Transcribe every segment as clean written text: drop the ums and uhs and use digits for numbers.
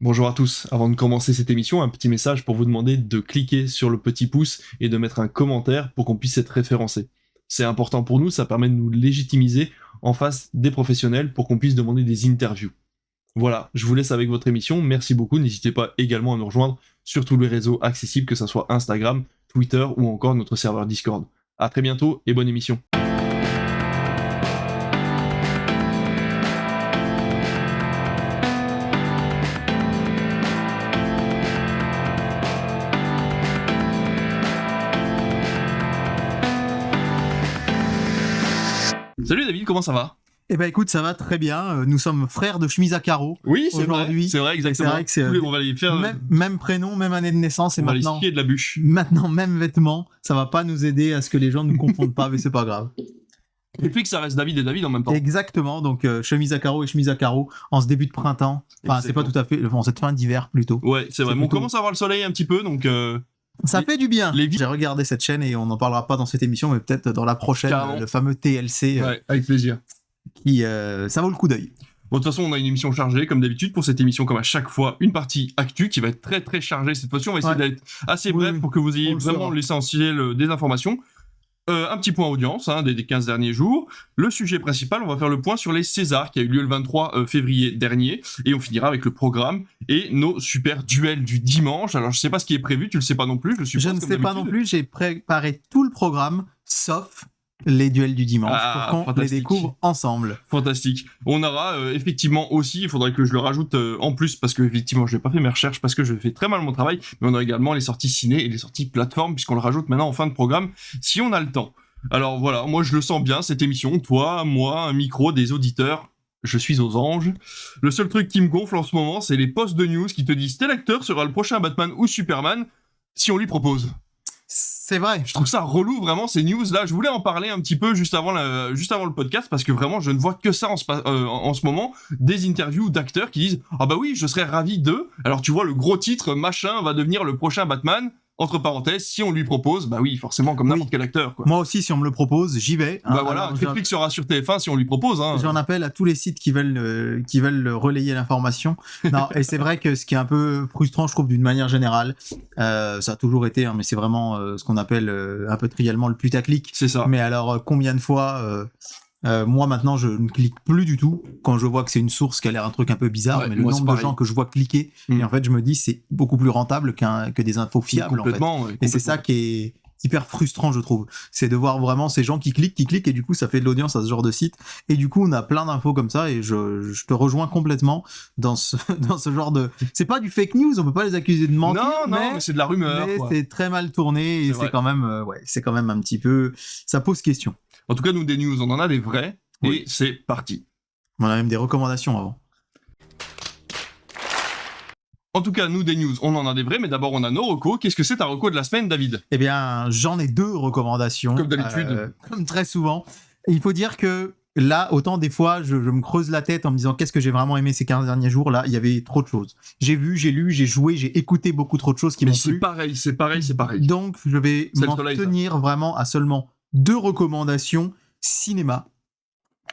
Bonjour à tous, avant de commencer cette émission, un petit message pour vous demander de cliquer sur le petit pouce et de mettre un commentaire pour qu'on puisse être référencé. C'est important pour nous, ça permet de nous légitimiser en face des professionnels pour qu'on puisse demander des interviews. Voilà, je vous laisse avec votre émission, merci beaucoup, n'hésitez pas également à nous rejoindre sur tous les réseaux accessibles, que ce soit Instagram, Twitter ou encore notre serveur Discord. A très bientôt et bonne émission. Salut David, comment ça va? Eh ben écoute, ça va très bien. Nous sommes frères de chemise à carreaux. Oui, c'est vrai, Aujourd'hui, c'est vrai, exactement. c'est vrai que c'est On va les faire, même prénom, même année de naissance et on va les maintenant, skier de la bûche. maintenant même vêtements. Ça va pas nous aider à ce que les gens ne nous confondent pas, mais c'est pas grave. Et puis que ça reste David et David en même temps. Exactement. Donc chemise à carreaux et chemise à carreaux en ce début de printemps. Enfin, c'est pas tout à fait. En cette fin d'hiver plutôt. Ouais, c'est vrai. C'est Mais on plutôt- commence à voir le soleil un petit peu, donc Ça fait du bien. les- J'ai regardé cette chaîne et on n'en parlera pas dans cette émission, mais peut-être dans la prochaine, Carrément. le fameux TLC ouais, avec plaisir. qui, ça vaut le coup d'œil. Bon, de toute façon, on a une émission chargée, comme d'habitude, pour cette émission, comme à chaque fois, une partie actu qui va être très très chargée cette fois-ci. On va essayer Ouais. d'être assez Oui, bref oui. pour que vous ayez On le vraiment saura. l'essentiel des informations. Un petit point audience des 15 derniers jours. Le sujet principal, on va faire le point sur les Césars qui a eu lieu le 23 février dernier. Et on finira avec le programme et nos super duels du dimanche. Alors, je sais pas ce qui est prévu, tu le sais pas non plus, je suppose. Je ne comme sais pas d'habitude. non plus, j'ai préparé tout le programme, sauf les duels du dimanche, Ah, pour qu'on les fantastique. découvre ensemble. Fantastique. On aura effectivement aussi, il faudrait que je le rajoute en plus parce que effectivement je n'ai pas fait mes recherches parce que je fais très mal mon travail, mais on a également les sorties ciné et les sorties plateforme puisqu'on le rajoute maintenant en fin de programme si on a le temps. Alors voilà, moi je le sens bien cette émission, toi, moi, un micro, des auditeurs. Je suis aux anges. Le seul truc qui me gonfle en ce moment, c'est les posts de news qui te disent tel acteur sera le prochain Batman ou Superman si on lui propose. C'est vrai. Je trouve ça relou vraiment ces news là. Je voulais en parler un petit peu juste avant le podcast parce que vraiment je ne vois que ça en ce moment, des interviews d'acteurs qui disent ah bah oui je serais ravi de. Alors tu vois le gros titre machin va devenir le prochain Batman. Entre parenthèses, si on lui propose, bah oui, forcément, comme n'importe quel acteur, quoi. Moi aussi, si on me le propose, j'y vais. Bah voilà, Alors, Netflix sera sur TF1 si on lui propose, hein. J'en appelle à tous les sites qui veulent relayer l'information. Non, et c'est vrai que ce qui est un peu frustrant, je trouve, d'une manière générale, ça a toujours été, hein, mais c'est vraiment ce qu'on appelle un peu trivialement le putaclic. C'est ça. Mais alors, combien de fois moi maintenant je ne clique plus du tout quand je vois que c'est une source qui a l'air un truc un peu bizarre, Ouais, mais le moi, c'est nombre de pareil. gens que je vois cliquer, et en fait je me dis c'est beaucoup plus rentable que des infos fiables en fait. Complètement, ouais, Et c'est ça qui est hyper frustrant je trouve, c'est de voir vraiment ces gens qui cliquent et du coup ça fait de l'audience à ce genre de site, et du coup on a plein d'infos comme ça, et je te rejoins complètement dans ce, dans ce genre de... C'est pas du fake news, on peut pas les accuser de mentir, Non, mais c'est de la rumeur, mais quoi. c'est très mal tourné, et C'est c'est vrai. quand même c'est quand même un petit peu... ça pose question. En tout cas, nous, des news, on en a des vrais, Oui. et c'est parti. On a même des recommandations avant. En tout cas, nous, des news, on en a des vrais, mais d'abord, on a nos recos. Qu'est-ce que c'est ta reco de la semaine, David? Eh bien, j'en ai deux recommandations. Comme d'habitude. Comme très souvent. Et il faut dire que là, autant des fois, je me creuse la tête en me disant qu'est-ce que j'ai vraiment aimé ces 15 derniers jours. Là, il y avait trop de choses. J'ai vu, j'ai lu, j'ai joué, j'ai écouté beaucoup trop de choses qui Mais m'ont c'est plu. pareil, c'est pareil, c'est pareil. Donc, je vais C'est le m'en soleil, ça. tenir vraiment à seulement deux recommandations cinéma.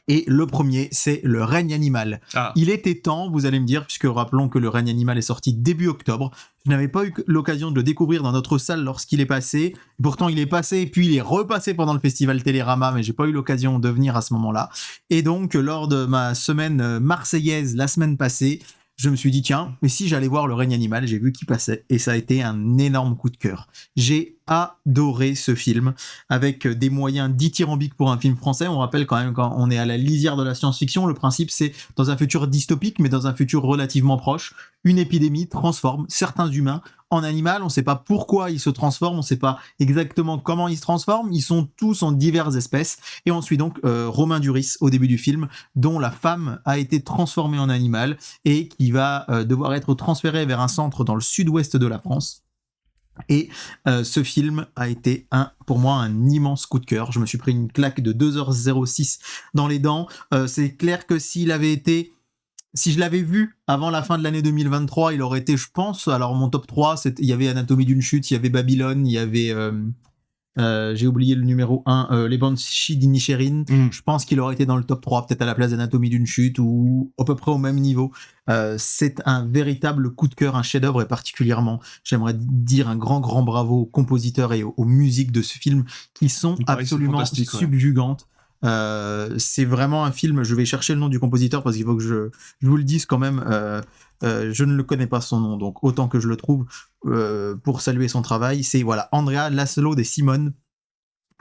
Et le premier, c'est Le règne animal. Ah, Il était temps, vous allez me dire, puisque rappelons que Le règne animal est sorti début octobre. Je n'avais pas eu l'occasion de le découvrir dans notre salle lorsqu'il est passé. Pourtant, il est passé, et puis il est repassé pendant le festival Télérama, mais j'ai pas eu l'occasion de venir à ce moment-là. Et donc, lors de ma semaine marseillaise la semaine passée, je me suis dit, tiens, mais si j'allais voir Le règne animal, j'ai vu qu'il passait, et ça a été un énorme coup de cœur. J'ai adoré ce film, avec des moyens dithyrambiques pour un film français. On rappelle quand même, quand on est à la lisière de la science-fiction, le principe c'est, dans un futur dystopique, mais dans un futur relativement proche, une épidémie transforme certains humains en animal. On ne sait pas pourquoi ils se transforment, on ne sait pas exactement comment ils se transforment, ils sont tous en diverses espèces, et on suit donc Romain Duris au début du film, dont la femme a été transformée en animal, et qui va devoir être transférée vers un centre dans le sud-ouest de la France. Et ce film a été pour moi un immense coup de cœur. Je me suis pris une claque de 2h06 dans les dents. C'est clair que si je l'avais vu avant la fin de l'année 2023, il aurait été, je pense, alors mon top 3, il y avait Anatomie d'une chute, il y avait Babylone, il y avait J'ai oublié le numéro 1, les Banshees d'Inisherin. Je pense qu'il aurait été dans le top 3, peut-être à la place d'Anatomie d'une chute ou à peu près au même niveau. C'est un véritable coup de cœur, un chef-d'œuvre, et particulièrement, j'aimerais dire un grand bravo aux compositeurs et aux musiques de ce film qui sont absolument subjugantes. C'est vraiment un film, je vais chercher le nom du compositeur parce qu'il faut que je vous le dise quand même. Je ne le connais pas son nom, donc autant que je le trouve pour saluer son travail. C'est Andrea Laszlo de Simone.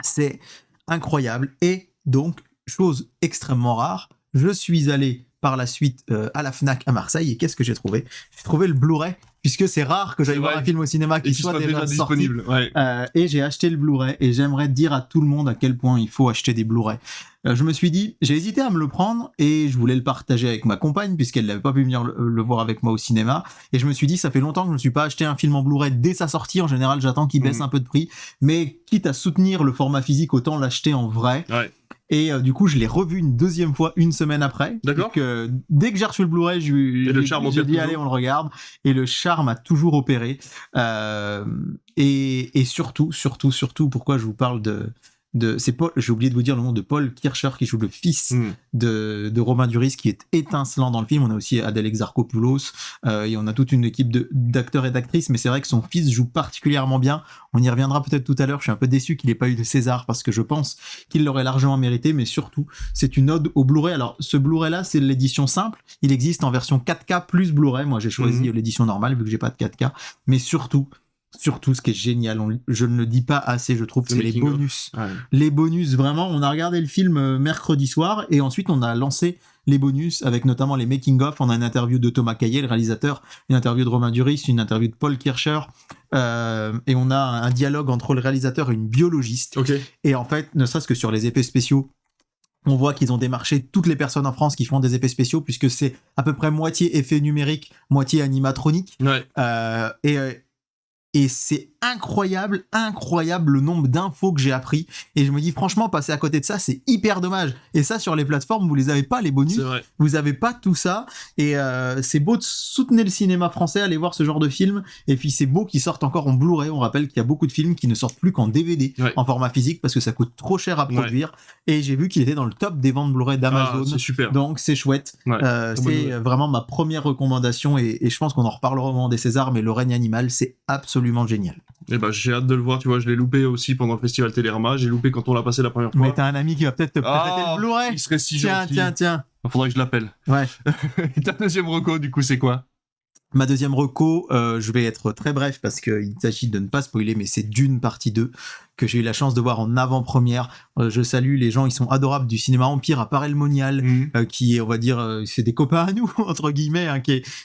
C'est incroyable. Et donc, chose extrêmement rare, je suis allé par la suite à la Fnac à Marseille, et qu'est-ce que j'ai trouvé ? J'ai trouvé le Blu-ray, puisque c'est rare que j'aille voir un film au cinéma qui soit déjà disponible. Et j'ai acheté le Blu-ray, et j'aimerais dire à tout le monde à quel point il faut acheter des Blu-ray. Je me suis dit, j'ai hésité à me le prendre, et je voulais le partager avec ma compagne, puisqu'elle n'avait pas pu venir le voir avec moi au cinéma, et je me suis dit, ça fait longtemps que je ne me suis pas acheté un film en Blu-ray dès sa sortie. En général, j'attends qu'il baisse un peu de prix, mais quitte à soutenir le format physique, autant l'acheter en vrai. Et du coup, je l'ai revu une deuxième fois une semaine après. D'accord. Donc, dès que j'ai reçu le Blu-ray, j'ai dit allez, on le regarde. Et le charme a toujours opéré. Et surtout, pourquoi je vous parle c'est Paul, j'ai oublié de vous dire le nom de Paul Kircher qui joue le fils de Romain Duris, qui est étincelant dans le film. On a aussi Adèle Exarchopoulos et on a toute une équipe d'acteurs et d'actrices, mais c'est vrai que son fils joue particulièrement bien. On y reviendra peut-être tout à l'heure. Je suis un peu déçu qu'il n'ait pas eu de César parce que je pense qu'il l'aurait largement mérité, mais surtout c'est une ode au Blu-ray. Alors ce Blu-ray là, c'est l'édition simple, il existe en version 4K plus Blu-ray. Moi j'ai choisi l'édition normale vu que j'ai pas de 4K, mais surtout, ce qui est génial, je ne le dis pas assez, je trouve, c'est les bonus. Les bonus, vraiment, on a regardé le film mercredi soir, et ensuite on a lancé les bonus avec notamment les making-of. On a une interview de Thomas Caillet, le réalisateur, une interview de Romain Duris, une interview de Paul Kircher, et on a un dialogue entre le réalisateur et une biologiste. Et en fait, ne serait-ce que sur les effets spéciaux, on voit qu'ils ont démarché toutes les personnes en France qui font des effets spéciaux, puisque c'est à peu près moitié effets numériques, moitié animatronique. Et c'est incroyable le nombre d'infos que j'ai appris. Et je me dis, franchement, passer à côté de ça, c'est hyper dommage. Et ça, sur les plateformes, vous les avez pas, les bonus. Vous avez pas tout ça. Et c'est beau de soutenir le cinéma français, aller voir ce genre de film. Et puis, c'est beau qu'ils sortent encore en Blu-ray. On rappelle qu'il y a beaucoup de films qui ne sortent plus qu'en DVD, en format physique, parce que ça coûte trop cher à produire. Et j'ai vu qu'il était dans le top des ventes Blu-ray d'Amazon. C'est super. Donc, c'est chouette. C'est vraiment ma première recommandation. Et je pense qu'on en reparlera au moment des Césars, mais Le règne animal, c'est absolument génial. Et j'ai hâte de le voir, tu vois, je l'ai loupé aussi pendant le festival Télérama, j'ai loupé quand on l'a passé la première fois. Mais t'as un ami qui va peut-être te prêter le Blu-ray. Il serait si gentil. Tiens. Il faudrait que je l'appelle. Et ta deuxième reco, du coup, c'est quoi ? Ma deuxième reco, je vais être très bref parce qu'il s'agit de ne pas spoiler, mais c'est Dune partie 2 que j'ai eu la chance de voir en avant-première. Je salue les gens, ils sont adorables du cinéma Empire à Paray-le-Monial, qui est, on va dire, c'est des copains à nous, entre guillemets,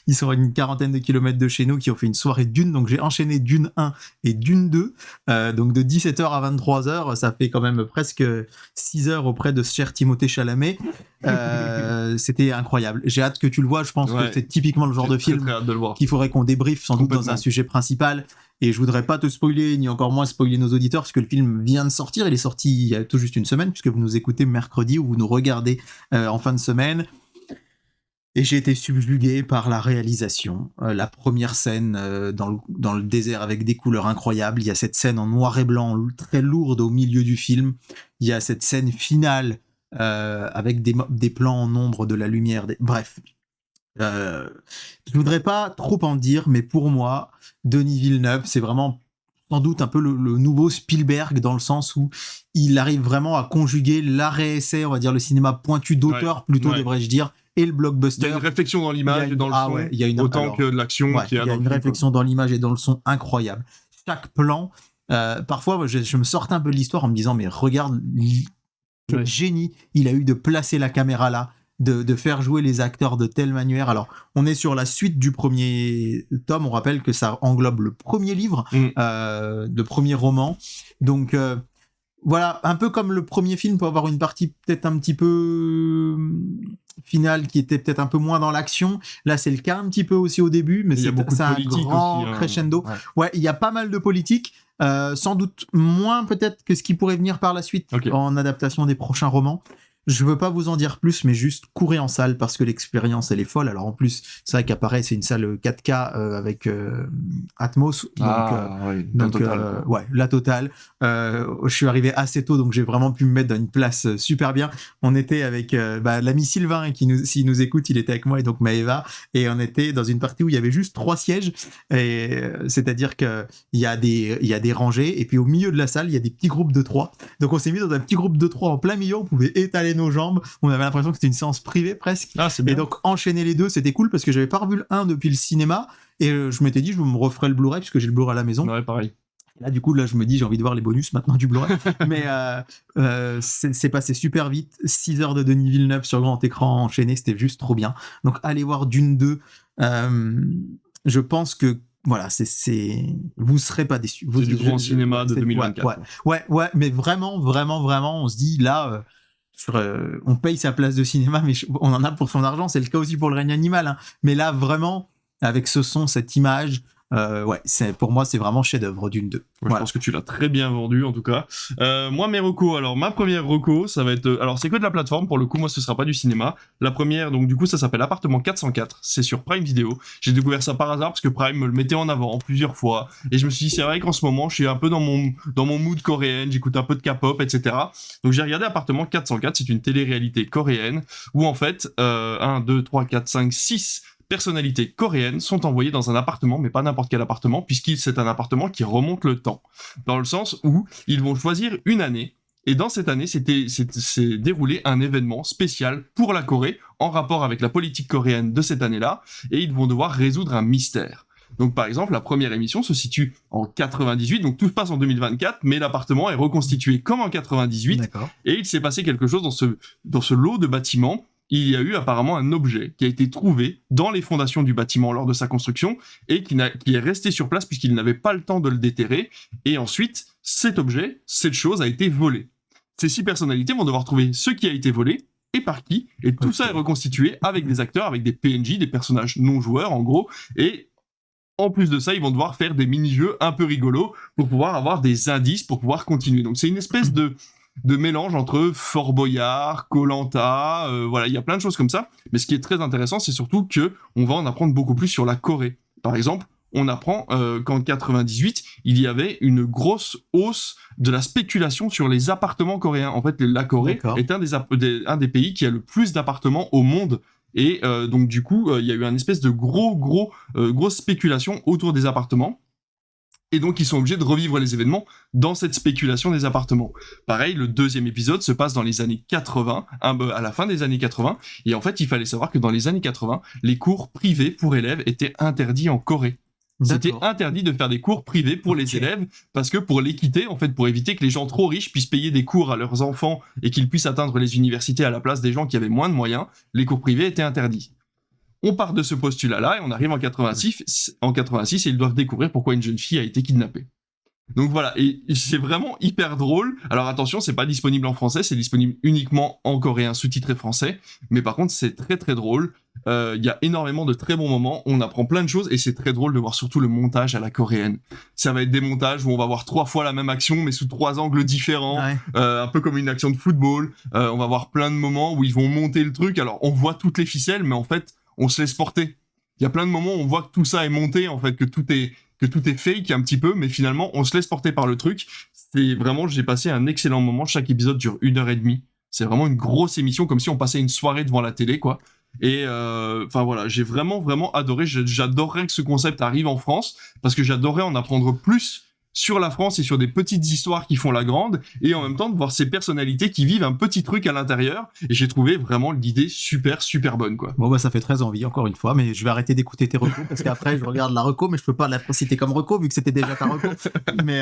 ils sont à une quarantaine de kilomètres de chez nous, qui ont fait une soirée Dune, donc j'ai enchaîné Dune 1 et Dune 2, donc de 17h à 23h, ça fait quand même presque 6 heures auprès de ce cher Timothée Chalamet. C'était incroyable. J'ai hâte que tu le vois, je pense que c'est typiquement le genre de film qu'il faudrait qu'on débriefe sans doute dans un sujet principal. Et je voudrais pas te spoiler, ni encore moins spoiler nos auditeurs, parce que le film vient de sortir. Il est sorti il y a tout juste une semaine, puisque vous nous écoutez mercredi ou vous nous regardez en fin de semaine. Et j'ai été subjugué par la réalisation. La première scène dans le désert avec des couleurs incroyables. Il y a cette scène en noir et blanc très lourde au milieu du film. Il y a cette scène finale avec des plans en ombre, de la lumière. Bref. Je voudrais pas trop en dire, mais pour moi, Denis Villeneuve, c'est vraiment sans doute un peu le nouveau Spielberg, dans le sens où il arrive vraiment à conjuguer l'arrêt-essai, on va dire le cinéma pointu d'auteur, plutôt devrais-je dire, et le blockbuster. Il y a une réflexion dans l'image et dans le son, il y a autant que de l'action. Il y a une réflexion dans l'image et dans le son incroyable. Chaque plan, parfois je me sortais un peu de l'histoire en me disant, mais regarde, quel génie il a eu de placer la caméra là, de faire jouer les acteurs de telle manière. Alors, on est sur la suite du premier tome, on rappelle que ça englobe le premier livre, le premier roman, donc voilà, un peu comme le premier film peut avoir une partie peut-être un petit peu finale qui était peut-être un peu moins dans l'action. Là, c'est le cas un petit peu aussi au début, mais c'est un grand aussi, crescendo. Ouais, il y a pas mal de politique, sans doute moins peut-être que ce qui pourrait venir par la suite en adaptation des prochains romans. Je veux pas vous en dire plus, mais juste courez en salle parce que l'expérience elle est folle. Alors en plus, c'est vrai qu'apparaît, c'est une salle 4K avec Atmos, ouais, la totale. Je suis arrivé assez tôt, donc j'ai vraiment pu me mettre dans une place super bien. On était avec l'ami Sylvain s'il nous écoute, il était avec moi et donc Maëva, et on était dans une partie où il y avait juste 3 sièges, et c'est-à-dire que il y a des rangées, et puis au milieu de la salle il y a des petits groupes de 3. Donc on s'est mis dans un petit groupe de 3 en plein milieu, on pouvait étaler nos jambes, on avait l'impression que c'était une séance privée presque. Ah, c'est bien. Et donc enchaîner les deux, c'était cool parce que j'avais pas revu le 1 depuis le cinéma, et je m'étais dit je me referais le Blu-ray puisque j'ai le Blu-ray à la maison. Ouais, pareil. Et là du coup je me dis j'ai envie de voir les bonus maintenant du Blu-ray. Mais c'est passé super vite, 6 heures de Denis Villeneuve sur grand écran enchaîné, c'était juste trop bien. Donc allez voir Dune 2, je pense que voilà, vous serez pas déçus. C'est du grand cinéma de 2024. Ouais, mais vraiment, on se dit là, on paye sa place de cinéma, mais on en a pour son argent. C'est le cas aussi pour Le Règne animal, hein. Mais là, vraiment, avec ce son, cette image, pour moi, c'est vraiment chef-d'œuvre Dune 2. Je pense que tu l'as très bien vendu, en tout cas. Moi, mes recos, alors ma première reco, ça va être... alors, c'est que de la plateforme, pour le coup, moi, ce sera pas du cinéma. La première, donc du coup, ça s'appelle Appartement 404, c'est sur Prime Video. J'ai découvert ça par hasard, parce que Prime me le mettait en avant plusieurs fois, et je me suis dit, c'est vrai qu'en ce moment, je suis un peu dans mon mood coréen, j'écoute un peu de K-pop, etc. Donc j'ai regardé Appartement 404, c'est une télé-réalité coréenne, où en fait, 1, 2, 3, 4, 5, 6... personnalités coréennes sont envoyées dans un appartement, mais pas n'importe quel appartement, puisqu'il c'est un appartement qui remonte le temps. Dans le sens où ils vont choisir une année, et dans cette année, s'est déroulé un événement spécial pour la Corée, en rapport avec la politique coréenne de cette année-là, et ils vont devoir résoudre un mystère. Donc par exemple, la première émission se situe en 98, donc tout se passe en 2024, mais l'appartement est reconstitué comme en 98, D'accord. et il s'est passé quelque chose dans ce lot de bâtiments. Il y a eu apparemment un objet qui a été trouvé dans les fondations du bâtiment lors de sa construction et qui est resté sur place puisqu'il n'avait pas le temps de le déterrer. Et ensuite, cet objet, cette chose a été volée. Ces 6 personnalités vont devoir trouver ce qui a été volé et par qui. Et tout ça est reconstitué avec des acteurs, avec des PNJ, des personnages non joueurs en gros. Et en plus de ça, ils vont devoir faire des mini-jeux un peu rigolos pour pouvoir avoir des indices pour pouvoir continuer. Donc c'est une espèce de mélange entre Fort Boyard, Koh-Lanta, voilà, il y a plein de choses comme ça. Mais ce qui est très intéressant, c'est surtout que on va en apprendre beaucoup plus sur la Corée. Par exemple, on apprend qu'en 98, il y avait une grosse hausse de la spéculation sur les appartements coréens. En fait, la Corée est un des pays qui a le plus d'appartements au monde. Et donc du coup, il y a eu une espèce de grosse spéculation autour des appartements. Et donc, ils sont obligés de revivre les événements dans cette spéculation des appartements. Pareil, le 2e épisode se passe dans les années 80, à la fin des années 80. Et en fait, il fallait savoir que dans les années 80, les cours privés pour élèves étaient interdits en Corée. C'était interdit de faire des cours privés pour les élèves, parce que pour l'équité, en fait, pour éviter que les gens trop riches puissent payer des cours à leurs enfants et qu'ils puissent atteindre les universités à la place des gens qui avaient moins de moyens, les cours privés étaient interdits. On part de ce postulat-là et on arrive en 86 et ils doivent découvrir pourquoi une jeune fille a été kidnappée. Donc voilà, et c'est vraiment hyper drôle. Alors attention, c'est pas disponible en français, c'est disponible uniquement en coréen sous-titré français, mais par contre c'est très très drôle. Il y a énormément de très bons moments, on apprend plein de choses et c'est très drôle de voir surtout le montage à la coréenne. Ça va être des montages où on va voir 3 fois la même action mais sous 3 angles différents, un peu comme une action de football. On va voir plein de moments où ils vont monter le truc. Alors on voit toutes les ficelles, mais en fait on se laisse porter. Il y a plein de moments où on voit que tout ça est monté, en fait, que tout est fake un petit peu, mais finalement, on se laisse porter par le truc. C'est vraiment, j'ai passé un excellent moment. Chaque épisode dure 1h30. C'est vraiment une grosse émission, comme si on passait une soirée devant la télé, quoi. Et enfin voilà, j'ai vraiment, vraiment adoré. J'adorerais que ce concept arrive en France, parce que j'adorerais en apprendre plus sur la France et sur des petites histoires qui font la grande, et en même temps de voir ces personnalités qui vivent un petit truc à l'intérieur, et j'ai trouvé vraiment l'idée super super bonne, quoi. Bon bah ça fait très envie, encore une fois, mais je vais arrêter d'écouter tes recos, parce qu'après je regarde la reco, mais je peux pas la citer comme reco, vu que c'était déjà ta reco. Mais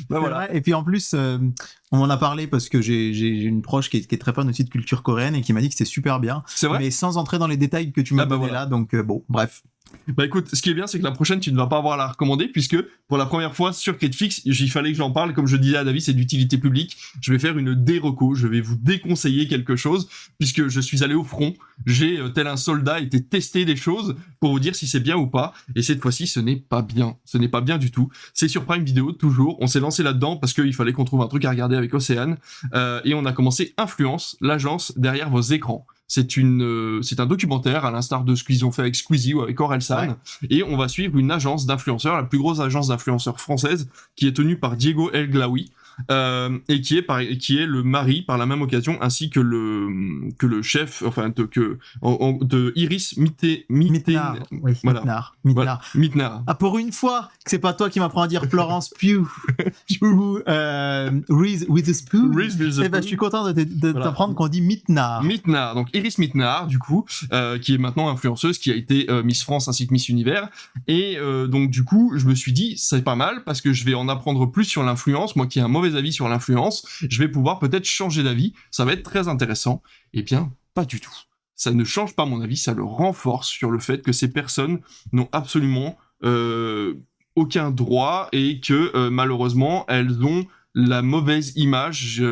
voilà. Vrai. Et puis en plus, on en a parlé parce que j'ai une proche qui est très fan aussi de culture coréenne, et qui m'a dit que c'était super bien. C'est vrai. Mais sans entrer dans les détails que tu m'as donné là, donc bon, bref. Bah écoute, ce qui est bien, c'est que la prochaine, tu ne vas pas avoir à la recommander, puisque pour la première fois sur Critflix, il fallait que j'en parle. Comme je disais à David, c'est d'utilité publique. Je vais faire une déreco, je vais vous déconseiller quelque chose, puisque je suis allé au front. J'ai, tel un soldat, été tester des choses pour vous dire si c'est bien ou pas. Et cette fois-ci, ce n'est pas bien. Ce n'est pas bien du tout. C'est sur Prime Video, toujours. On s'est lancé là-dedans parce qu'il fallait qu'on trouve un truc à regarder avec Océane. Et on a commencé Influence, l'agence derrière vos écrans. C'est un documentaire à l'instar de ce qu'ils ont fait avec Squeezie ou avec Orelsan, et on va suivre une agence d'influenceurs, la plus grosse agence d'influenceurs française, qui est tenue par Diego El Glaoui, et qui est le mari par la même occasion, ainsi que le chef, enfin de Iris Mitnar. Oui, voilà. Mitnar. Voilà, Mitnar. Ah, pour une fois que c'est pas toi qui m'apprends à dire Florence Pugh, Reese Witherspoon. Eh ben, je suis content de t'apprendre qu'on dit Mitnar. Mitnar, donc Iris Mitnar, du coup, qui est maintenant influenceuse, qui a été Miss France ainsi que Miss Univers. Et donc, du coup, je me suis dit, c'est pas mal, parce que je vais en apprendre plus sur l'influence. Moi qui ai un mauvais avis sur l'influence, je vais pouvoir peut-être changer d'avis. Ça va être très intéressant. Eh bien, pas du tout. Ça ne change pas mon avis, ça le renforce sur le fait que ces personnes n'ont absolument aucun droit et que malheureusement, elles ont la mauvaise image.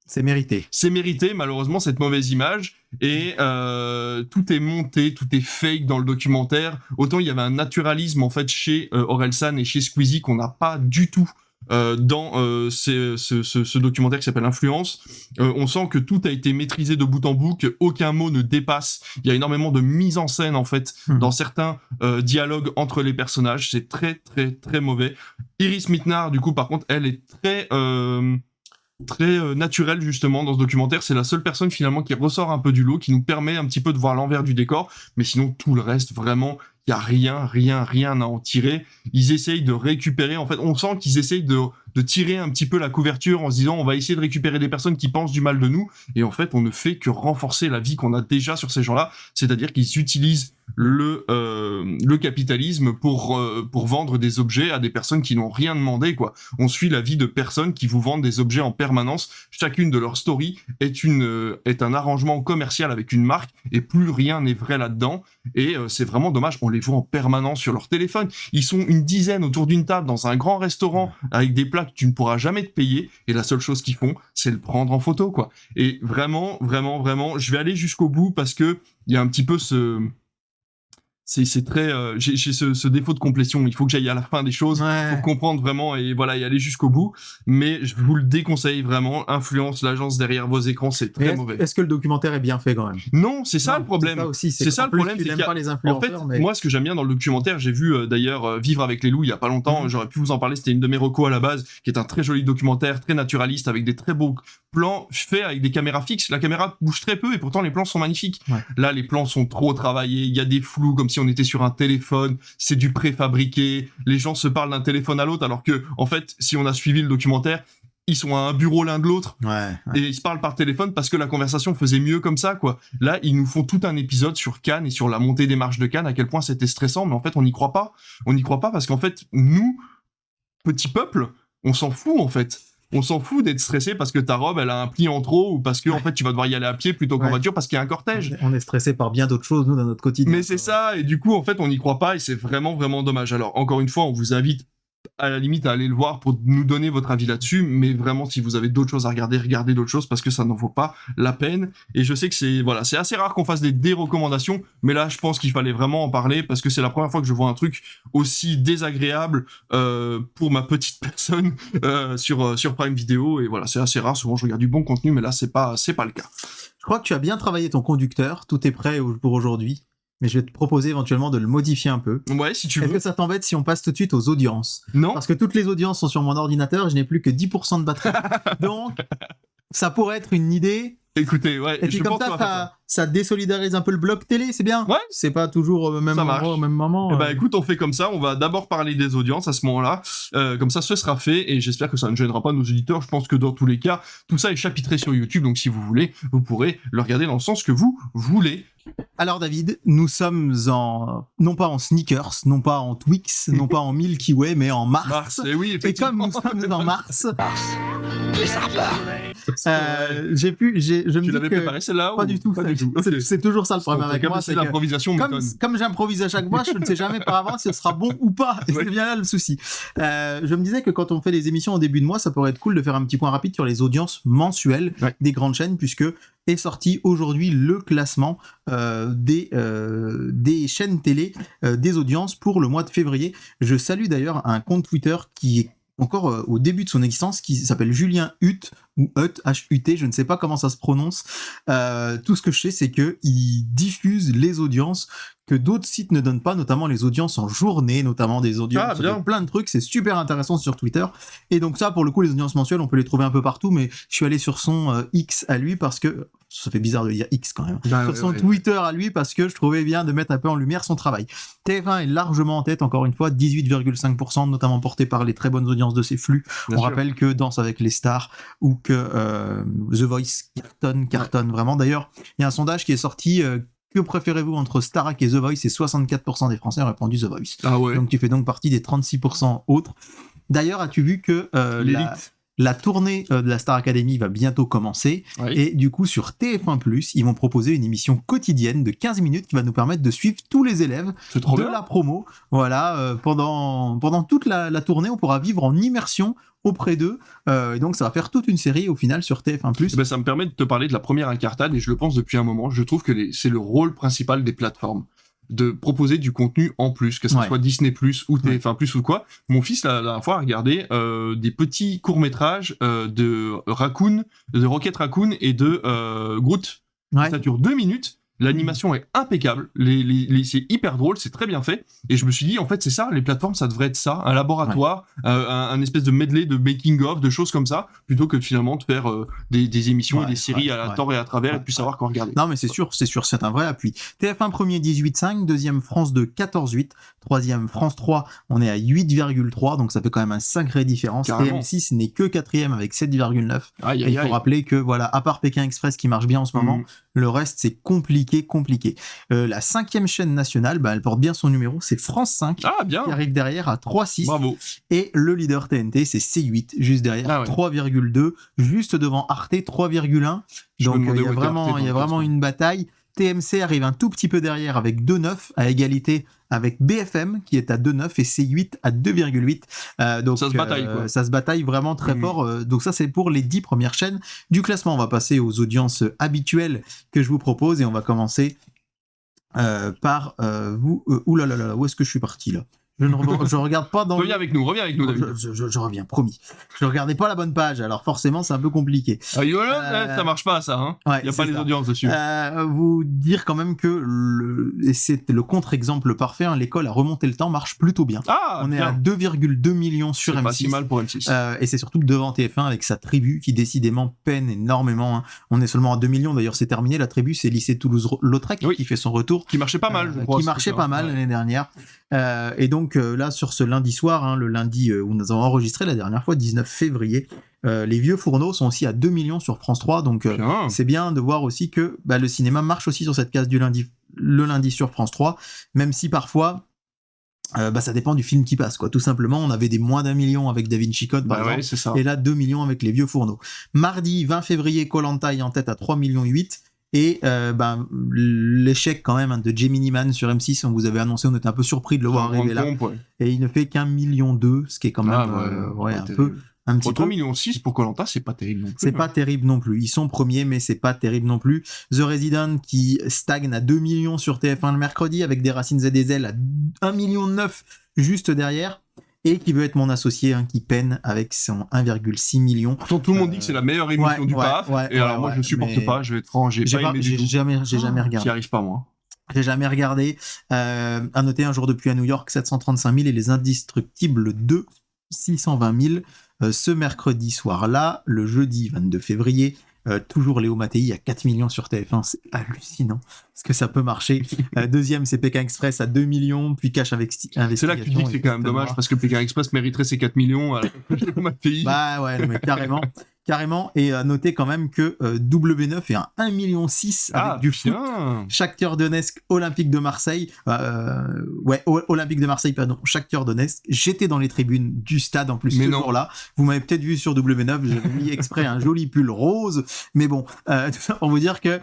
C'est mérité. C'est mérité, malheureusement, cette mauvaise image. Et tout est monté, tout est fake dans le documentaire. Autant il y avait un naturalisme en fait chez Orelsan et chez Squeezie qu'on n'a pas du tout dans ce documentaire qui s'appelle Influence. On sent que tout a été maîtrisé de bout en bout, qu'aucun mot ne dépasse. Il y a énormément de mise en scène en fait dans certains dialogues entre les personnages. C'est très très très mauvais. Iris Mitnar, du coup, par contre, elle est très naturelle justement dans ce documentaire. C'est la seule personne finalement qui ressort un peu du lot, qui nous permet un petit peu de voir l'envers du décor. Mais sinon, tout le reste, vraiment, il y a rien à en tirer. Ils essayent de récupérer, en fait, on sent qu'ils essayent de tirer un petit peu la couverture en se disant on va essayer de récupérer des personnes qui pensent du mal de nous, et en fait on ne fait que renforcer la vie qu'on a déjà sur ces gens-là, c'est-à-dire qu'ils utilisent le capitalisme pour vendre des objets à des personnes qui n'ont rien demandé, quoi. On suit la vie de personnes qui vous vendent des objets en permanence. Chacune de leurs stories est un arrangement commercial avec une marque, et plus rien n'est vrai là-dedans. Et c'est vraiment dommage, on les voit en permanence sur leur téléphone. Ils sont une dizaine autour d'une table dans un grand restaurant avec des plats que tu ne pourras jamais te payer, et la seule chose qu'ils font, c'est le prendre en photo, quoi. Et vraiment, je vais aller jusqu'au bout parce que il y a un petit peu c'est très j'ai ce défaut de complétion. Il faut que j'aille à la fin des choses pour comprendre vraiment et voilà, y aller jusqu'au bout. Mais je vous le déconseille vraiment. Influence, l'agence derrière vos écrans, c'est très mauvais. Est-ce que le documentaire est bien fait quand même? Non, c'est ça le problème. C'est ça aussi. C'est ça le problème. Tu n'aimes pas les influenceurs. En fait, moi, ce que j'aime bien dans le documentaire, j'ai vu d'ailleurs Vivre avec les loups il y a pas longtemps. J'aurais pu vous en parler. C'était une de mes recos à la base, qui est un très joli documentaire, très naturaliste, avec des très beaux plans faits avec des caméras fixes. La caméra bouge très peu et pourtant les plans sont magnifiques. Là, les plans sont trop travaillés. Il y a des flous comme si on était sur un téléphone. C'est du préfabriqué. Les gens se parlent d'un téléphone à l'autre, alors que, en fait, si on a suivi le documentaire, ils sont à un bureau l'un de l'autre et ils se parlent par téléphone parce que la conversation faisait mieux comme ça, quoi. Là, ils nous font tout un épisode sur Cannes et sur la montée des marches de Cannes, à quel point c'était stressant, mais en fait, on n'y croit pas. On n'y croit pas parce qu'en fait, nous, petit peuple, on s'en fout, en fait. On s'en fout d'être stressé parce que ta robe, elle a un pli en trop, ou parce que, en fait, tu vas devoir y aller à pied plutôt qu'en voiture parce qu'il y a un cortège. On est stressé par bien d'autres choses, nous, dans notre quotidien. Mais c'est ça, et du coup, en fait, on n'y croit pas, et c'est vraiment, vraiment dommage. Alors, encore une fois, on vous invite à la limite à aller le voir pour nous donner votre avis là-dessus, mais vraiment, si vous avez d'autres choses à regarder, regardez d'autres choses, parce que ça n'en vaut pas la peine. Et je sais que c'est assez rare qu'on fasse des recommandations, mais là, je pense qu'il fallait vraiment en parler, parce que c'est la première fois que je vois un truc aussi désagréable pour ma petite personne sur Prime Video, et voilà, c'est assez rare. Souvent, je regarde du bon contenu, mais là, c'est pas le cas. Je crois que tu as bien travaillé ton conducteur, tout est prêt pour aujourd'hui. Mais je vais te proposer éventuellement de le modifier un peu. Ouais, si tu veux. Est-ce que ça t'embête si on passe tout de suite aux audiences? Non. Parce que toutes les audiences sont sur mon ordinateur et je n'ai plus que 10% de batterie. Donc, ça pourrait être une idée. Écoutez, ouais. Et puis comme ça désolidarise un peu le bloc télé, c'est bien. Ouais. C'est pas toujours au même endroit, au même moment. Bah écoute, on fait comme ça. On va d'abord parler des audiences à ce moment-là. Comme ça, ce sera fait et j'espère que ça ne gênera pas nos auditeurs. Je pense que dans tous les cas, tout ça est chapitré sur YouTube. Donc si vous voulez, vous pourrez le regarder dans le sens que vous voulez. Alors David, nous sommes non pas en sneakers, non pas en Twix, non pas en Milky Way, mais en Mars. Et oui, effectivement. Et comme nous sommes en Mars, Et ça repart. je me dis tu l'avais préparé celle-là pas du tout. tout. Ok. C'est toujours ça le problème Ta avec moi. capacité C'est que d'improvisation m'étonne. comme j'improvise à chaque fois, je ne sais jamais par avance si ce sera bon ou pas. Et Ouais. c'est bien là le souci. Je me disais que quand on fait les émissions au début de mois, ça pourrait être cool de faire un petit point rapide sur les audiences mensuelles Ouais. des grandes chaînes, puisque est sorti aujourd'hui le classement des chaînes télé des audiences pour le mois de février. Je salue d'ailleurs un compte Twitter qui est encore au début de son existence, qui s'appelle Julien Hutt, ou Hutt, H-U-T, je ne sais pas comment ça se prononce. Tout ce que je sais, c'est qu'il diffuse les audiences que d'autres sites ne donnent pas, notamment les audiences en journée, notamment des audiences bien. de plein de trucs. C'est super intéressant sur Twitter. Et donc ça, pour le coup, les audiences mensuelles, on peut les trouver un peu partout, mais je suis allé sur son X à lui parce que... Ça fait bizarre de dire X quand même. Sur son Twitter à lui parce que je trouvais bien de mettre un peu en lumière son travail. TF1 est largement en tête, encore une fois, 18,5%, notamment porté par les très bonnes audiences de ses flux. Bien On sûr. rappelle que Danse avec les stars ou que The Voice cartonne vraiment. D'ailleurs, il y a un sondage qui est sorti. Que préférez-vous entre Starac et The Voice? Et 64% des Français ont répondu The Voice. Ah ouais. Donc tu fais donc partie des 36% autres. D'ailleurs, as-tu vu que L'élite. la tournée de la Star Academy va bientôt commencer, Oui. et du coup sur TF1+, ils vont proposer une émission quotidienne de 15 minutes qui va nous permettre de suivre tous les élèves C'est trop de bien. la promo. Voilà, pendant toute la tournée, on pourra vivre en immersion auprès d'eux, et donc ça va faire toute une série au final sur TF1+. Eh ben, ça me permet de te parler de la première incartade, et je le pense depuis un moment. Je trouve que c'est le rôle principal des plateformes, de proposer du contenu en plus, que ce Ouais. soit Disney+, ou TF1+, ou quoi. Mon fils, la dernière fois, a regardé des petits courts-métrages de Raccoon, de Rocket Raccoon et de Groot. Ouais. Ça dure 2 minutes. L'animation est impeccable, c'est hyper drôle, c'est très bien fait. Et je me suis dit, en fait, c'est ça, les plateformes, ça devrait être ça, un laboratoire, un espèce de medley de making-of, de choses comme ça, plutôt que finalement de faire des émissions et des séries à tort et à travers, et puis savoir quoi regarder. Non, mais c'est sûr, c'est un vrai appui. TF1 premier 18,5, deuxième France 2 14,8, troisième France 3, on est à 8,3, donc ça fait quand même un sacré différence. Carrément. Et M6 n'est que quatrième avec 7,9. Aïe, Et aïe, il faut aïe. rappeler que voilà, à part Pékin Express qui marche bien en ce moment, le reste c'est compliqué. La cinquième chaîne nationale, elle porte bien son numéro, c'est France 5. Ah, bien. Qui arrive derrière à 3,6. Bravo. Et le leader TNT, c'est C8, juste derrière, Ah ouais. 3,2, juste devant Arte, 3,1. Je me Donc demandais il y a où était vraiment, Arte dans il y a le vraiment classement. une bataille. TMC arrive un tout petit peu derrière avec 2,9 à égalité avec BFM qui est à 2,9 et C8 à 2,8. Donc Ça se bataille, quoi. ça se bataille vraiment très fort. Donc ça c'est pour les 10 premières chaînes du classement. On va passer aux audiences habituelles que je vous propose et on va commencer par vous. Oulala, où est-ce que je suis parti là? Je regarde pas dans. Reviens avec nous, David. Je reviens, promis. Je regardais pas la bonne page, alors forcément c'est un peu compliqué. Ah, ça marche pas, ça, hein. Ouais, Il y a c'est pas les ça. audiences dessus. Vous dire quand même que et c'est le contre-exemple parfait, hein, l'école a remonté le temps, marche plutôt bien. Ah, On est bien. à 2,2 millions sur C'est M6. pas si mal pour M6. Et c'est surtout devant TF1 avec sa tribu qui décidément peine énormément. Hein. On est seulement à 2 millions, d'ailleurs c'est terminé. La tribu, c'est lycée Toulouse-Lautrec Oui. qui fait son retour. Qui marchait pas mal, je crois. Qui marchait pas mal l'année dernière. Et donc là, sur ce lundi soir, hein, le lundi où nous avons enregistré la dernière fois, 19 février, les vieux fourneaux sont aussi à 2 millions sur France 3. Donc Bien. c'est bien de voir aussi que le cinéma marche aussi sur cette case du lundi, le lundi sur France 3, même si parfois... ça dépend du film qui passe, quoi. Tout simplement, on avait des moins d'1 million avec Da Vinci Code, par exemple, Ouais, c'est ça. et là 2 millions avec les vieux fourneaux. Mardi 20 février, Koh-Lanta est en tête à 3,8 millions. Et l'échec quand même de Gemini Man sur M6, on vous avait annoncé, on était un peu surpris de le voir arriver là. Et il ne fait qu'1,2 million, ce qui est quand même un petit peu. 3,6 millions pour Koh-Lanta, c'est pas terrible non plus. C'est pas terrible non plus. Ils sont premiers, mais c'est pas terrible non plus. The Resident qui stagne à 2 millions sur TF1 le mercredi, avec Des Racines et des Ailes à 1,9 million juste derrière. Et qui veut être mon associé, hein, qui peine avec son 1,6 million. Pourtant, tout le monde dit que c'est la meilleure émission du PAF. Et alors, moi, je supporte pas, je vais être franc, j'ai pas aimé du tout. J'ai jamais regardé. J'y arrive pas, moi. J'ai jamais regardé. À noter Un jour de pluie à New York, 735 000 et Les Indestructibles 2, 620 000. Ce mercredi soir-là, le jeudi 22 février, toujours Léo Mattei à 4 millions sur TF1, c'est hallucinant ce que ça peut marcher. Deuxième, c'est Pékin Express à 2 millions, puis Cash Investigation. C'est là que tu dis que c'est quand même dommage, parce que Pékin Express mériterait ses 4 millions à Léo Mattei. Bah ouais, mais carrément. carrément. Et à noter quand même que W9 est un 1,6 million avec du foot. Shakhtar Donetsk, Olympique de Marseille. Olympique de Marseille, pardon. Shakhtar Donetsk. J'étais dans les tribunes du stade en plus ce jour-là. Vous m'avez peut-être vu sur W9. J'avais mis exprès un joli pull rose. Mais bon, tout ça pour vous dire que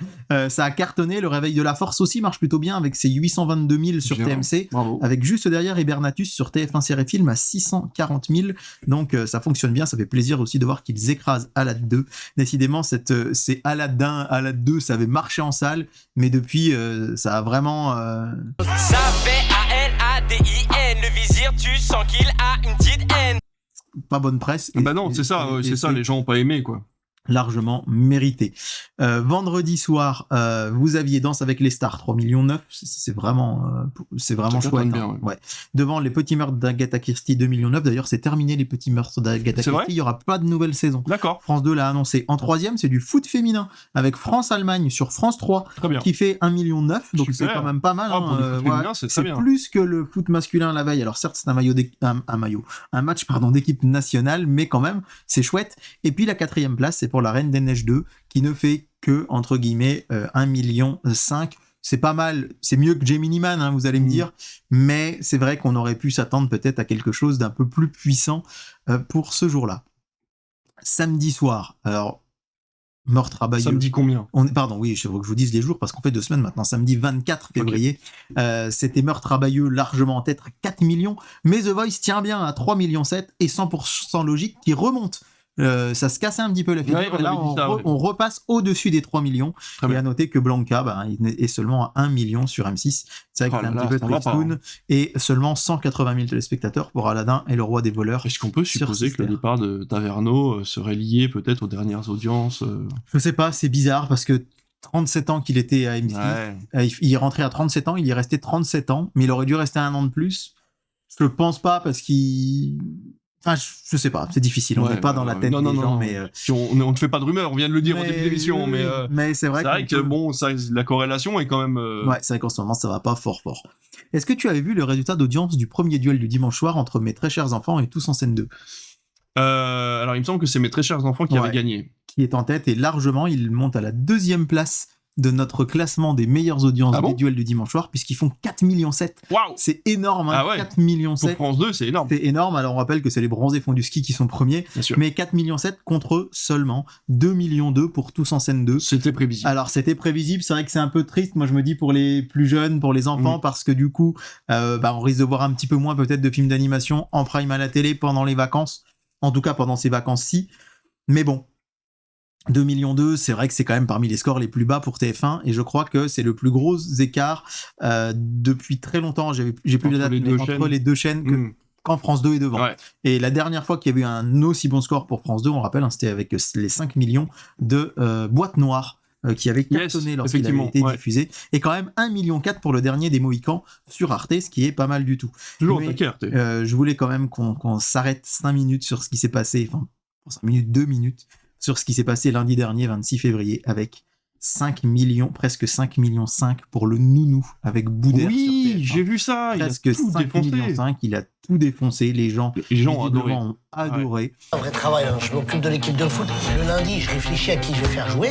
ça a cartonné. Le réveil de la force aussi marche plutôt bien avec ses 822 000 sur TMC. Bravo. Avec juste derrière Hibernatus sur TF1 Série Film à 640 000. Donc ça fonctionne bien. Ça fait plaisir aussi de voir qu'ils écrasent Alad 2. Décidément, c'est Alad 1, Alad 2, ça avait marché en salle. Mais depuis, ça a vraiment... Ça fait A-L-A-D-I-N. Le vizir, tu sens qu'il a une petite haine. Pas bonne presse. Bah non, c'est ça, les gens ont pas aimé, quoi. Largement mérité. Vendredi soir, vous aviez Danse avec les stars, 3,9 millions. C'est vraiment chouette. Bien, ouais. Devant les petits meurtres d'Agatha Christie, 2,9 millions. D'ailleurs, c'est terminé les petits meurtres d'Agatha Christie. Il n'y aura pas de nouvelle saison. D'accord. France 2 l'a annoncé. En troisième, c'est du foot féminin avec France-Allemagne sur France 3 qui fait 1,9 million. Donc super. C'est quand même pas mal. C'est plus que le foot masculin la veille. Alors certes, c'est un match d'équipe nationale, mais quand même, c'est chouette. Et puis la quatrième place, c'est pour La Reine des Neiges 2, qui ne fait que, entre guillemets, 1,5 million. C'est pas mal, c'est mieux que Gemini Man, vous allez me dire, mais c'est vrai qu'on aurait pu s'attendre peut-être à quelque chose d'un peu plus puissant pour ce jour-là. Samedi soir, alors, Meurtre à Bayeux. Samedi combien ? Pardon, oui, je veux que je vous dise les jours, parce qu'on fait 2 semaines maintenant, samedi 24 février, c'était Meurtre à Bayeux largement en tête, 4 millions, mais The Voice tient bien à 3,7 millions, et 100% logique qui remonte. Ça se cassait un petit peu la figure, et là on repasse au-dessus des 3 millions. Et à noter que Blanca est seulement à 1 million sur M6. C'est vrai que c'est un petit peu tristoun, et seulement 180 000 téléspectateurs pour Aladdin et le roi des voleurs. Est-ce qu'on peut supposer que le départ de Taverneau serait lié peut-être aux dernières audiences Je sais pas, c'est bizarre parce que 37 ans qu'il était à M6, il est rentré à 37 ans, il y est resté 37 ans, mais il aurait dû rester 1 an de plus. Je pense pas parce qu'il... Enfin, je sais pas, c'est difficile, on n'est pas dans la tête des gens, mais... On ne fait pas de rumeurs, on vient de le dire au début de l'émission, mais c'est vrai que la corrélation est quand même... Ouais, c'est vrai qu'en ce moment, ça va pas fort. Est-ce que tu avais vu le résultat d'audience du premier duel du dimanche soir entre Mes Très Chers Enfants et Tous en Scène 2 ? Alors, il me semble que c'est Mes Très Chers Enfants qui avaient gagné. Qui est en tête, et largement, il monte à la 2e place de notre classement des meilleures audiences des duels du dimanche soir, puisqu'ils font 4,7 millions. Waouh, c'est énorme, 4,7 millions. Pour France 2, c'est énorme. C'est énorme. Alors, on rappelle que c'est les bronzés font du ski qui sont premiers, mais 4,7 millions contre seulement 2,2 millions pour Tous en Scène 2. C'était prévisible. Alors, c'était prévisible. C'est vrai que c'est un peu triste. Moi, je me dis pour les plus jeunes, pour les enfants, parce que du coup, on risque de voir un petit peu moins peut-être de films d'animation en prime à la télé pendant les vacances. En tout cas, pendant ces vacances-ci. Mais bon. 2,2 millions, c'est vrai que c'est quand même parmi les scores les plus bas pour TF1, et je crois que c'est le plus gros écart depuis très longtemps. J'ai plus la date, mais entre les deux chaînes quand France 2 est devant. Ouais. Et la dernière fois qu'il y avait eu un aussi bon score pour France 2, on rappelle, c'était avec les 5 millions de Boîte Noire qui avait cartonné lorsqu'il avait été diffusé, et quand même 1,4 million pour le dernier des Mohicans sur Arte, ce qui est pas mal du tout. Toujours taquet, Arte. Je voulais quand même qu'on s'arrête 5 minutes sur ce qui s'est passé, 2 minutes, sur ce qui s'est passé lundi dernier, 26 février, avec 5 millions, presque 5 millions 5 pour le Nounou, avec Boudère. Oui, j'ai vu ça, presque 5 millions 5, il a tout défoncé, les gens ont adoré. Un vrai travail, je m'occupe de l'équipe de foot. Le lundi, je réfléchis à qui je vais faire jouer.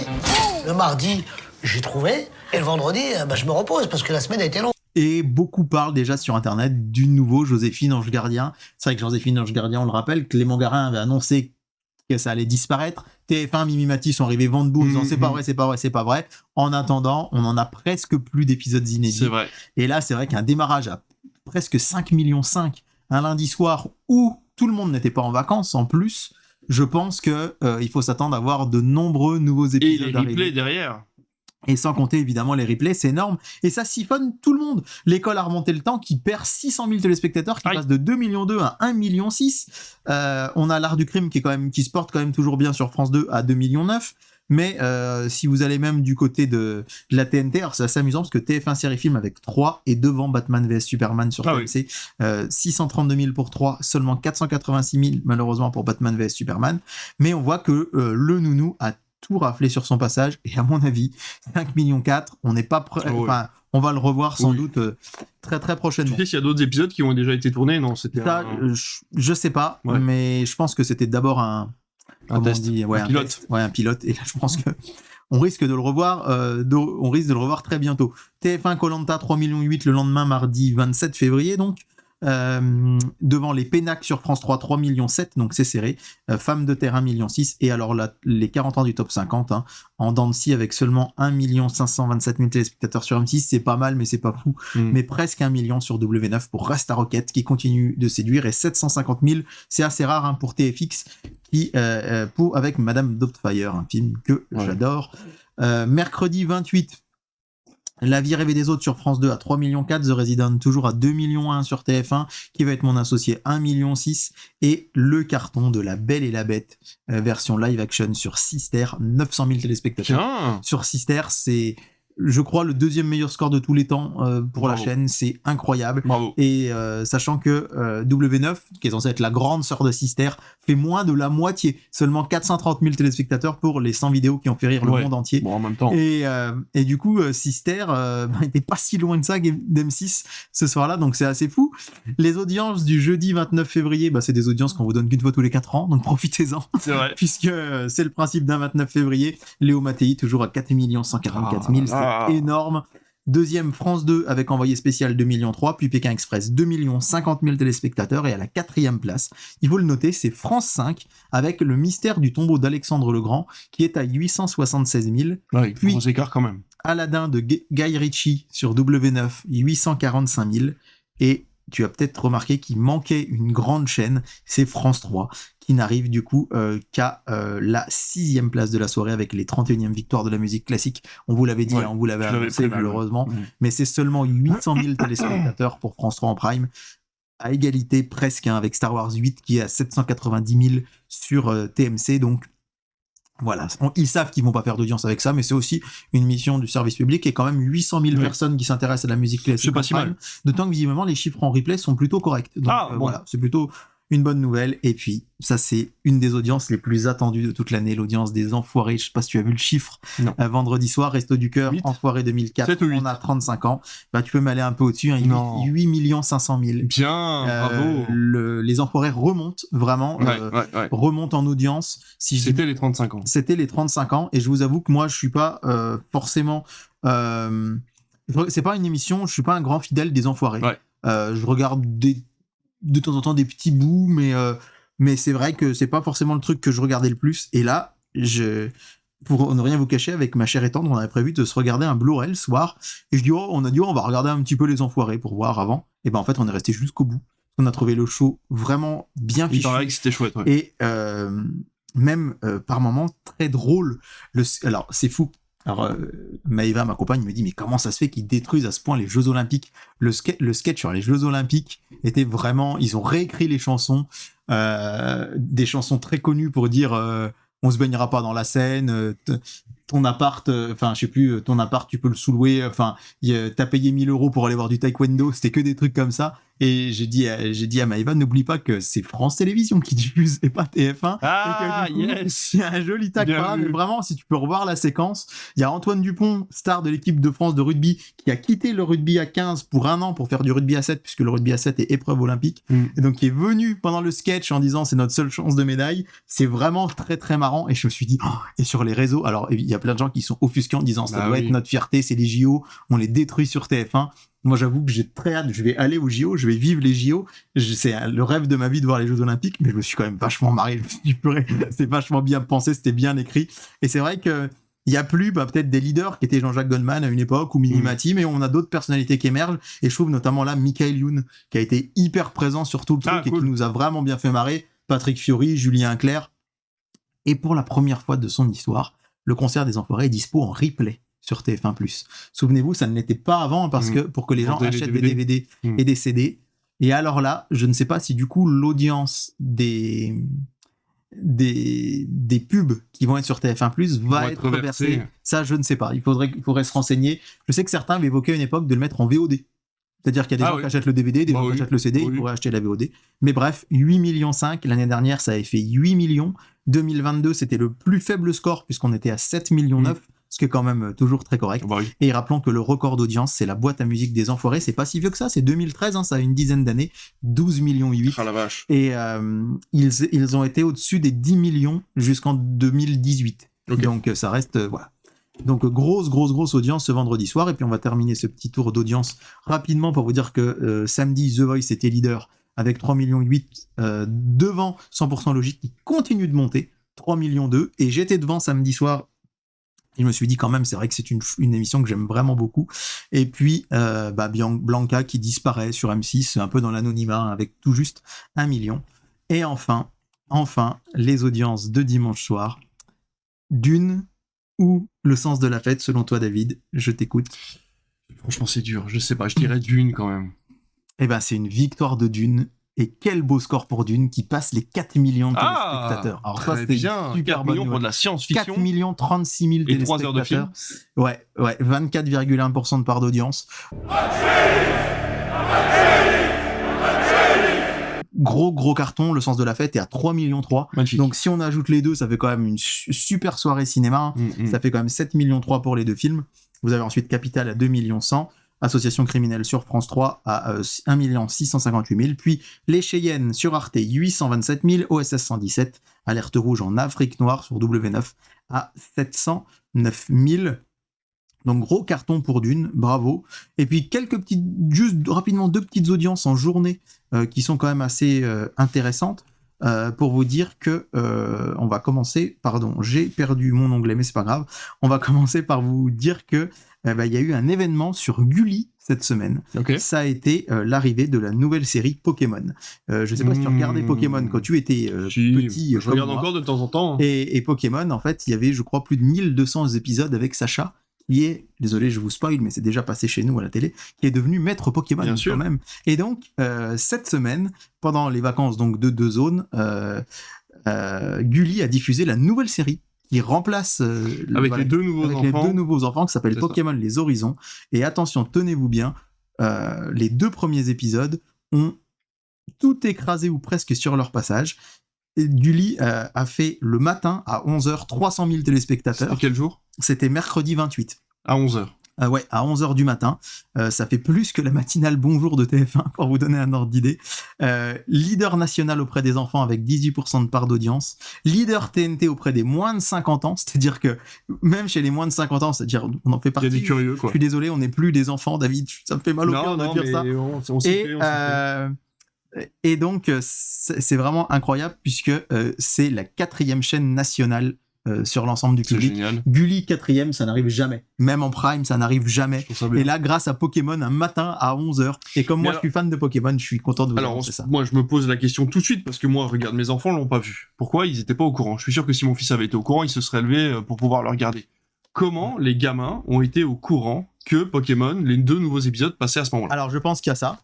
Le mardi, j'ai trouvé. Et le vendredi, je me repose, parce que la semaine a été longue. Et beaucoup parlent déjà sur Internet du nouveau Joséphine Ange Gardien. C'est vrai que Joséphine Ange Gardien, on le rappelle, Clément Garin avait annoncé que ça allait disparaître. TF1, Mimi Mati sont arrivés vendre boue en disant c'est pas vrai. En attendant, on en a presque plus d'épisodes inédits. C'est vrai. Et là, c'est vrai qu'un démarrage à presque 5,5 millions un lundi soir où tout le monde n'était pas en vacances en plus, je pense que il faut s'attendre à voir de nombreux nouveaux épisodes. Et les replays derrière. Et sans compter évidemment les replays, c'est énorme. Et ça siphonne tout le monde. L'école a remonté le temps qui perd 600 000 téléspectateurs, qui passe de 2,2 millions à 1,6 million. On a l'art du crime qui se porte quand même toujours bien sur France 2 à 2,9 millions. Mais si vous allez même du côté de la TNT, alors c'est assez amusant parce que TF1 Série Film avec 3 est devant Batman vs Superman sur TMC. 632 000 pour 3, seulement 486 000 malheureusement pour Batman vs Superman. Mais on voit que le Nounou a tout raflé sur son passage, et à mon avis 5,4 millions, on n'est pas prêt, on va le revoir sans doute très très prochainement. Tu sais s'il y a d'autres épisodes qui ont déjà été tournés? Non, c'était ça, je sais pas, mais je pense que c'était d'abord comment test. on dit, ouais, Un pilote. test. Ouais, un pilote. Et là, je pense que on risque de le revoir. On risque de le revoir très bientôt. TF1 Koh-Lanta 3,8 millions le lendemain, mardi 27 février, donc. Devant les Pénac sur France 3, 3,7 millions, donc c'est serré. Femmes de terre, 1,6 million. Et alors là, les 40 ans du top 50, hein, en dents de scie avec seulement 1 527 000 téléspectateurs sur M6, c'est pas mal, mais c'est pas fou. Mais presque 1 million sur W9 pour Resta Rocket, qui continue de séduire, et 750 000, c'est assez rare, hein, pour TFX, qui, avec Madame Doubtfire, un film que j'adore. Mercredi 28, La vie rêvée des autres sur France 2 à 3,4 millions, The Resident toujours à 2,1 millions sur TF1, qui va être mon associé, 1,6 million, et le carton de La Belle et la Bête, version live action sur Sister, 900 000 téléspectateurs. Tiens. Sur Sister, c'est, je crois, le deuxième meilleur score de tous les temps pour la chaîne, c'est incroyable. Bravo. Et sachant que W9, qui est censé être la grande sœur de Sister, fait moins de la moitié, seulement 430 000 téléspectateurs pour les 100 vidéos qui ont fait rire le monde entier. Bon, en même temps. Et du coup, Sister était pas si loin de ça d'M6 ce soir-là, donc c'est assez fou. Les audiences du jeudi 29 février, c'est des audiences qu'on vous donne qu'une fois tous les 4 ans, donc profitez-en. C'est vrai. Puisque c'est le principe d'un 29 février. Léo Mattei, toujours à 4 144 000, c'est énorme. Deuxième, France 2 avec envoyé spécial 2,3 millions, puis Pékin Express 2 50 000 téléspectateurs, et à la 4e place, il faut le noter, c'est France 5 avec Le mystère du tombeau d'Alexandre le Grand qui est à 876 000. Ouais, Puis gros écart quand même. Aladdin de Guy Ritchie sur W9, 845 000. Et tu as peut-être remarqué qu'il manquait une grande chaîne, c'est France 3, qui n'arrive du coup qu'à la 6e place de la soirée avec les 31e victoires de la musique classique. On vous l'avait dit, on vous l'avait annoncé malheureusement, mais c'est seulement 800 000 téléspectateurs pour France 3 en prime, à égalité presque, avec Star Wars 8 qui est à 790 000 sur TMC, donc voilà, ils savent qu'ils vont pas faire d'audience avec ça, mais c'est aussi une mission du service public, et quand même 800 000 personnes qui s'intéressent à la musique classique. C'est pas si mal. D'autant que visiblement les chiffres en replay sont plutôt corrects. Donc voilà, c'est plutôt une bonne nouvelle. Et puis ça, c'est une des audiences les plus attendues de toute l'année, l'audience des Enfoirés. Je sais pas si tu as vu le chiffre. Vendredi soir, Resto du Cœur, 8. Enfoirés 2004, on a 35 ans. Tu peux m'aller un peu au-dessus, 8 500 000. Bien, bravo. Les Enfoirés remontent vraiment, remontent en audience. C'était les 35 ans. C'était les 35 ans, et je vous avoue que moi, je suis pas forcément... c'est pas une émission, je suis pas un grand fidèle des Enfoirés. Je regarde de temps en temps des petits bouts, mais c'est vrai que c'est pas forcément le truc que je regardais le plus. Et là, pour ne rien vous cacher, avec ma chère et tendre, on avait prévu de se regarder un Blu-ray le soir, et on a dit on va regarder un petit peu les Enfoirés pour voir avant. Et en fait on est resté jusqu'au bout. On a trouvé le show vraiment bien fichu. Il paraît que c'était chouette, et même par moments très drôle. Alors c'est fou. Alors, Maëva, ma compagne, me dit, mais comment ça se fait qu'ils détruisent à ce point les Jeux Olympiques ? Le sketch sur les Jeux Olympiques était vraiment... Ils ont réécrit les chansons, des chansons très connues pour dire on se baignera pas dans la Seine, ton appart, je sais plus, ton appart, tu peux le sous-louer, t'as payé 1 000 € pour aller voir du taekwondo, c'était que des trucs comme ça. Et j'ai dit à Maëva, n'oublie pas que c'est France Télévisions qui diffuse et pas TF1. Ah, et que, du coup, yes! Il y a un joli tac là, mais vraiment, si tu peux revoir la séquence, il y a Antoine Dupont, star de l'équipe de France de rugby, qui a quitté le rugby à 15 pour 1 an pour faire du rugby à 7, puisque le rugby à 7 est épreuve olympique. Et donc, qui est venu pendant le sketch en disant c'est notre seule chance de médaille. C'est vraiment très, très marrant. Et je me suis dit, et sur les réseaux, alors, il y a plein de gens qui sont offusqués en disant ça doit être notre fierté, c'est les JO, on les détruit sur TF1. Moi, j'avoue que j'ai très hâte, je vais aller aux JO, je vais vivre les JO. C'est le rêve de ma vie de voir les Jeux Olympiques, mais je me suis quand même vachement marré. Je me suis dit, purée, c'est vachement bien pensé, c'était bien écrit. Et c'est vrai que il y a plus peut-être des leaders qui étaient Jean-Jacques Goldman à une époque, ou Minimati, mais on a d'autres personnalités qui émergent. Et je trouve notamment là Michael Youn, qui a été hyper présent sur tout le truc et qui nous a vraiment bien fait marrer. Patrick Fiori, Julien Clerc. Et pour la première fois de son histoire, le concert des Enfoirés est dispo en replay sur TF1+. Souvenez-vous, ça ne l'était pas avant, parce que pour que les gens achètent des DVD et des CD. Et alors là, je ne sais pas si du coup l'audience des pubs qui vont être sur TF1+ va être reversée. Ça, je ne sais pas. Il faudrait se renseigner. Je sais que certains avaient évoqué à une époque de le mettre en VOD. C'est-à-dire qu'il y a des gens qui achètent le DVD, des gens qui achètent le CD, ils pourraient acheter la VOD. Mais bref, 8,5 millions. L'année dernière, ça avait fait 8 millions. 2022, c'était le plus faible score, puisqu'on était à 7,9 millions. ce qui est quand même toujours très correct. Bah oui. Et rappelons que le record d'audience, c'est la boîte à musique des Enfoirés. C'est pas si vieux que ça, c'est 2013, hein, ça a une dizaine d'années, 12 millions 8. Ah la vache. Et ils ont été au-dessus des 10 millions jusqu'en 2018. Ok. Donc ça reste, voilà. Donc grosse audience ce vendredi soir. Et puis on va terminer ce petit tour d'audience rapidement pour vous dire que samedi, The Voice était leader avec 3 millions 8 devant 100% Logique qui continue de monter, 3 millions 2. Et j'étais devant samedi soir. Et je me suis dit quand même, c'est vrai que c'est une émission que j'aime vraiment beaucoup. Et puis Blanca qui disparaît sur M6, un peu dans l'anonymat, avec tout juste 1 million. Et enfin, les audiences de dimanche soir. Dune ou Le Sens de la Fête, selon toi, David? Je t'écoute. Franchement, c'est dur. Je sais pas. Je dirais Dune quand même. Eh ben, c'est une victoire de Dune. Et quel beau score pour Dune qui passe les 4 millions de téléspectateurs. Alors ça, très c'était bien. une super 4 bonne millions pour nouvelle. de la science-fiction. 4 millions 36 000 Et 3 heures de film. Ouais, 24,1% de part d'audience. Gros carton, Le Sens de la Fête est à 3 millions 3. Magnifique. Donc si on ajoute les deux, ça fait quand même une super soirée cinéma. Ça fait quand même 7 millions 3 pour les deux films. Vous avez ensuite Capital à 2 millions 100. Association criminelle sur France 3 à 1 658 000, puis Les Cheyennes sur Arte 827 000, OSS 117, Alerte Rouge en Afrique Noire sur W9 à 709 000. Donc gros carton pour Dune, bravo. Et puis juste rapidement deux petites audiences en journée qui sont quand même assez intéressantes pour vous dire que on va commencer, j'ai perdu mon onglet mais c'est pas grave, on va commencer par vous dire que il y a eu un événement sur Gulli cette semaine. Ok. Ça a été l'arrivée de la nouvelle série Pokémon. Je sais pas si tu regardais Pokémon quand tu étais petit. Je regarde encore de temps en temps. Et Pokémon, en fait, il y avait, je crois, plus de 1200 épisodes avec Sacha, qui est, désolé, je vous spoil, mais c'est déjà passé chez nous à la télé, qui est devenu maître Pokémon Bien quand sûr. même. Et donc, cette semaine, pendant les vacances donc de 2 zones, Gulli a diffusé la nouvelle série qui remplace Avec les deux nouveaux les enfants. deux nouveaux enfants qui s'appellent C'est ça. Pokémon Les Horizons. Et attention, tenez-vous bien, les 2 premiers épisodes ont tout écrasé ou presque sur leur passage. Et Gulli a fait le matin à 11h 300 000 téléspectateurs. C'était quel jour? C'était mercredi 28. À 11h. Ouais, à 11h du matin. Ça fait plus que la matinale Bonjour de TF1, pour vous donner un ordre d'idée. Leader national auprès des enfants avec 18% de part d'audience. Leader TNT auprès des moins de 50 ans. C'est-à-dire que même chez les moins de 50 ans, c'est-à-dire on en fait Il y partie. a des curieux, Je quoi. suis désolé, on n'est plus des enfants, David. Ça me fait mal au cœur de dire ça. on s'y fait, on s'y fait. Et donc, c'est vraiment incroyable puisque c'est la 4e chaîne nationale sur l'ensemble du C'est public. génial. Gulli 4e, ça n'arrive jamais. Même en prime, ça n'arrive jamais. Je trouve ça bien. Et là, grâce à Pokémon, un matin à 11h. Et comme Mais moi, alors- je suis fan de Pokémon, je suis content de vous Alors, annoncer ça. moi, je me pose la question tout de suite parce que moi, regarde, mes enfants l'ont pas vu. Pourquoi? Ils étaient pas au courant. Je suis sûr que si mon fils avait été au courant, il se serait levé pour pouvoir le regarder. Comment les gamins ont été au courant que Pokémon, les 2 nouveaux épisodes passaient à ce moment-là? Alors, je pense qu'il y a ça.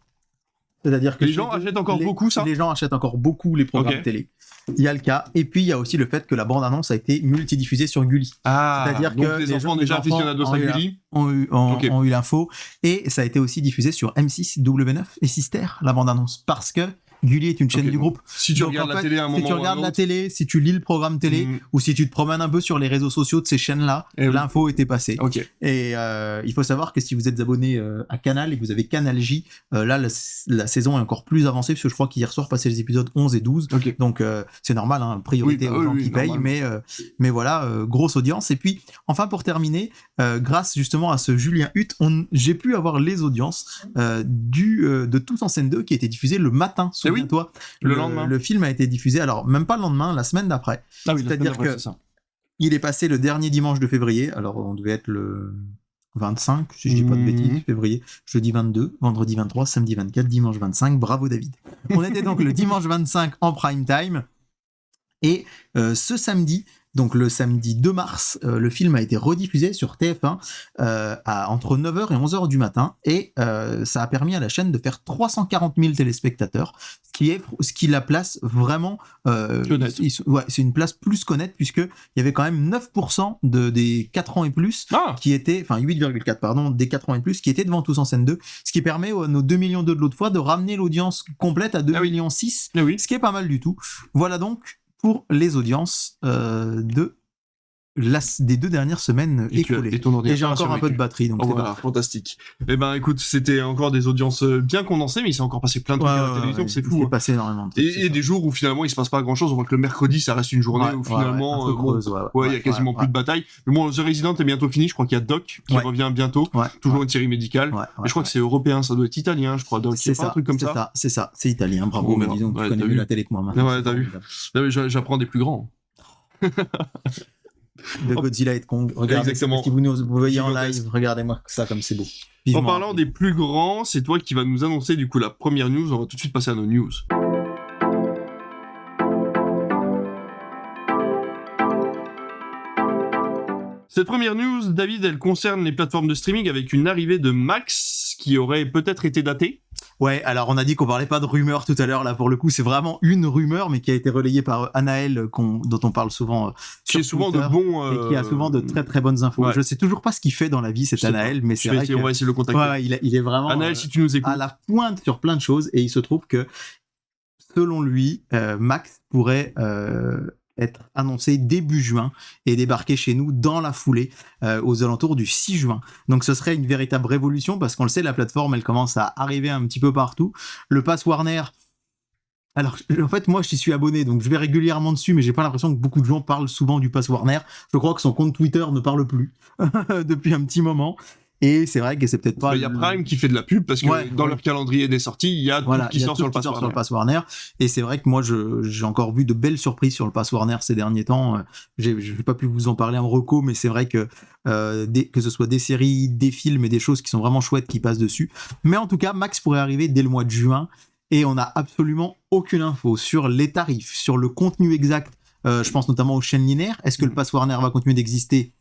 C'est-à-dire que Les gens achètent encore beaucoup ça? Les gens achètent encore beaucoup les programmes Ok. télé. Il y a le cas. Et puis, il y a aussi le fait que la bande-annonce a été multidiffusée sur Gulli. Ah, C'est-à-dire donc que les les enfants gens- déjà les enfants aficionados ont à eu la- Gulli. ont Ok. eu l'info. Et ça a été aussi diffusé sur M6, W9 et Sister, la bande-annonce. Parce que Gulli est une chaîne Ok, du donc, groupe. Si tu Donc, regardes en la fait, télé à un moment Si tu ou à un regardes la autre, télé, si tu lis le programme télé, ou si tu te promènes un peu sur les réseaux sociaux de ces chaînes-là, Eh oui. l'info était passée. Ok. Et il faut savoir que si vous êtes abonné à Canal et que vous avez Canal J, là, la saison est encore plus avancée, parce que je crois qu'hier soir passaient les épisodes 11 et 12. Ok. Donc c'est normal, hein, priorité Oui, bah aux oui, gens oui, qui payent, normalement. mais voilà, grosse audience. Et puis, enfin pour terminer, grâce justement à ce Julien Hutt, j'ai pu avoir les audiences de Tous en scène 2 qui a été diffusé le matin, Eh oui, souviens-toi. le lendemain. Le film a été diffusé, alors même pas le lendemain, la semaine d'après. Ah oui, C'est-à-dire que- c'est ça. Il est passé le dernier dimanche de février, alors on devait être le 25, si je dis pas de Mhm. bêtises, février, jeudi 22, vendredi 23, samedi 24, dimanche 25, bravo David. On était donc le dimanche 25 en prime time, et ce samedi, donc le samedi 2 mars, le film a été rediffusé sur TF1 entre 9h et 11h du matin, et ça a permis à la chaîne de faire 340 000 téléspectateurs, ce qui la place vraiment... Honnête. Ouais, c'est une place plus qu'honnête, puisqu'il y avait quand même 9% des 4 ans et plus Ah, qui étaient, enfin 8,4 pardon, des 4 ans et plus qui étaient devant Tous en scène 2, ce qui permet à nos 2 millions de l'autre fois de ramener l'audience complète à 2 Ah oui. millions 6, eh oui. ce qui est pas mal du tout. Voilà donc pour les audiences de des 2 dernières semaines écoulées. Et ton ordinateur Et j'ai encore un peu de batterie, donc c'est voilà, fantastique. Eh ben, écoute, c'était encore des audiences bien condensées, mais il s'est encore passé plein de trucs à la télévision, c'est fou. Il Hein. s'est passé énormément de trucs. Et des jours où finalement il se passe pas grand chose, on voit que le mercredi ça reste une journée où finalement il y a quasiment plus de bataille. Mais bon, The Resident est bientôt fini, je crois qu'il y a Doc qui revient bientôt, toujours une série médicale. Mais je crois que c'est européen, ça doit être italien, je crois. Doc, c'est ça, un truc comme ça. C'est ça, c'est italien. Bravo, mais disons que tu connais mieux la télé que moi maintenant. Ouais, t'as vu. J'apprends des plus grands. De Godzilla et de Kong. Regardez, exactement. Si vous voyez en live, regardez-moi ça comme c'est beau. Vivement. En parlant des plus grands, c'est toi qui vas nous annoncer du coup la première news. On va tout de suite passer à nos news. Cette première news, David, elle concerne les plateformes de streaming avec une arrivée de Max qui aurait peut-être été datée. Ouais, alors on a dit qu'on parlait pas de rumeur tout à l'heure, là pour le coup c'est vraiment une rumeur mais qui a été relayée par Anaël dont on parle souvent qui est souvent Twitter, de bons et qui a souvent de très très bonnes infos. Ouais. Je sais toujours pas ce qu'il fait dans la vie cet Anaël, mais c'est vrai on va essayer de le contacter. Ouais, il est vraiment Anaël, si tu nous écoutes, à la pointe sur plein de choses et il se trouve que selon lui Max pourrait être annoncé début juin et débarquer chez nous dans la foulée aux alentours du 6 juin. Donc ce serait une véritable révolution parce qu'on le sait, la plateforme elle commence à arriver un petit peu partout. Le Pass Warner, alors en fait moi j'y suis abonné donc je vais régulièrement dessus mais j'ai pas l'impression que beaucoup de gens parlent souvent du Pass Warner. Je crois que son compte Twitter ne parle plus depuis un petit moment. Et c'est vrai que c'est peut-être pas. Il y a Prime qui fait de la pub parce que dans leur calendrier des sorties, il y a tout qui sort sur le Pass Warner. Et c'est vrai que moi, j'ai encore vu de belles surprises sur le Pass Warner ces derniers temps. Je n'ai pas pu vous en parler en reco, mais c'est vrai que que ce soit des séries, des films et des choses qui sont vraiment chouettes qui passent dessus. Mais en tout cas, Max pourrait arriver dès le mois de juin et on n'a absolument aucune info sur les tarifs, sur le contenu exact. Je pense notamment aux chaînes linéaires. Est-ce que le Pass Warner va continuer d'exister ?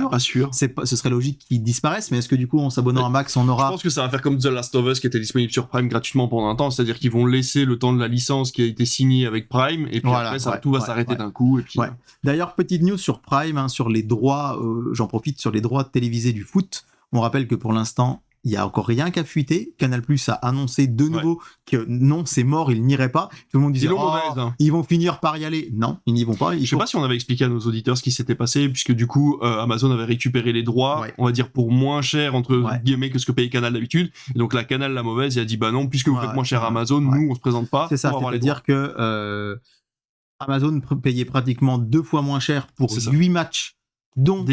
Pas sûr. Ce serait logique qu'ils disparaissent, mais est-ce que du coup, en s'abonnant à Max, on aura... Je pense que ça va faire comme The Last of Us qui était disponible sur Prime gratuitement pendant un temps, c'est-à-dire qu'ils vont laisser le temps de la licence qui a été signée avec Prime, et puis après, tout va s'arrêter d'un coup. Et puis, D'ailleurs, petite news sur Prime, sur les droits, j'en profite, sur les droits télévisés du foot. On rappelle que pour l'instant, il n'y a encore rien qu'à fuiter. Canal+ a annoncé de nouveau que non, c'est mort, ils n'iraient pas. Tout le monde disait, ils vont finir par y aller. Non, ils n'y vont pas. Je sais pas si on avait expliqué à nos auditeurs ce qui s'était passé, puisque du coup, Amazon avait récupéré les droits, on va dire pour moins cher, entre guillemets, que ce que paye Canal d'habitude. Et donc la Canal, la mauvaise, il a dit, bah non, puisque vous faites moins cher à Amazon, nous, on se présente pas. C'est ça, c'est-à-dire que Amazon payait pratiquement 2 fois moins cher pour 8 matchs. Dont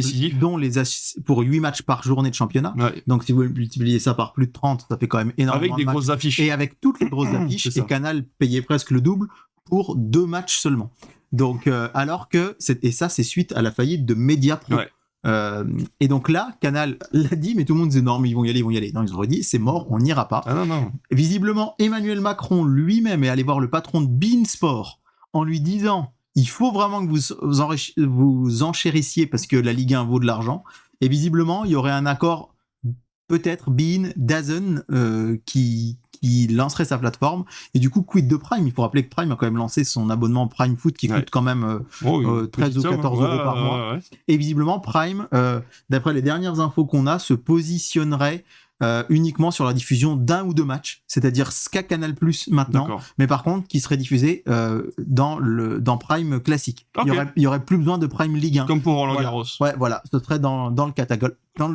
pour 8 matchs par journée de championnat. Donc si vous multipliez ça par plus de 30, ça fait quand même énormément. Avec des grosses affiches. Et avec toutes les grosses affiches, et Canal payait presque le double pour 2 matchs seulement. Donc alors que ça c'est suite à la faillite de Mediapro. Et donc là, Canal l'a dit, mais tout le monde disait non, mais ils vont y aller. Non, ils ont dit c'est mort, on n'ira pas. Non. Visiblement, Emmanuel Macron lui-même est allé voir le patron de beIN Sport en lui disant il faut vraiment que vous enchérissiez parce que la Ligue 1 vaut de l'argent. Et visiblement, il y aurait un accord, peut-être beIN, DAZN, qui lancerait sa plateforme. Et du coup, quid de Prime ? Il faut rappeler que Prime a quand même lancé son abonnement Prime Foot qui coûte quand même 13 ou 14 euros par mois. Et visiblement, Prime, d'après les dernières infos qu'on a, se positionnerait uniquement sur la diffusion d'un ou 2 matchs, c'est-à-dire ce qu'a Canal+ maintenant, mais par contre qui serait diffusé dans Prime classique. Il y aurait plus besoin de Prime Ligue 1. Comme pour Roland Garros. Ouais, voilà, ce serait dans le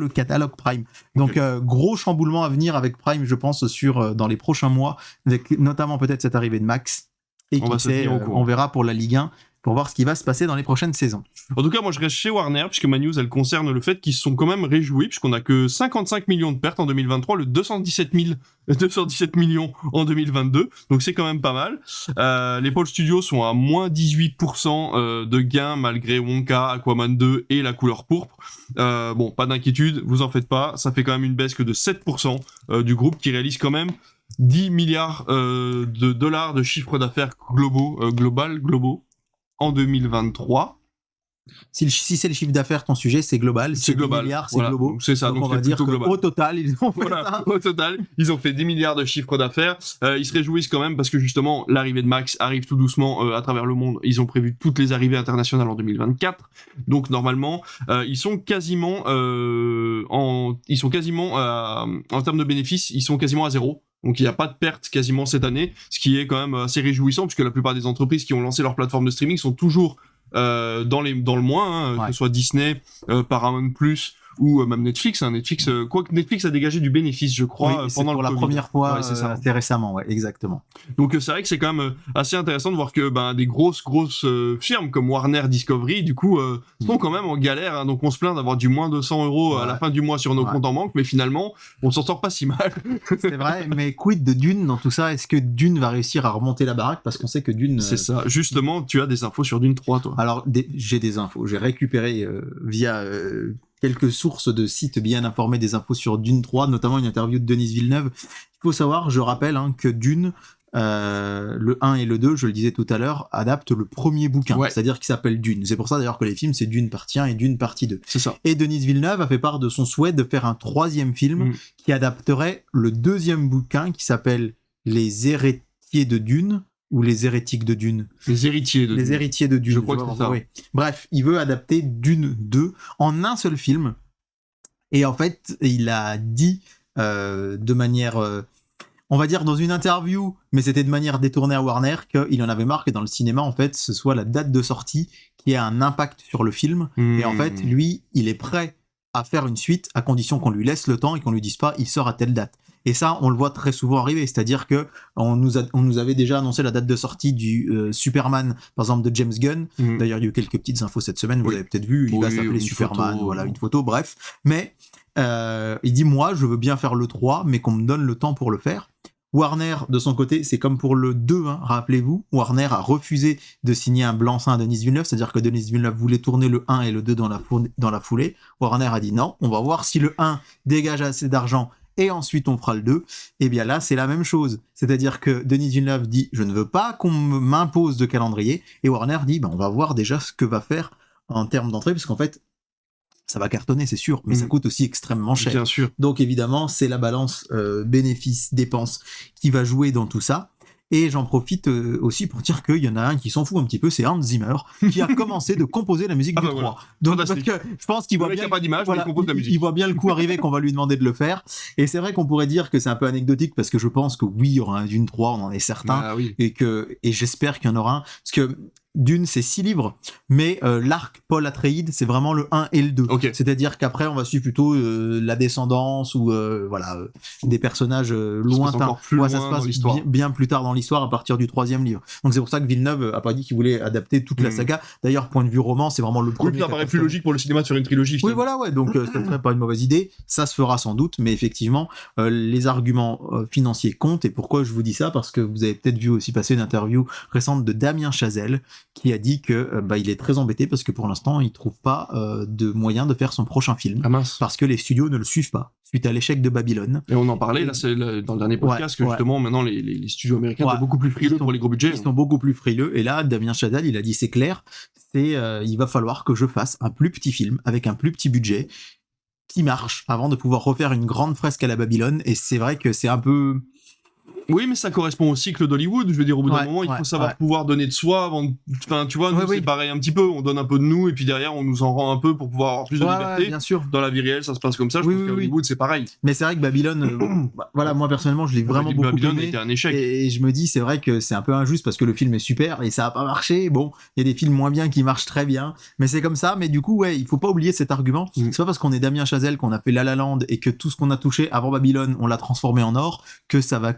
catalogue Prime. Donc gros chamboulement à venir avec Prime, je pense, dans les prochains mois, avec notamment peut-être cette arrivée de Max. Et on verra pour la Ligue 1. Pour voir ce qui va se passer dans les prochaines saisons. En tout cas, moi je reste chez Warner, puisque ma news elle concerne le fait qu'ils se sont quand même réjouis, puisqu'on a que 55 millions de pertes en 2023, le 217 millions en 2022, donc c'est quand même pas mal. Les Pôles Studios sont à moins 18% de gains malgré Wonka, Aquaman 2 et La Couleur Pourpre. Bon, pas d'inquiétude, vous en faites pas, ça fait quand même une baisse que de 7% du groupe qui réalise quand même 10 milliards de dollars de chiffre d'affaires globaux en 2023. Si c'est le chiffre d'affaires ton sujet, c'est global. C'est global. 10 milliards, c'est voilà. global. C'est ça. Donc on va dire qu'au total, ils ont fait ça. Au total, ils ont fait 10 milliards de chiffre d'affaires. Ils se réjouissent quand même parce que justement, l'arrivée de Max arrive tout doucement à travers le monde. Ils ont prévu toutes les arrivées internationales en 2024. Donc normalement, ils sont quasiment en termes de bénéfices, ils sont quasiment à zéro. Donc il n'y a pas de perte quasiment cette année, ce qui est quand même assez réjouissant puisque la plupart des entreprises qui ont lancé leur plateforme de streaming sont toujours dans le moins, hein, que ce soit Disney, Paramount+, ou même Netflix. Netflix, quoique Netflix a dégagé du bénéfice, je crois, Oui, c'est pendant pour le la Covid. première fois, Ouais, c'est ça. assez récemment, ouais, exactement. Donc c'est vrai que c'est quand même assez intéressant de voir que des grosses firmes comme Warner Discovery du coup sont quand même en galère, hein. Donc on se plaint d'avoir du moins 200 € à la fin du mois sur nos comptes en banque, mais finalement on s'en sort pas si mal. C'est vrai, mais quid de Dune dans tout ça? Est-ce que Dune va réussir à remonter la baraque? Parce qu'on sait que Dune... C'est ça. Justement, tu as des infos sur Dune 3, toi. Alors, j'ai des infos. J'ai récupéré via quelques sources de sites bien informés des infos sur Dune 3, notamment une interview de Denis Villeneuve. Il faut savoir, je rappelle, que Dune, le 1 et le 2, je le disais tout à l'heure, adaptent le premier bouquin, c'est-à-dire qu'il s'appelle Dune. C'est pour ça d'ailleurs que les films, c'est Dune partie 1 et Dune partie 2. C'est ça. Et Denis Villeneuve a fait part de son souhait de faire un troisième film qui adapterait le deuxième bouquin qui s'appelle Les Héritiers de Dune, ou Les Hérétiques de Dune. Les Héritiers de Dune. Les Héritiers de Dune. Je crois que c'est ça. Oui. Bref, il veut adapter Dune 2 en un seul film. Et en fait, il a dit de manière... on va dire dans une interview, mais c'était de manière détournée à Warner, qu'il en avait marre que dans le cinéma, en fait, ce soit la date de sortie qui ait un impact sur le film. Et en fait, lui, il est prêt à faire une suite à condition qu'on lui laisse le temps et qu'on lui dise pas il sort à telle date. Et ça, on le voit très souvent arriver, c'est-à-dire que on nous avait déjà annoncé la date de sortie du Superman, par exemple, de James Gunn. D'ailleurs, il y a eu quelques petites infos cette semaine, vous avez peut-être vu, il va s'appeler Superman, photo, voilà, une photo, bref. Mais il dit, moi, je veux bien faire le 3, mais qu'on me donne le temps pour le faire. Warner, de son côté, c'est comme pour le 2, hein, rappelez-vous, Warner a refusé de signer un blanc-seing à Denis Villeneuve, c'est-à-dire que Denis Villeneuve voulait tourner le 1 et le 2 dans la foulée. Warner a dit non, on va voir si le 1 dégage assez d'argent et ensuite on fera le 2. Et bien là, c'est la même chose. C'est-à-dire que Denis Villeneuve dit je ne veux pas qu'on m'impose de calendrier, et Warner dit on va voir déjà ce que va faire en termes d'entrée, parce qu'en fait, ça va cartonner, c'est sûr, mais ça coûte aussi extrêmement cher. Bien sûr. Donc évidemment, c'est la balance bénéfice-dépense qui va jouer dans tout ça. Et j'en profite aussi pour dire qu'il y en a un qui s'en fout un petit peu, c'est Hans Zimmer, qui a commencé de composer la musique du 3. Voilà. Donc parce que je pense qu'il voit bien, pas d'image, voilà, il voit bien le coup arriver qu'on va lui demander de le faire. Et c'est vrai qu'on pourrait dire que c'est un peu anecdotique, parce que je pense que oui, il y aura un Dune 3, on en est certain, et j'espère qu'il y en aura un, parce que Dune, c'est 6 livres, mais l'arc Paul Atreides, c'est vraiment le 1 et le 2. Okay. C'est-à-dire qu'après, on va suivre plutôt la descendance ou des personnages lointains. Ça se passe bien plus tard dans l'histoire, à partir du 3e livre. Donc c'est pour ça que Villeneuve a pas dit qu'il voulait adapter toute la saga. D'ailleurs, point de vue roman, c'est vraiment le premier. Oui, ça paraît plus logique pour le cinéma de faire une trilogie. Oui, voilà, ouais. Donc ça serait pas une mauvaise idée. Ça se fera sans doute, mais effectivement, les arguments financiers comptent. Et pourquoi je vous dis ça? Parce que vous avez peut-être vu aussi passer une interview récente de Damien Chazelle, qui a dit que il est très embêté parce que pour l'instant il trouve pas de moyen de faire son prochain film, parce que les studios ne le suivent pas suite à l'échec de Babylone. Et on en parlait là, c'est dans le dernier podcast, que justement maintenant les studios américains sont beaucoup plus frileux pour les gros budgets. Ils sont beaucoup plus frileux, et là Damien Chazelle il a dit c'est clair, il va falloir que je fasse un plus petit film avec un plus petit budget qui marche avant de pouvoir refaire une grande fresque à la Babylone. Et c'est vrai que c'est un peu... Oui, mais ça correspond au cycle d'Hollywood. Je veux dire, au bout d'un moment, il faut savoir pouvoir donner de soi avant. Enfin, tu vois, nous, c'est pareil un petit peu. On donne un peu de nous, et puis derrière, on nous en rend un peu pour pouvoir avoir plus de liberté. Bien sûr. Dans la vie réelle, ça se passe comme ça. Je pense qu'à Hollywood, c'est pareil. Mais c'est vrai que Babylone, voilà, moi personnellement, je l'ai vraiment beaucoup aimé. Babylone était un échec. Et je me dis, c'est vrai que c'est un peu injuste parce que le film est super et ça a pas marché. Bon, il y a des films moins bien qui marchent très bien, mais c'est comme ça. Mais du coup, il faut pas oublier cet argument. C'est pas parce qu'on est Damien Chazelle qu'on a fait La La Land et que tout ce qu'on a touché avant Babylone, on l'a transformé en or, que ça va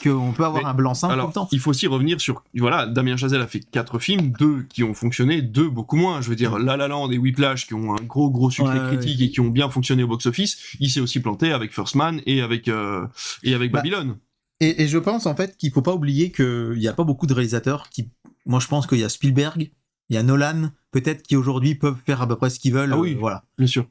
qu'on peut avoir un blanc-seing tout le temps. Il faut aussi revenir sur, voilà, Damien Chazelle a fait 4 films, 2 qui ont fonctionné, 2 beaucoup moins. Je veux dire, La La Land et Whiplash qui ont un gros succès critique et qui ont bien fonctionné au box-office. Il s'est aussi planté avec First Man et avec Babylone. Et je pense en fait qu'il faut pas oublier qu'il y a pas beaucoup de réalisateurs qui... Moi je pense qu'il y a Spielberg, il y a Nolan, peut-être qui aujourd'hui peuvent faire à peu près ce qu'ils veulent. Ah oui, voilà. Bien sûr.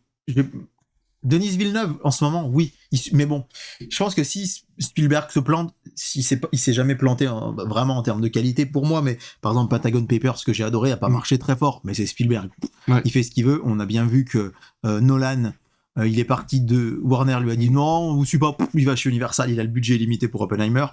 Denis Villeneuve, en ce moment, oui. Mais bon, je pense que si Spielberg se plante, il s'est jamais planté vraiment en termes de qualité pour moi, mais par exemple Pentagon Papers, ce que j'ai adoré, a pas marché très fort, mais c'est Spielberg. Il fait ce qu'il veut. On a bien vu que Nolan, il est parti de Warner, lui a dit non, vous suivez pas, il va chez Universal, il a le budget limité pour Oppenheimer.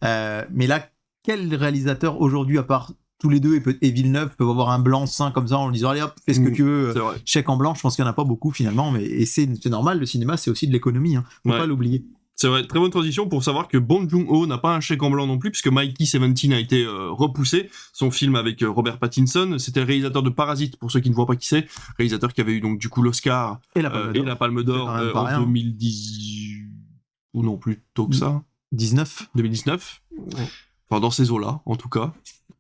Mais là, quel réalisateur aujourd'hui, à part tous les deux et Villeneuve, peuvent avoir un blanc-seing comme ça en lui disant allez hop, fais ce que tu veux, chèque en blanc? Je pense qu'il n'y en a pas beaucoup finalement, et c'est normal, le cinéma c'est aussi de l'économie, faut pas l'oublier. C'est vrai, très bonne transition pour savoir que Bong Joon-ho n'a pas un chèque en blanc non plus, puisque Mikey 17 a été repoussé. Son film avec Robert Pattinson, c'était le réalisateur de Parasite, pour ceux qui ne voient pas qui c'est. Réalisateur qui avait eu donc du coup l'Oscar Et la Palme d'Or. Palme d'Or C'est quand même pas en rien. 2010... Ou non, plus tôt que ça. 19. 2019. Enfin, dans ces eaux-là, en tout cas.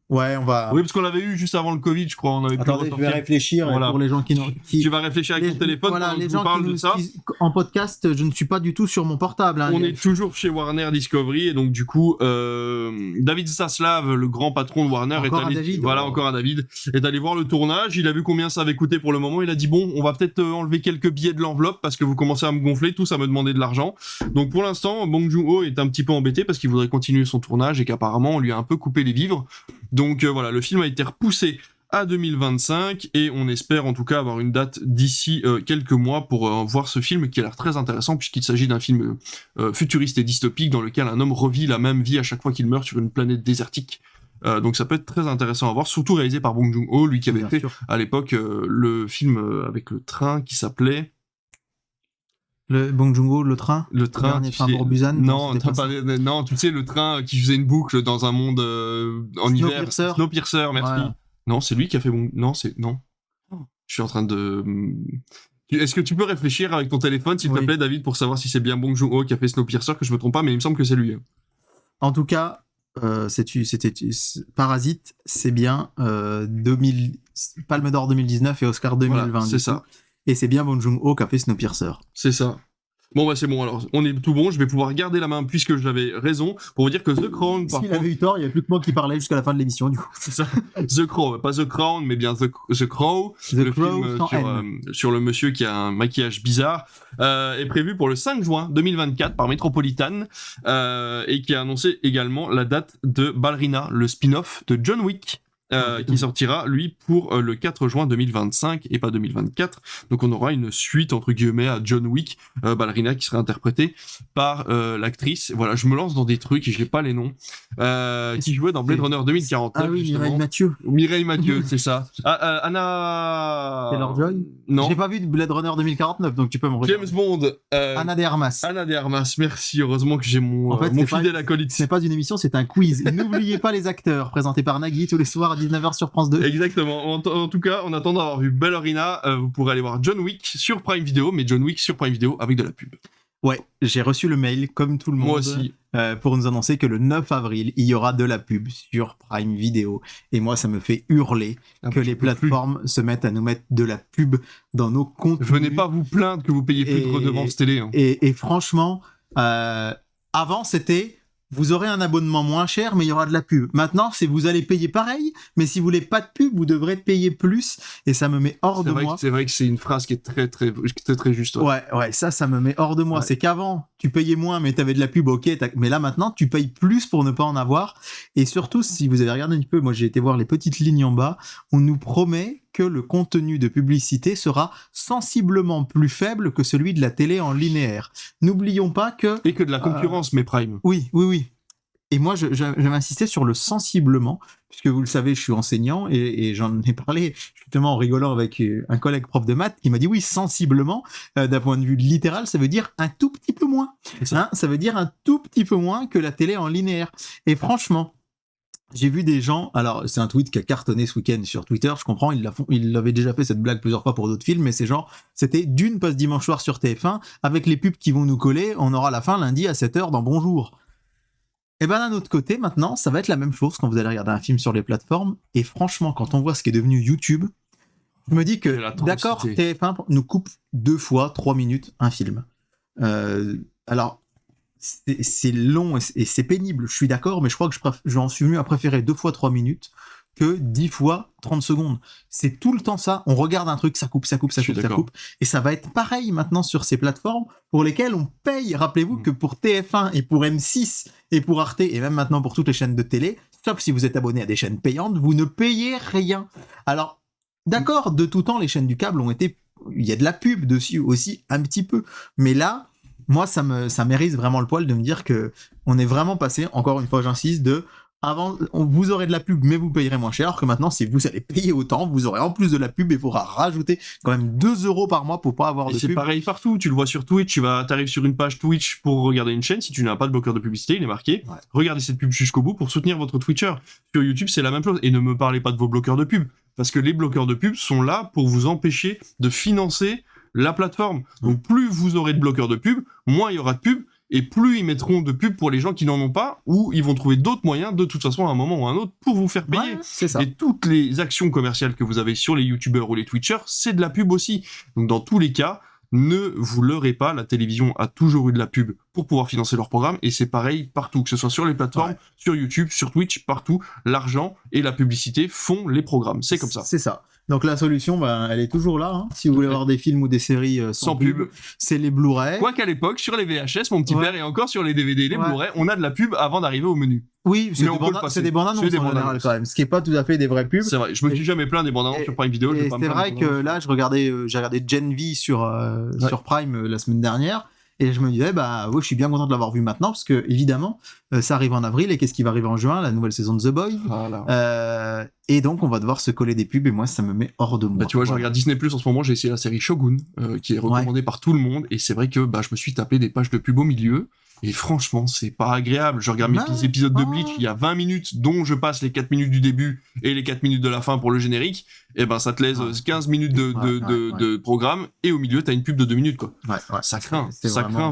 Ouais, on va... Oui, parce qu'on l'avait eu juste avant le Covid, je crois. On avait pu Attendez, je vais ressortir. réfléchir Voilà. pour les gens qui... Tu vas réfléchir avec ton téléphone voilà, pendant que les je gens vous parle de ça. en podcast, je ne suis pas du tout sur mon portable. Hein. On est toujours chez Warner Discovery et donc du coup David Zaslav, le grand patron de Warner, Encore est allé un David, voilà oh. encore un David est allé voir le tournage. Il a vu combien ça avait coûté pour le moment. Il a dit bon, on va peut-être enlever quelques billets de l'enveloppe parce que vous commencez à me gonfler, tous à me demander de l'argent. Donc pour l'instant, Bong Joon-ho est un petit peu embêté parce qu'il voudrait continuer son tournage et qu'apparemment on lui a un peu coupé les vivres. Donc voilà, le film a été repoussé à 2025 et on espère en tout cas avoir une date d'ici quelques mois pour voir ce film qui a l'air très intéressant puisqu'il s'agit d'un film futuriste et dystopique dans lequel un homme revit la même vie à chaque fois qu'il meurt sur une planète désertique. Donc ça peut être très intéressant à voir, surtout réalisé par Bong Joon-ho, lui qui avait Bien fait sûr. à l'époque le film avec le train qui s'appelait Le Bong Joon-ho, le train. le train Dernier tu train sais- pour Busan. non, c'était t'as pas pas- ça. non, tu sais le train qui faisait une boucle dans un monde en hiver. Snowpiercer. Snowpiercer, merci. Voilà. Non, c'est lui qui a fait non, c'est non. Je suis en train de Est-ce que tu peux réfléchir avec ton téléphone s'il te Oui. plaît David pour savoir si c'est bien Bong Joon-ho qui a fait Snowpiercer, que je me trompe pas mais il me semble que c'est lui. En tout cas, Parasite, c'est bien 2000, Palme d'Or 2019 et Oscar 2020. Voilà, c'est du ça. coup. Et c'est bien Bong Joon-ho qui a fait Snowpiercer. C'est ça. Bon bah c'est bon alors, on est tout bon, je vais pouvoir garder la main puisque j'avais raison pour vous dire que The Crown par S'il contre, avait eu tort, il n'y avait plus que moi qui parlais jusqu'à la fin de l'émission, du coup. c'est ça. The Crow, pas The Crown mais bien The Crow. The Le Crow film sans sur, N. sur le monsieur qui a un maquillage bizarre est prévu pour le 5 juin 2024 par Metropolitan et qui a annoncé également la date de Ballerina, le spin-off de John Wick. Qui sortira lui pour le 4 juin 2025 et pas 2024, donc on aura une suite entre guillemets à John Wick, Ballerina qui sera interprétée par l'actrice, voilà je me lance dans des trucs et je n'ai pas les noms, qui jouait dans Blade Runner 2049 Ah oui, justement. Mireille Mathieu. Mireille Mathieu, c'est ça. Anna... Taylor-Joy. Non. J'ai pas vu de Blade Runner 2049, donc tu peux me regarder. James Bond. Anna de Armas. Anna de Armas, merci. Heureusement que j'ai mon, En fait, mon c'est pas- fidèle acolyte. Ce n'est pas une émission, c'est un quiz. Et n'oubliez pas les acteurs, présentés par Nagui tous les soirs à 19h sur France 2. Exactement. En tout cas, en attendant d'avoir vu Ballerina, vous pourrez aller voir John Wick sur Prime Video, mais John Wick sur Prime Video avec de la pub. Ouais, j'ai reçu le mail, comme tout le monde, Moi aussi. pour nous annoncer que le 9 avril, il y aura de la pub sur Prime Video. Et moi, ça me fait hurler Ah, que je les peux plus. plateformes se mettent à nous mettre de la pub dans nos contenus. Venez pas vous plaindre que vous payez plus de Et- redevances télé. Hein. Et franchement, avant, c'était... Vous aurez un abonnement moins cher, mais il y aura de la pub. Maintenant, c'est vous allez payer pareil, mais si vous voulez pas de pub, vous devrez payer plus. Et ça me met hors de moi. C'est vrai que c'est une phrase qui est très très très, très juste. Ouais. Ouais, ça me met hors de moi. Ouais. C'est qu'avant, tu payais moins, mais t'avais de la pub, ok. Mais là, maintenant, tu payes plus pour ne pas en avoir. Et surtout, si vous avez regardé un petit peu, moi, j'ai été voir les petites lignes en bas, on nous promet que le contenu de publicité sera sensiblement plus faible que celui de la télé en linéaire. N'oublions pas que... Et que de la concurrence, mais Prime. Oui. Et moi, je vais insister sur le sensiblement, puisque vous le savez, je suis enseignant et j'en ai parlé justement en rigolant avec un collègue prof de maths qui m'a dit oui, sensiblement, d'un point de vue littéral, ça veut dire un tout petit peu moins. C'est ça. Ça veut dire un tout petit peu moins que la télé en linéaire. Et franchement, j'ai vu des gens, alors c'est un tweet qui a cartonné ce week-end sur Twitter, je comprends, ils l'avaient déjà fait cette blague plusieurs fois pour d'autres films, mais c'est genre, c'était Dune passe dimanche soir sur TF1, avec les pubs qui vont nous coller, on aura la fin lundi à 7h dans Bonjour. Et ben d'un autre côté, maintenant, ça va être la même chose quand vous allez regarder un film sur les plateformes, et franchement, quand on voit ce qui est devenu YouTube, je me dis que, Et l'atrocité. d'accord, TF1 nous coupe 2 fois 3 minutes un film. Alors, c'est long et c'est pénible, je suis d'accord, mais je crois que j'en suis venu à préférer 2 fois 3 minutes que 10 fois 30 secondes. C'est tout le temps ça. On regarde un truc, ça coupe. Je suis d'accord. Et ça va être pareil maintenant sur ces plateformes pour lesquelles on paye. Rappelez-vous que pour TF1 et pour M6 et pour Arte et même maintenant pour toutes les chaînes de télé, sauf si vous êtes abonné à des chaînes payantes, vous ne payez rien. Alors, d'accord, de tout temps, les chaînes du câble ont été... Il y a de la pub dessus aussi, un petit peu. Mais là, moi, ça m'érise vraiment le poil de me dire que on est vraiment passé, encore une fois, j'insiste, de vous aurez de la pub, mais vous payerez moins cher, alors que maintenant, si vous allez payer autant, vous aurez en plus de la pub et il faudra rajouter quand même 2 € par mois pour pas avoir Et de c'est pub. pareil partout, tu le vois sur Twitch, t'arrives sur une page Twitch pour regarder une chaîne, si tu n'as pas de bloqueur de publicité, il est marqué, regardez cette pub jusqu'au bout pour soutenir votre Twitcher. Sur YouTube, c'est la même chose, et ne me parlez pas de vos bloqueurs de pub, parce que les bloqueurs de pub sont là pour vous empêcher de financer la plateforme. Donc plus vous aurez de bloqueurs de pub, moins il y aura de pub, et plus ils mettront de pub pour les gens qui n'en ont pas, ou ils vont trouver d'autres moyens, de toute façon, à un moment ou à un autre, pour vous faire payer. Ouais, c'est ça. Et toutes les actions commerciales que vous avez sur les youtubeurs ou les twitchers, c'est de la pub aussi. Donc dans tous les cas, ne vous leurrez pas, la télévision a toujours eu de la pub pour pouvoir financer leur programme, et c'est pareil partout, que ce soit sur les plateformes, sur YouTube, sur Twitch, partout, l'argent et la publicité font les programmes, c'est comme ça. C'est ça. Donc la solution, elle est toujours là. Hein. Si vous voulez voir des films ou des séries sans pub, c'est les Blu-ray. Quoi qu'à l'époque, sur les VHS, mon petit père, et encore sur les DVD et les Blu-ray, on a de la pub avant d'arriver au menu. Oui, c'est des bandes annonces en général quand même, ce qui est pas tout à fait des vraies pubs. C'est vrai, je me suis jamais plaint des bandes annonces sur Prime Video. C'est vrai que là, j'ai regardé Gen V sur Prime la semaine dernière. Et je me disais, je suis bien content de l'avoir vu maintenant, parce que, évidemment, ça arrive en avril, et qu'est-ce qui va arriver en juin? La nouvelle saison de The Boys. Voilà. Et donc, on va devoir se coller des pubs, et moi, ça me met hors de moi. Tu vois, je regarde Disney+, en ce moment, j'ai essayé la série Shogun, qui est recommandée par tout le monde, et c'est vrai que, je me suis tapé des pages de pub au milieu, et franchement, c'est pas agréable. Je regarde mes épisodes de Bleach, il y a 20 minutes, dont je passe les 4 minutes du début, et les 4 minutes de la fin pour le générique, et ça te laisse 15 minutes de programme, et au milieu, t'as une pub de 2 minutes, quoi. Ça craint,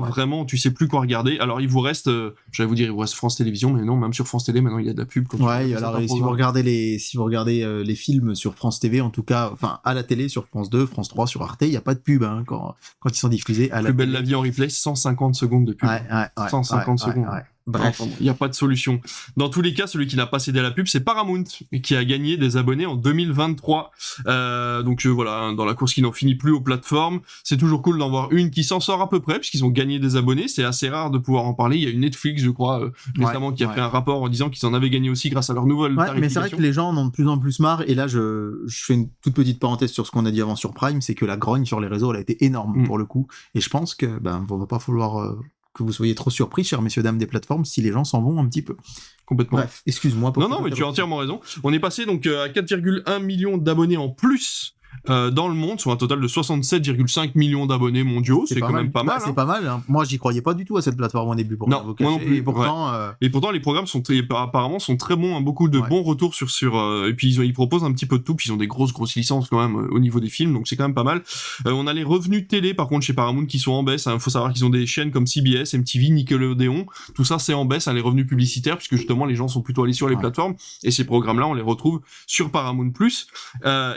vraiment, tu sais plus quoi regarder. Alors, il vous reste, j'allais vous dire, il vous reste France Télévisions, mais non, même sur France Télé, maintenant, il y a de la pub. Alors, si vous regardez les films sur France TV, en tout cas, enfin, à la télé, sur France 2, France 3, sur Arte, il n'y a pas de pub, hein, quand ils sont diffusés à la télé. Plus belle la vie en replay, 150 secondes de pub. 150 secondes. Bref, il n'y a pas de solution. Dans tous les cas, celui qui n'a pas cédé à la pub, c'est Paramount, qui a gagné des abonnés en 2023. Voilà, dans la course qui n'en finit plus aux plateformes, c'est toujours cool d'en voir une qui s'en sort à peu près, puisqu'ils ont gagné des abonnés. C'est assez rare de pouvoir en parler. Il y a une Netflix, je crois, récemment, qui a fait un rapport en disant qu'ils en avaient gagné aussi grâce à leur nouvelle tarification. Mais c'est vrai que les gens en ont de plus en plus marre. Et là, je fais une toute petite parenthèse sur ce qu'on a dit avant sur Prime, c'est que la grogne sur les réseaux, elle a été énorme pour le coup. Et je pense que on va pas falloir que vous soyez trop surpris, chers messieurs dames des plateformes, si les gens s'en vont un petit peu. Complètement. Bref, excuse-moi. Non, mais tu as entièrement raison. On est passé donc à 4,1 millions d'abonnés en plus dans le monde, soit un total de 67,5 millions d'abonnés mondiaux. C'est quand même pas mal. C'est pas mal. Hein. Moi, j'y croyais pas du tout à cette plateforme au début. Non, moi non plus. Et pourtant, les programmes apparemment sont très bons, hein, beaucoup de bons retours sur et puis ils proposent un petit peu de tout, puis ils ont des grosses licences quand même au niveau des films, donc c'est quand même pas mal. On a les revenus télé par contre chez Paramount qui sont en baisse. Hein. Faut savoir qu'ils ont des chaînes comme CBS, MTV, Nickelodeon. Tout ça c'est en baisse, hein, les revenus publicitaires, puisque justement les gens sont plutôt allés sur les plateformes, et ces programmes-là on les retrouve sur Paramount+.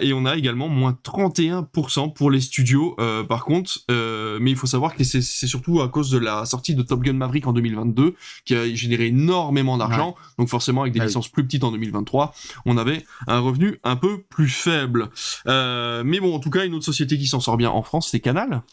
Et on a également moins 31% pour les studios par contre, mais il faut savoir que c'est surtout à cause de la sortie de Top Gun Maverick en 2022 qui a généré énormément d'argent, donc forcément avec des licences plus petites en 2023 on avait un revenu un peu plus faible, mais bon, en tout cas une autre société qui s'en sort bien en France, c'est Canal.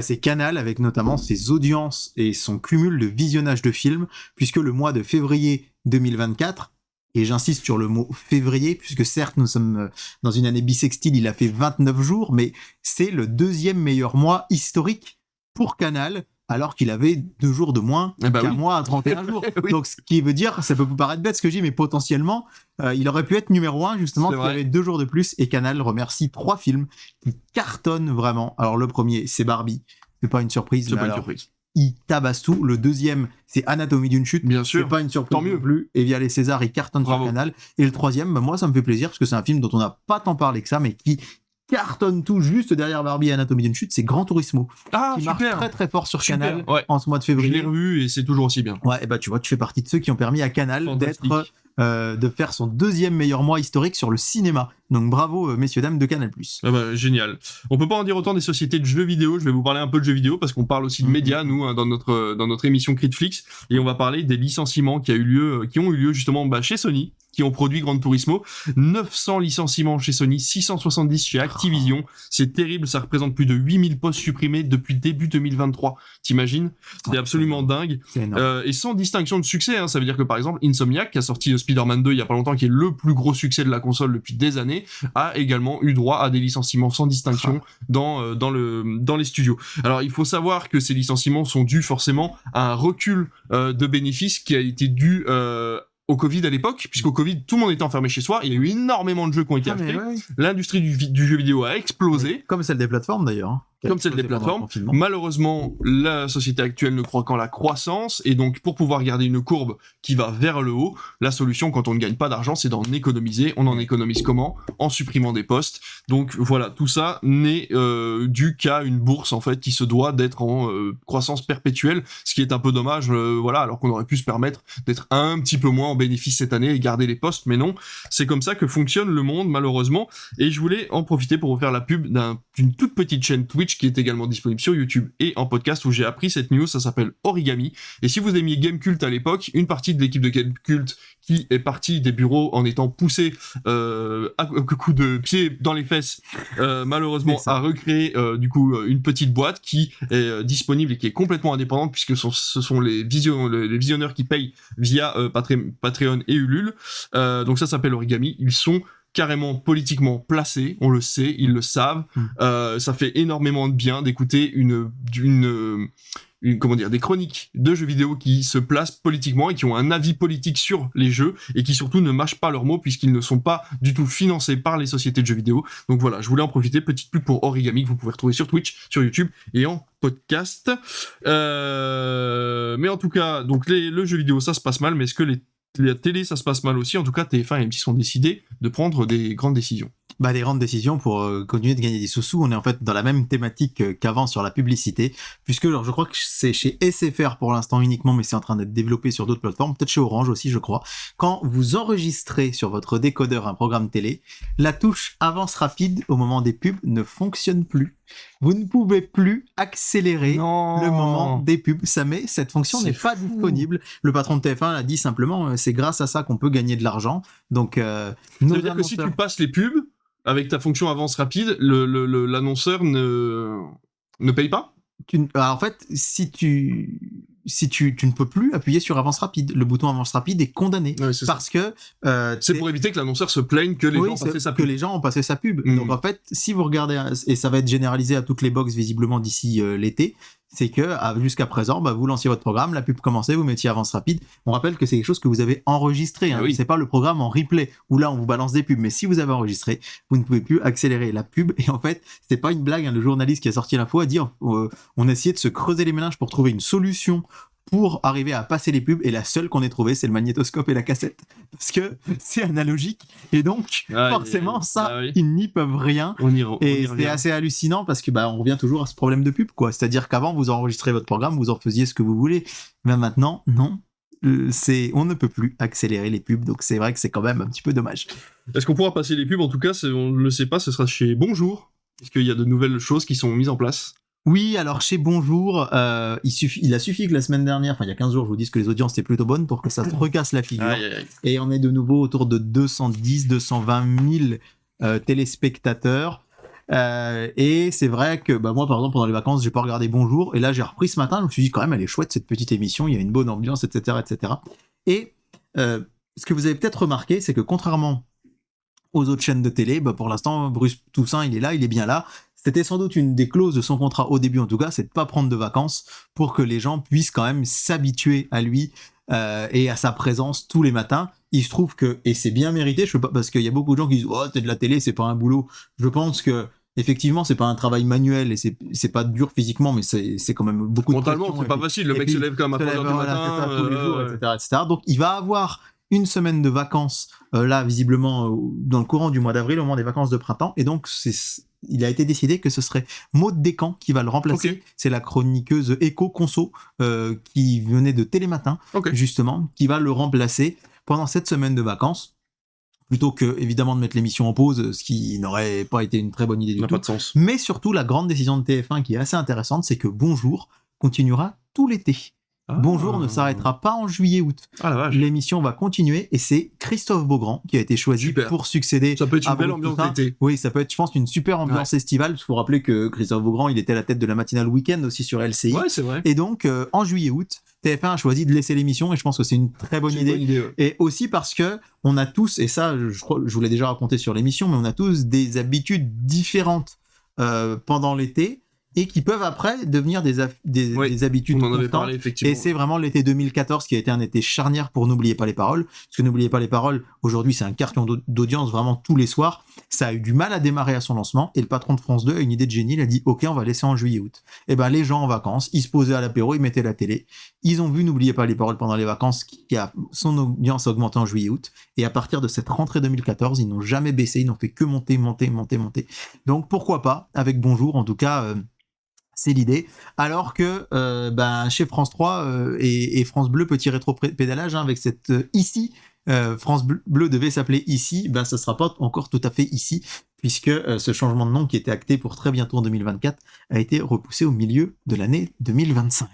C'est Canal, avec notamment ses audiences et son cumul de visionnage de films, puisque le mois de février 2024, et j'insiste sur le mot février, puisque certes, nous sommes dans une année bissextile, il a fait 29 jours, mais c'est le 2e meilleur mois historique pour Canal, alors qu'il avait 2 jours de moins qu'un mois à 31 jours. Donc, ce qui veut dire, ça peut vous paraître bête ce que je dis, mais potentiellement, il aurait pu être numéro 1, justement, s'il avait 2 jours de plus, et Canal remercie 3 films qui cartonnent vraiment. Alors, le premier, c'est Barbie. C'est pas une surprise. C'est pas une surprise. Il tabasse tout. Le deuxième, c'est Anatomie d'une chute. Bien sûr. C'est pas une surprise Tant mieux. non plus. Et via les Césars, il cartonne sur Canal. Et le troisième, moi, ça me fait plaisir parce que c'est un film dont on n'a pas tant parlé que ça, mais qui cartonne tout juste derrière Barbie et Anatomie d'une chute. C'est Gran Turismo. Qui marche très très fort sur Canal en ce mois de février. Je l'ai revu et c'est toujours aussi bien. Ouais, et tu vois, tu fais partie de ceux qui ont permis à Canal de faire son 2e meilleur mois historique sur le cinéma. Donc bravo messieurs dames de Canal+. Génial. On peut pas en dire autant des sociétés de jeux vidéo. Je vais vous parler un peu de jeux vidéo parce qu'on parle aussi de médias nous dans notre émission Critflix, et on va parler des licenciements qui ont eu lieu justement chez Sony, qui ont produit Gran Turismo. 900 licenciements chez Sony, 670 chez Activision. C'est terrible, ça représente plus de 8000 postes supprimés depuis début 2023. T'imagines ? C'est absolument dingue. Et sans distinction de succès, hein. Ça veut dire que par exemple Insomniac, qui a sorti Spider-Man 2 il y a pas longtemps, qui est le plus gros succès de la console depuis des années, a également eu droit à des licenciements sans distinction dans les studios. Alors il faut savoir que ces licenciements sont dus forcément à un recul de bénéfices qui a été dû au Covid à l'époque, puisqu'au Covid, tout le monde était enfermé chez soi, il y a eu énormément de jeux qui ont été achetés, l'industrie du jeu vidéo a explosé. Comme celle des plateformes d'ailleurs. Hein, comme celle des plateformes. Malheureusement, la société actuelle ne croit qu'en la croissance, et donc pour pouvoir garder une courbe qui va vers le haut, la solution quand on ne gagne pas d'argent, c'est d'en économiser. On en économise comment ? En supprimant des postes. Donc voilà, tout ça n'est dû qu'à une bourse en fait qui se doit d'être en croissance perpétuelle, ce qui est un peu dommage, voilà, alors qu'on aurait pu se permettre d'être un petit peu moins en bénéfice cette année et garder les postes, mais non, c'est comme ça que fonctionne le monde malheureusement. Et je voulais en profiter pour vous faire la pub d'une toute petite chaîne Twitch qui est également disponible sur YouTube et en podcast où j'ai appris cette news, ça s'appelle Origami. Et si vous aimiez Gamecult à l'époque, une partie de l'équipe de Gamecult qui est partie des bureaux en étant poussée à coups de pied dans les fesses, malheureusement a recréé du coup une petite boîte qui est disponible et qui est complètement indépendante puisque ce sont les visionneurs qui payent via Patreon et Ulule. Donc ça s'appelle Origami. Ils sont carrément politiquement placés, on le sait, ils le savent. Ça fait énormément de bien d'écouter des chroniques de jeux vidéo qui se placent politiquement et qui ont un avis politique sur les jeux et qui surtout ne mâchent pas leurs mots puisqu'ils ne sont pas du tout financés par les sociétés de jeux vidéo. Donc voilà, je voulais en profiter, petite pub pour Origami que vous pouvez retrouver sur Twitch, sur YouTube et en podcast. Mais en tout cas, donc le jeu vidéo ça se passe mal, mais est-ce que la télé, ça se passe mal aussi. En tout cas, TF1 et M6 ont décidé de prendre des grandes décisions. Des grandes décisions pour continuer de gagner des sous-sous. On est en fait dans la même thématique qu'avant sur la publicité, puisque alors, je crois que c'est chez SFR pour l'instant uniquement, mais c'est en train d'être développé sur d'autres plateformes, peut-être chez Orange aussi, je crois. Quand vous enregistrez sur votre décodeur un programme télé, la touche avance rapide au moment des pubs ne fonctionne plus. Vous ne pouvez plus accélérer le moment des pubs. Cette fonction n'est pas disponible. Le patron de TF1 l'a dit simplement, c'est grâce à ça qu'on peut gagner de l'argent. Donc, ça veut dire que si tu passes les pubs, avec ta fonction avance rapide, l'annonceur ne paye pas ? En fait, si tu ne peux plus appuyer sur avance rapide, le bouton avance rapide est condamné parce que c'est pour éviter que l'annonceur se plaigne que les gens ont passé sa pub. Que les gens ont passé sa pub. Donc en fait, si vous regardez, et ça va être généralisé à toutes les box visiblement d'ici l'été, c'est que jusqu'à présent, vous lanciez votre programme, la pub commençait, vous mettiez avance rapide. On rappelle que c'est quelque chose que vous avez enregistré. C'est pas le programme en replay où là on vous balance des pubs, mais si vous avez enregistré, vous ne pouvez plus accélérer la pub. Et en fait, c'est pas une blague. Le journaliste qui a sorti l'info a dit on a essayé de se creuser les méninges pour trouver une solution pour arriver à passer les pubs, et la seule qu'on ait trouvée, c'est le magnétoscope et la cassette. Parce que c'est analogique, et donc, forcément, ils n'y peuvent rien. Et c'est assez hallucinant, parce que on revient toujours à ce problème de pub, quoi. C'est-à-dire qu'avant, vous enregistrez votre programme, vous en faisiez ce que vous voulez. Mais maintenant, non. On ne peut plus accélérer les pubs, donc c'est vrai que c'est quand même un petit peu dommage. Est-ce qu'on pourra passer les pubs ? En tout cas, on ne le sait pas, ce sera chez Bonjour. Est-ce qu'il y a de nouvelles choses qui sont mises en place ? Oui, alors chez Bonjour, il a suffi que la semaine dernière, il y a 15 jours, je vous dise que les audiences étaient plutôt bonnes pour que ça se recasse la figure. Et on est de nouveau autour de 210-220 000 téléspectateurs. Et c'est vrai que moi, par exemple, pendant les vacances, j'ai pas regardé Bonjour. Et là, j'ai repris ce matin, je me suis dit quand même, elle est chouette cette petite émission, il y a une bonne ambiance, etc. etc. Et ce que vous avez peut-être remarqué, c'est que contrairement aux autres chaînes de télé, pour l'instant, Bruce Toussaint, il est là, il est bien là. C'était sans doute une des clauses de son contrat au début, en tout cas, c'est de pas prendre de vacances pour que les gens puissent quand même s'habituer à lui et à sa présence tous les matins. Il se trouve que, et c'est bien mérité, parce qu'il y a beaucoup de gens qui disent « Oh, c'est de la télé, c'est pas un boulot ». Je pense que effectivement, c'est pas un travail manuel et c'est pas dur physiquement, mais c'est quand même beaucoup de pression. Mentalement, c'est pas facile. Le mec se lève quand même à 3h du matin. Tous les jours, etc. Donc, il va avoir une semaine de vacances, là, visiblement, dans le courant du mois d'avril, au moment des vacances de printemps. Et donc, il a été décidé que ce serait Maud Descamps qui va le remplacer. Okay. C'est la chroniqueuse Éco-Conso qui venait de Télématin, justement, qui va le remplacer pendant cette semaine de vacances. Plutôt que, évidemment, de mettre l'émission en pause, ce qui n'aurait pas été une très bonne idée du tout. Pas de sens. Mais surtout, la grande décision de TF1 qui est assez intéressante, c'est que Bonjour continuera tout l'été. Bonjour ne s'arrêtera pas en juillet-août. Ah la vache. L'émission va continuer et c'est Christophe Beaugrand qui a été choisi pour succéder. Ça peut être une belle ambiance d'été. Oui, ça peut être, je pense, une super ambiance estivale. Il faut rappeler que Christophe Beaugrand, il était à la tête de la matinale Week-end aussi sur LCI. Ouais, c'est vrai. Et donc, en juillet-août, TF1 a choisi de laisser l'émission et je pense que c'est une très bonne idée. Et aussi parce que on a tous, et ça, je vous l'ai déjà raconté sur l'émission, mais on a tous des habitudes différentes pendant l'été. et qui peuvent après devenir des habitudes On en avait constantes. parlé, effectivement. Et c'est vraiment l'été 2014 qui a été un été charnière pour N'oubliez pas les paroles. Parce que N'oubliez pas les paroles, aujourd'hui, c'est un carton d'audience vraiment tous les soirs. Ça a eu du mal à démarrer à son lancement. Et le patron de France 2 a une idée de génie. Il a dit, OK, on va laisser en juillet-août. Et ben, les gens en vacances, ils se posaient à l'apéro, ils mettaient la télé. Ils ont vu N'oubliez pas les paroles pendant les vacances, qui a son audience a augmenté en juillet-août. Et à partir de cette rentrée 2014, ils n'ont jamais baissé. Ils n'ont fait que monter. Donc, pourquoi pas, avec Bonjour, en tout cas, c'est l'idée. Alors que chez France 3 et France Bleu, petit rétro-pédalage, avec cette ici, France Bleu devait s'appeler ici, ça sera pas encore tout à fait ici, puisque ce changement de nom qui était acté pour très bientôt en 2024 a été repoussé au milieu de l'année 2025.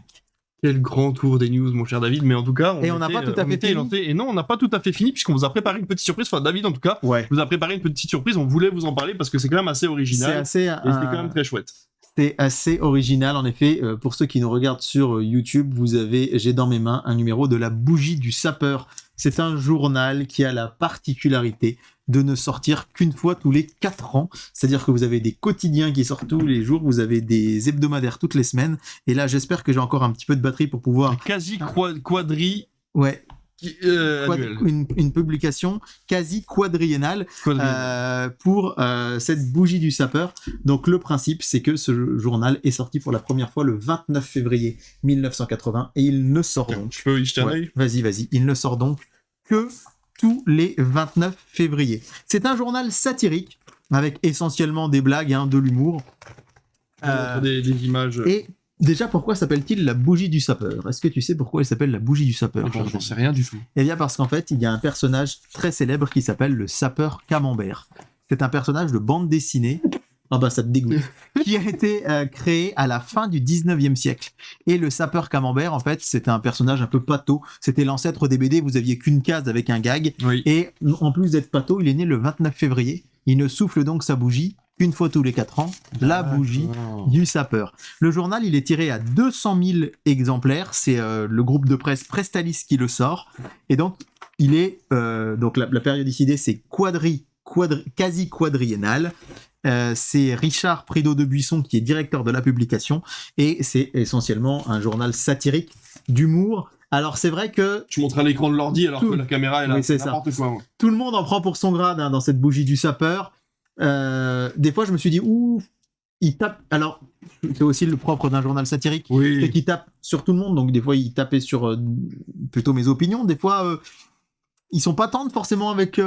Quel grand tour des news, mon cher David, mais en tout cas, on n'a pas tout à fait fini. Lancé. Et non, on n'a pas tout à fait fini, puisqu'on vous a préparé une petite surprise, enfin David en tout cas, vous a préparé une petite surprise, on voulait vous en parler parce que c'est quand même assez original, et c'est quand même très chouette. C'est assez original, en effet. Pour ceux qui nous regardent sur YouTube, j'ai dans mes mains un numéro de la Bougie du Sapeur. C'est un journal qui a la particularité de ne sortir qu'une fois tous les 4 ans. C'est-à-dire que vous avez des quotidiens qui sortent tous les jours, vous avez des hebdomadaires toutes les semaines. Et là, j'espère que j'ai encore un petit peu de batterie pour pouvoir... Quasi quadri... Ouais. Annuel. Une publication quasi quadriennale pour cette Bougie du Sapeur. Donc le principe, c'est que ce journal est sorti pour la première fois le 29 février 1980 et il ne sort donc... Je peux y jeter un œil ? Vas-y. Il ne sort donc que tous les 29 février. C'est un journal satirique avec essentiellement des blagues, de l'humour. Des images... Et déjà, pourquoi s'appelle-t-il la Bougie du Sapeur ? Est-ce que tu sais pourquoi il s'appelle la Bougie du Sapeur ? J'en sais rien du tout. Eh bien, parce qu'en fait, il y a un personnage très célèbre qui s'appelle le Sapeur Camembert. C'est un personnage de bande dessinée, ça te dégoûte, qui a été créé à la fin du 19e siècle. Et le Sapeur Camembert, en fait, c'était un personnage un peu pâteau. C'était l'ancêtre des BD, vous aviez qu'une case avec un gag. Oui. Et en plus d'être pâteau, il est né le 29 février. Il ne souffle donc sa bougie une fois tous les 4 ans, la Bougie du Sapeur. Le journal, il est tiré à 200 000 exemplaires. C'est le groupe de presse Prestalis qui le sort. Et donc, il est... donc la périodicité, c'est quasi quadriennal. C'est Richard Prideaux de Buisson qui est directeur de la publication. Et c'est essentiellement un journal satirique d'humour. Alors, c'est vrai que... Tu montres à l'écran de l'ordi alors que la caméra est là. Oui, c'est n'importe quoi. Tout le monde en prend pour son grade dans cette Bougie du Sapeur. Des fois, je me suis dit, il tape. Alors, c'est aussi le propre d'un journal satirique, c'est qu'il tape sur tout le monde. Donc, des fois, il tapait sur plutôt mes opinions. Des fois, ils sont pas tendres forcément avec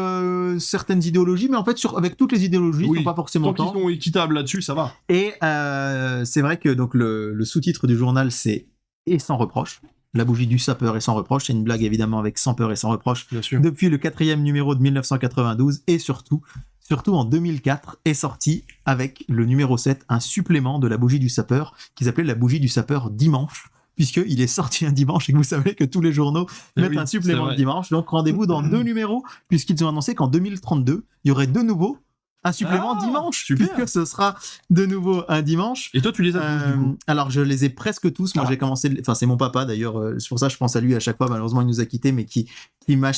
certaines idéologies, mais en fait, avec toutes les idéologies, ils sont pas forcément tendres. Tant qu'ils sont équitables là-dessus, ça va. Et c'est vrai que donc le sous-titre du journal, c'est Et sans reproche. La Bougie du Sapeur et sans reproche. C'est une blague évidemment avec Sans peur et sans reproche. Bien sûr. Depuis le 4e numéro de 1992 et surtout en 2004 est sorti avec le numéro 7 un supplément de la Bougie du Sapeur qui s'appelait la Bougie du Sapeur dimanche, puisqu'il est sorti un dimanche et que vous savez que tous les journaux mettent un supplément le dimanche. Donc rendez-vous dans 2 numéros, puisqu'ils ont annoncé qu'en 2032, il y aurait de nouveau un supplément dimanche, puisque ce sera de nouveau un dimanche. Et toi, tu les as tous, du coup ? Alors, je les ai presque tous. Moi, j'ai commencé... Enfin, c'est mon papa, d'ailleurs. C'est pour ça que je pense à lui à chaque fois. Malheureusement, il nous a quittés, mais qui m'a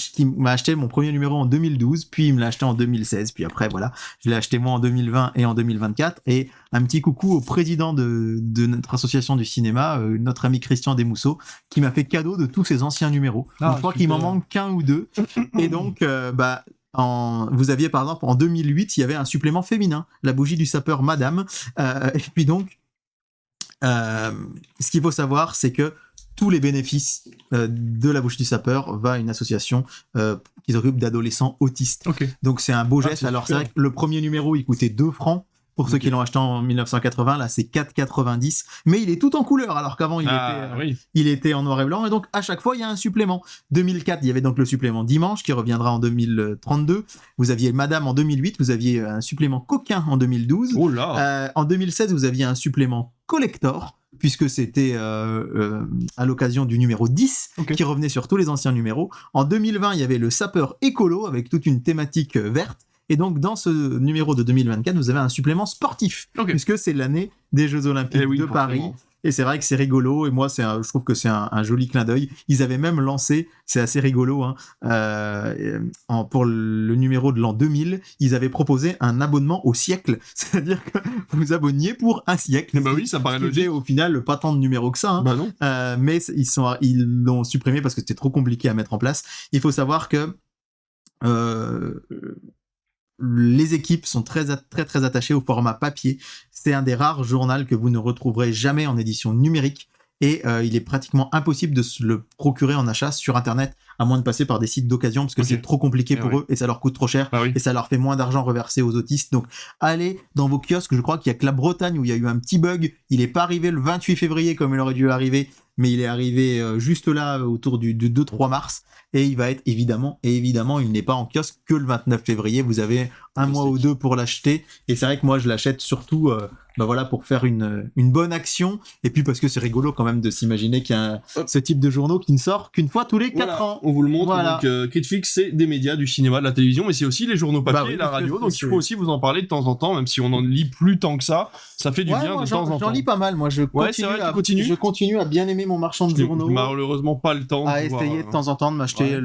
acheté mon premier numéro en 2012, puis il me l'a acheté en 2016. Puis après, voilà, je l'ai acheté moi en 2020 et en 2024. Et un petit coucou au président de notre association du cinéma, notre ami Christian Desmousseaux, qui m'a fait cadeau de tous ses anciens numéros. Donc, je crois qu'il m'en manque qu'un ou deux. Et donc, vous aviez par exemple en 2008 il y avait un supplément féminin, la Bougie du Sapeur Madame, et puis donc ce qu'il faut savoir, c'est que tous les bénéfices de la Bougie du Sapeur va à une association qui s'occupe d'adolescents autistes. Donc c'est un beau geste. Alors c'est vrai que le premier numéro il coûtait 2 francs pour ceux qui l'ont acheté en 1980, là c'est 4,90, mais il est tout en couleur, alors qu'avant il était en noir et blanc, et donc à chaque fois il y a un supplément. 2004, il y avait donc le supplément dimanche qui reviendra en 2032. Vous aviez Madame en 2008, vous aviez un supplément coquin en 2012. En 2016, vous aviez un supplément collector, puisque c'était à l'occasion du numéro 10 qui revenait sur tous les anciens numéros. En 2020, il y avait le Sapeur écolo avec toute une thématique verte. Et donc, dans ce numéro de 2024, vous avez un supplément sportif, puisque c'est l'année des Jeux Olympiques de Paris. Et c'est vrai que c'est rigolo. Et moi, je trouve que c'est un joli clin d'œil. Ils avaient même lancé, c'est assez rigolo, hein, pour le numéro de l'an 2000, ils avaient proposé un abonnement au siècle. C'est-à-dire que vous vous abonniez pour un siècle. Bah oui, ça paraît logique. Au final, pas tant de numéros que ça. Hein. Bah non. Mais ils l'ont supprimé parce que c'était trop compliqué à mettre en place. Il faut savoir que les équipes sont très attachées au format papier. C'est un des rares journaux que vous ne retrouverez jamais en édition numérique. Et il est pratiquement impossible de se le procurer en achat sur Internet, à moins de passer par des sites d'occasion, parce que c'est trop compliqué pour eux, et ça leur coûte trop cher, et ça leur fait moins d'argent reversé aux autistes. Donc allez dans vos kiosques, je crois qu'il y a que la Bretagne où il y a eu un petit bug, il n'est pas arrivé le 28 février comme il aurait dû arriver, mais il est arrivé juste là, autour du 2-3 mars, et il va être évidemment, il n'est pas en kiosque que le 29 février, vous avez un mois ou deux pour l'acheter, et c'est vrai que moi je l'achète surtout pour faire une bonne action, et puis parce que c'est rigolo quand même de s'imaginer qu'il y a ce type de journaux qui ne sort qu'une fois tous les 4 ans. On vous le montre, donc Critflix, c'est des médias, du cinéma, de la télévision, mais c'est aussi les journaux papier et la radio, donc il faut aussi vous en parler de temps en temps, même si on n'en lit plus tant que ça fait du bien de temps en temps. J'en lis pas mal, moi je continue à bien aimer mon marchand de journaux. Malheureusement pas le temps. À essayer de temps en temps de m'acheter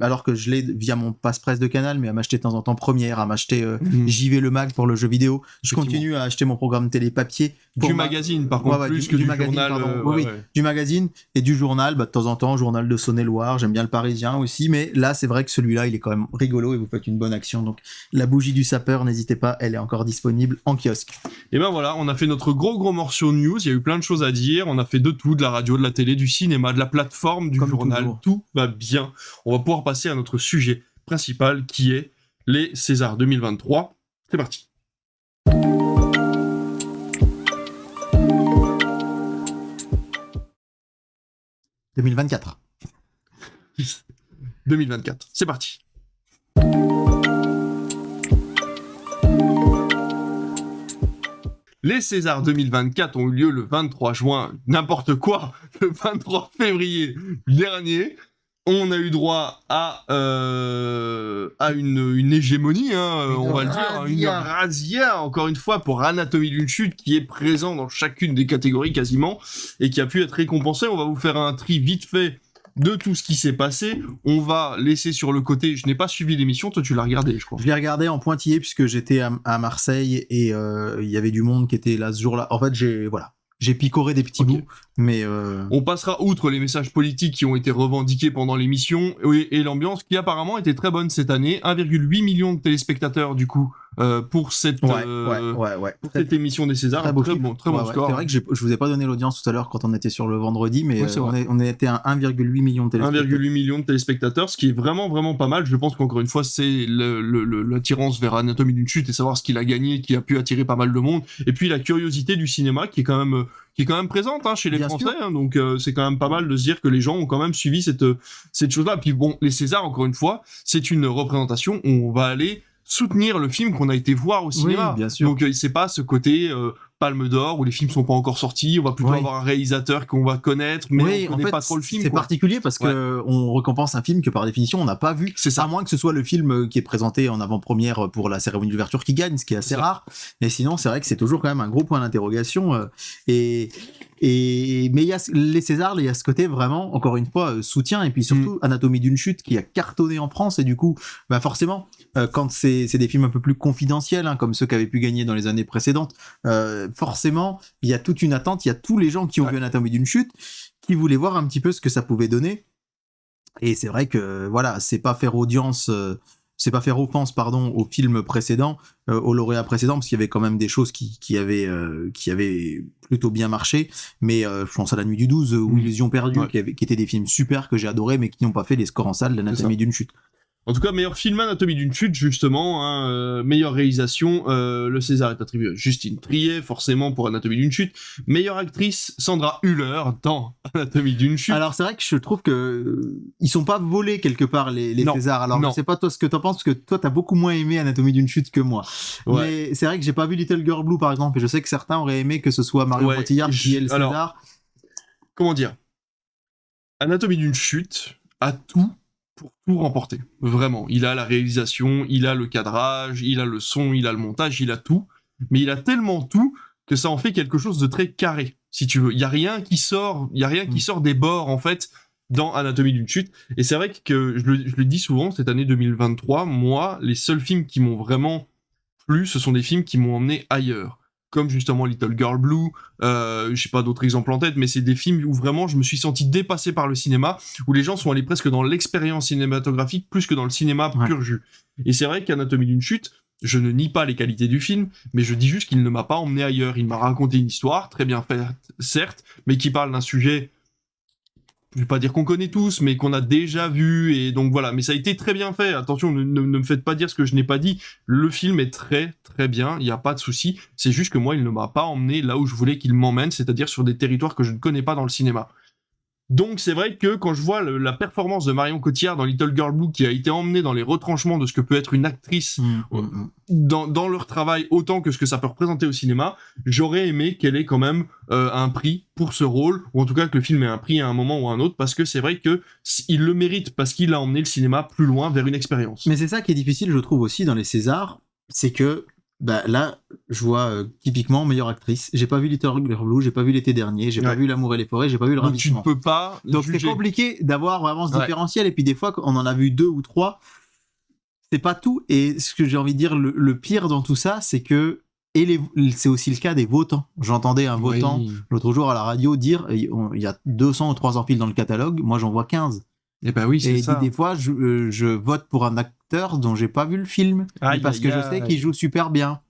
alors que je l'ai via mon passe-presse de Canal, mais à m'acheter de temps en temps Première, à m'acheter JV Le Mag pour le jeu vidéo. Je continue à acheter mon programme télé papier. Du magazine, par contre, plus que du journal. Du magazine et du journal, de temps en temps, journal de Saône-et-Loire, j'aime bien le Parisien aussi, mais là, c'est vrai que celui-là, il est quand même rigolo et vous faites une bonne action. Donc, la bougie du sapeur, n'hésitez pas, elle est encore disponible en kiosque. Et ben voilà, on a fait notre gros morceau news, il y a eu plein de choses à dire, on a fait de tout, de la radio, de la télé, du cinéma, de la plateforme, du journal, toujours. Tout va bien. On va pouvoir passer à notre sujet principal qui est les Césars 2023. C'est parti. 2024. 2024. C'est parti. Les Césars 2024 ont eu lieu le 23 juin, n'importe quoi, le 23 février dernier. On a eu droit à une hégémonie, on va le dire, une razzia, encore une fois, pour Anatomie d'une chute, qui est présent dans chacune des catégories quasiment, et qui a pu être récompensé. On va vous faire un tri vite fait de tout ce qui s'est passé. On va laisser sur le côté, je n'ai pas suivi l'émission, toi tu l'as regardé, je crois. Je l'ai regardé en pointillé, puisque j'étais à Marseille, et il y avait du monde qui était là ce jour-là. En fait, j'ai picoré des petits bouts, mais... On passera outre les messages politiques qui ont été revendiqués pendant l'émission, et l'ambiance qui apparemment était très bonne cette année. 1,8 million de téléspectateurs, du coup, pour cette émission des Césars. Très bon score. C'est vrai que je vous ai pas donné l'audience tout à l'heure quand on était sur le vendredi, mais on était à 1,8 million de téléspectateurs. 1,8 million de téléspectateurs, ce qui est vraiment pas mal. Je pense qu'encore une fois, c'est l'attirance vers Anatomie d'une chute et savoir ce qu'il a gagné, qui a pu attirer pas mal de monde. Et puis la curiosité du cinéma qui est quand même présente chez les Français, donc c'est quand même pas mal de se dire que les gens ont quand même suivi cette chose-là. Puis bon, les Césars, encore une fois, c'est une représentation où on va aller soutenir le film qu'on a été voir au cinéma. Oui, bien sûr. Donc c'est pas ce côté Palme d'Or où les films sont pas encore sortis, on va plutôt avoir un réalisateur qu'on va connaître, mais on connaît pas trop le film. C'est particulier parce que on récompense un film que par définition on n'a pas vu. C'est ça. À moins que ce soit le film qui est présenté en avant-première pour la cérémonie d'ouverture qui gagne, ce qui est assez rare. Mais sinon, c'est vrai que c'est toujours quand même un gros point d'interrogation. Mais il y a les Césars, il y a ce côté vraiment, encore une fois, soutien, et puis surtout Anatomie d'une chute qui a cartonné en France, et du coup, forcément, quand c'est des films un peu plus confidentiels, comme ceux qui avaient pu gagner dans les années précédentes, forcément, il y a toute une attente, il y a tous les gens qui ont vu Anatomie d'une chute, qui voulaient voir un petit peu ce que ça pouvait donner, et c'est vrai que, voilà, c'est pas faire offense, au film précédent, aux lauréats précédents, parce qu'il y avait quand même des choses qui avaient plutôt bien marché, mais je pense à La Nuit du 12 ou Illusion perdue, qui étaient des films super que j'ai adorés, mais qui n'ont pas fait les scores en salle d'Anatomie d'une chute. En tout cas, meilleur film Anatomie d'une chute, justement, meilleure réalisation, le César est attribué à Justine Triet, forcément pour Anatomie d'une chute. Meilleure actrice, Sandra Hüller dans Anatomie d'une chute. Alors c'est vrai que je trouve que ils sont pas volés quelque part les Césars. Alors je sais pas toi ce que t'en penses, parce que toi t'as beaucoup moins aimé Anatomie d'une chute que moi. Mais c'est vrai que j'ai pas vu Little Girl Blue par exemple, et je sais que certains auraient aimé que ce soit Marion Cotillard qui ait le César. Alors, comment dire, Anatomie d'une chute a tout pour tout remporter, vraiment. Il a la réalisation, il a le cadrage, il a le son, il a le montage, il a tout, mais il a tellement tout que ça en fait quelque chose de très carré. si tu veux. Il y a rien qui sort des bords, en fait, dans Anatomie d'une chute. Et c'est vrai que je le dis souvent, cette année 2023, moi, les seuls films qui m'ont vraiment plu, ce sont des films qui m'ont emmené ailleurs. Comme justement Little Girl Blue, je sais pas d'autres exemples en tête, mais c'est des films où vraiment je me suis senti dépassé par le cinéma, où les gens sont allés presque dans l'expérience cinématographique plus que dans le cinéma pur jus. Et c'est vrai qu'Anatomie d'une chute, je ne nie pas les qualités du film, mais je dis juste qu'il ne m'a pas emmené ailleurs. Il m'a raconté une histoire, très bien faite, certes, mais qui parle d'un sujet, je vais pas dire qu'on connaît tous, mais qu'on a déjà vu, et donc voilà. Mais ça a été très bien fait. Attention, ne me faites pas dire ce que je n'ai pas dit. Le film est très, très bien. Il n'y a pas de souci. C'est juste que moi, il ne m'a pas emmené là où je voulais qu'il m'emmène, c'est-à-dire sur des territoires que je ne connais pas dans le cinéma. Donc c'est vrai que quand je vois la performance de Marion Cotillard dans Little Girl Blue, qui a été emmenée dans les retranchements de ce que peut être une actrice dans leur travail autant que ce que ça peut représenter au cinéma, j'aurais aimé qu'elle ait quand même un prix pour ce rôle, ou en tout cas que le film ait un prix à un moment ou à un autre, parce que c'est vrai que il le mérite, parce qu'il a emmené le cinéma plus loin vers une expérience. Mais c'est ça qui est difficile, je trouve, aussi dans les Césars, c'est que là, je vois typiquement meilleure actrice. J'ai pas vu Little Girl Blue, j'ai pas vu l'été dernier, j'ai pas vu L'amour et les forêts, j'ai pas vu Le Ravissement. Donc tu ne peux pas. Donc c'est compliqué d'avoir vraiment ce différentiel. Et puis des fois, on en a vu 2 ou 3, c'est pas tout. Et ce que j'ai envie de dire, le pire dans tout ça, c'est que c'est aussi le cas des votants. J'entendais un votant l'autre jour à la radio dire il y a 200 ou 300 films dans le catalogue, moi j'en vois 15. Et bah oui, c'est ça. Et des fois, je vote pour un acteur dont j'ai pas vu le film, parce que je sais qu'il joue super bien.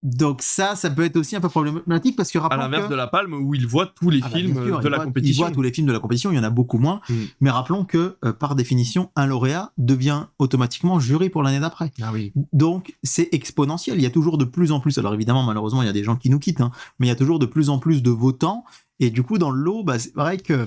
Donc ça peut être aussi un peu problématique, parce que à l'inverse de La Palme, où il voit tous les films de la compétition. Il voit tous les films de la compétition, il y en a beaucoup moins. Mais rappelons que, par définition, un lauréat devient automatiquement jury pour l'année d'après. Ah oui. Donc c'est exponentiel. Il y a toujours de plus en plus. Alors évidemment, malheureusement, il y a des gens qui nous quittent, mais il y a toujours de plus en plus de votants. Et du coup, dans le lot, c'est vrai que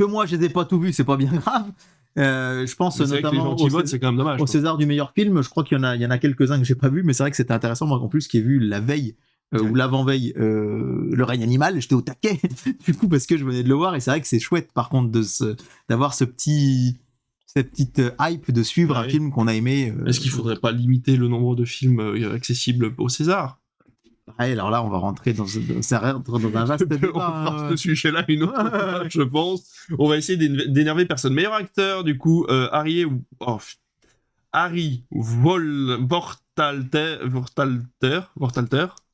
moi je les ai pas tout vus, c'est pas bien grave. Je pense notamment c'est quand même dommage, au César du meilleur film. Je crois qu'il y en a quelques-uns que j'ai pas vus, mais c'est vrai que c'était intéressant, moi en plus, qui ai vu la veille ou l'avant-veille Le Règne animal. J'étais au taquet du coup, parce que je venais de le voir, et c'est vrai que c'est chouette par contre d'avoir cette petite hype de suivre un film qu'on a aimé. Est-ce qu'il faudrait pas limiter le nombre de films accessibles au César? Ouais, alors là, on va rentrer dans un vaste débat. On va ce sujet-là une autre fois, je pense. On va essayer d'énerver personne. Meilleur acteur, du coup, Harry Wortalter,